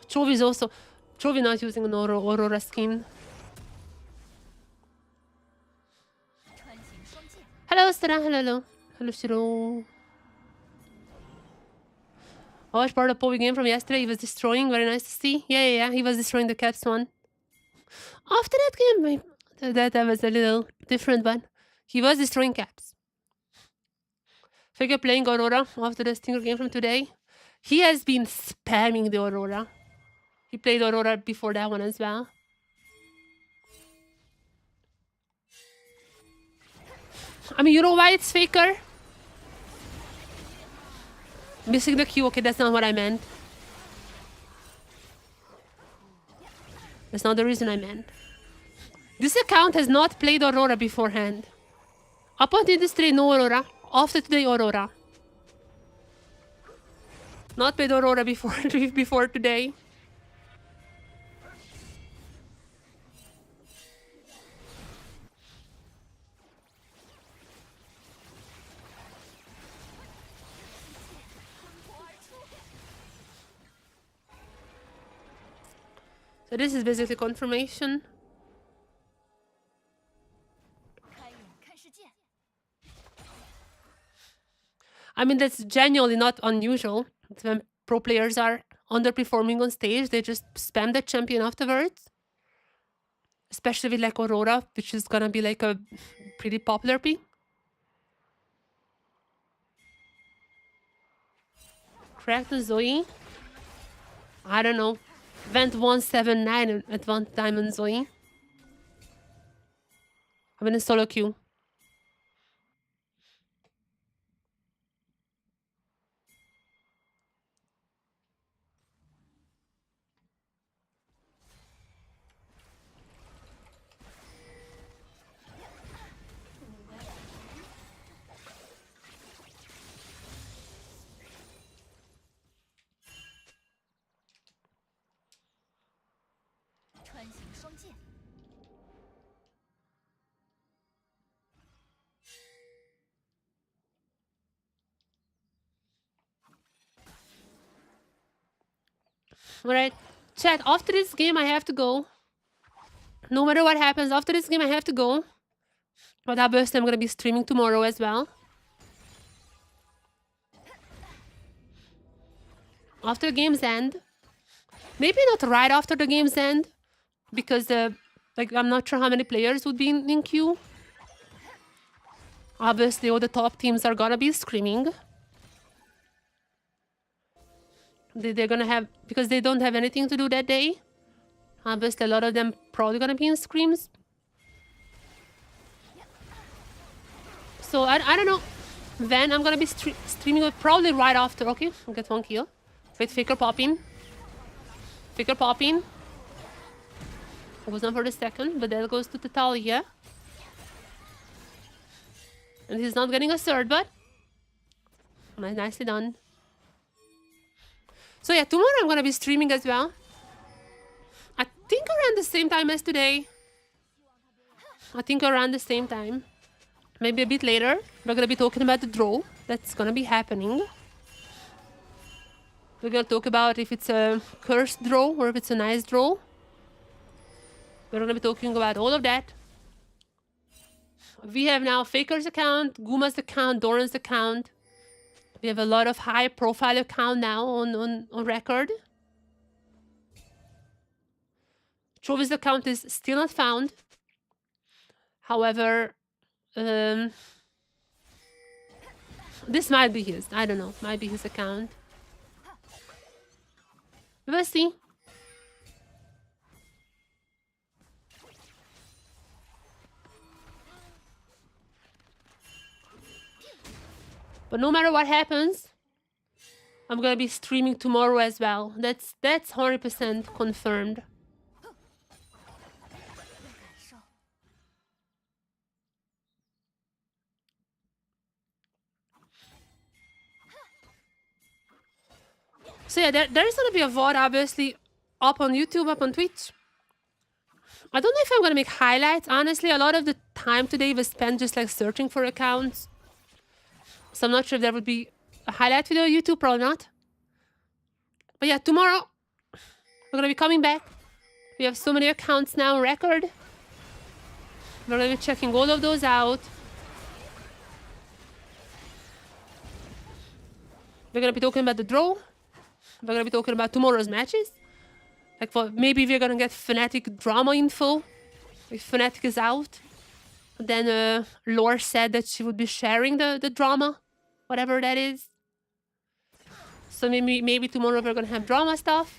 Chovy is also... Chovy not using an Aurora skin. Hello, Stara. Hello. Hello, Shiro. I watched part of the Poby game from yesterday. He was destroying. Very nice to see. Yeah. He was destroying the Caps one. After that game, that was a little different, but he was destroying Caps. Figure playing Aurora after the Stinger game from today. He has been spamming the Aurora. He played Aurora before that one as well. I mean, you know why it's Faker? Missing the Q. Okay, that's not what I meant. That's not the reason I meant. This account has not played Aurora beforehand. Up until this today, no Aurora. After today, Aurora. Not played Aurora before before today. So this is basically confirmation. I mean, that's genuinely not unusual. When pro players are underperforming on stage, they just spam the champion afterwards. Especially with like Aurora, which is gonna be like a pretty popular pick. Correct, Zoe? I don't know. Went 179 at one time on Zoe. I'm in a solo queue. Alright, chat, after this game I have to go. No matter what happens, after this game I have to go. But obviously I'm gonna be streaming tomorrow as well. After the game's end. Maybe not right after the game's end. Because like I'm not sure how many players would be in queue. Obviously all the top teams are gonna be screaming. They're gonna have, because they don't have anything to do that day. Obviously, a lot of them probably gonna be in screams. So I don't know when I'm gonna be streaming. Probably right after. Okay, I'll get one kill. Wait, Faker popping. Faker popping. It was not for the second, but that goes to Tatalia. And he's not getting a third, but nicely done. So yeah, tomorrow I'm gonna be streaming as well. I think around the same time as today. I think around the same time. Maybe a bit later. We're gonna be talking about the draw that's gonna be happening. We're gonna talk about if it's a cursed draw or if it's a nice draw. We're gonna be talking about all of that. We have now Faker's account, Guma's account, Doran's account. We have a lot of high-profile account now on record. Chovi's account is still not found. However, this might be his. I don't know. Might be his account. We'll see. But no matter what happens, I'm gonna be streaming tomorrow as well. That's 100% confirmed. So yeah, there's gonna be a VOD obviously up on YouTube, up on Twitch. I don't know if I'm gonna make highlights. Honestly, a lot of the time today was spent just like searching for accounts. So I'm not sure if there would be a highlight video on YouTube, probably not. But yeah, tomorrow we're gonna be coming back. We have so many accounts now on record. We're gonna be checking all of those out. We're gonna be talking about the draw. We're gonna be talking about tomorrow's matches. Like for maybe we're gonna get Fnatic drama info. If Fnatic is out. Then Lore said that she would be sharing the drama. Whatever that is. So maybe tomorrow we're gonna have drama stuff.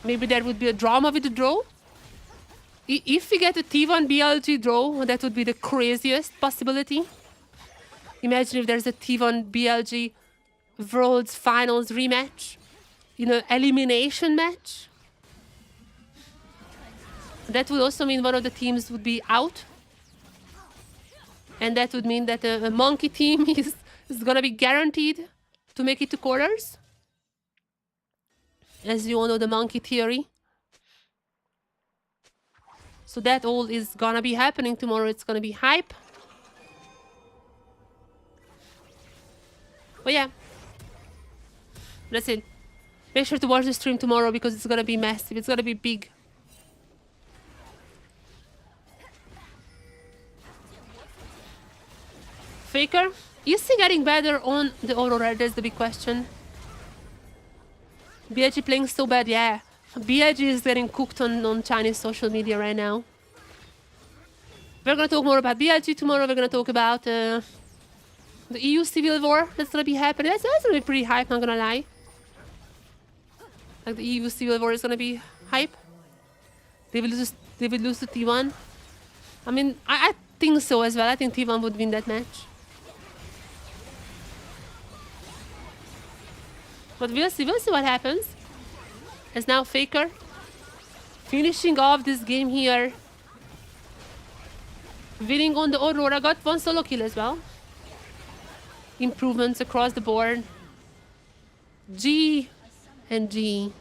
Maybe there would be a drama with the draw. If we get a T1 BLG draw, that would be the craziest possibility. Imagine if there's a T1 BLG Worlds Finals rematch. You know, elimination match. That would also mean one of the teams would be out. And that would mean that a monkey team is gonna be guaranteed to make it to quarters. As you all know, the monkey theory. So that all is gonna be happening tomorrow. It's gonna be hype. But yeah. That's it. Make sure to watch the stream tomorrow because it's gonna be massive. It's gonna be big. Faker, is he getting better on the Aurora? That's the big question. BLG playing so bad, yeah. BLG is getting cooked on Chinese social media right now. We're gonna talk more about BLG tomorrow. We're gonna talk about the EU Civil War that's gonna be happening. That's gonna be pretty hype, not gonna lie. Like the EU Civil War is gonna be hype. They will lose to T1. I mean, I think so as well. I think T1 would win that match. But we'll see what happens. As now Faker finishing off this game here. Winning on the Aurora, got one solo kill as well. Improvements across the board. G and G.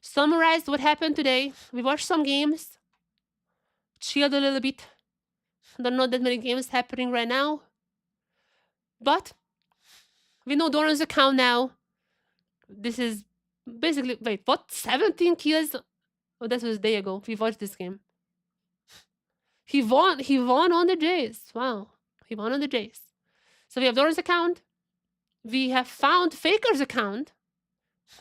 Summarized what happened today. We watched some games. Chilled a little bit. There are not that many games happening right now. But we know Doran's account now. This is basically, wait, what? 17 kills? Oh, that was a day ago. We watched this game. He won on the Jace. Wow. He won on the Jace. So we have Doran's account. We have found Faker's account.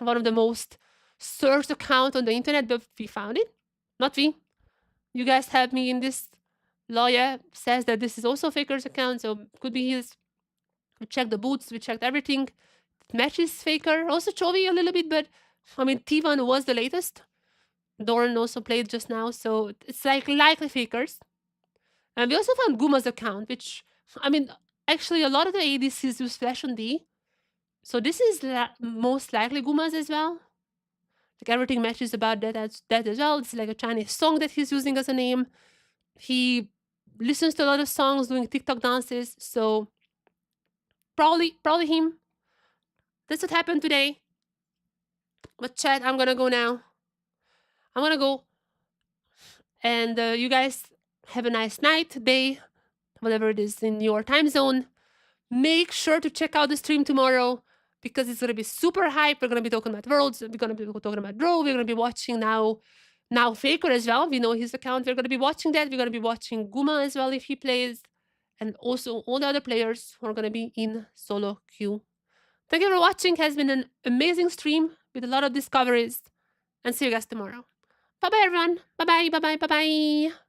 One of the most searched accounts on the internet, but we found it. Not we. You guys helped me in this. Lawyer says that this is also Faker's account, so could be his. We checked the boots, we checked everything. It matches Faker. Also Chovy a little bit, but I mean T1 was the latest. Doran also played just now, so it's like likely Faker's. And we also found Guma's account, which I mean actually a lot of the ADCs use Flash on D. So this is most likely Guma's as well. Like everything matches about that as well. It's like a Chinese song that he's using as a name. He listens to a lot of songs, doing TikTok dances. So probably him. That's what happened today. But chat, I'm gonna go now. I'm gonna go. And you guys have a nice night, day, whatever it is in your time zone. Make sure to check out the stream tomorrow. because it's gonna be super hype. We're gonna be talking about Worlds. We're gonna be talking about Draw. We're gonna be watching now Faker as well. We know his account. We're gonna be watching that. We're gonna be watching Guma as well if he plays, and also all the other players who are gonna be in solo queue. Thank you for watching. It has been an amazing stream with a lot of discoveries, and see you guys tomorrow. Bye bye everyone. Bye bye. Bye bye. Bye bye.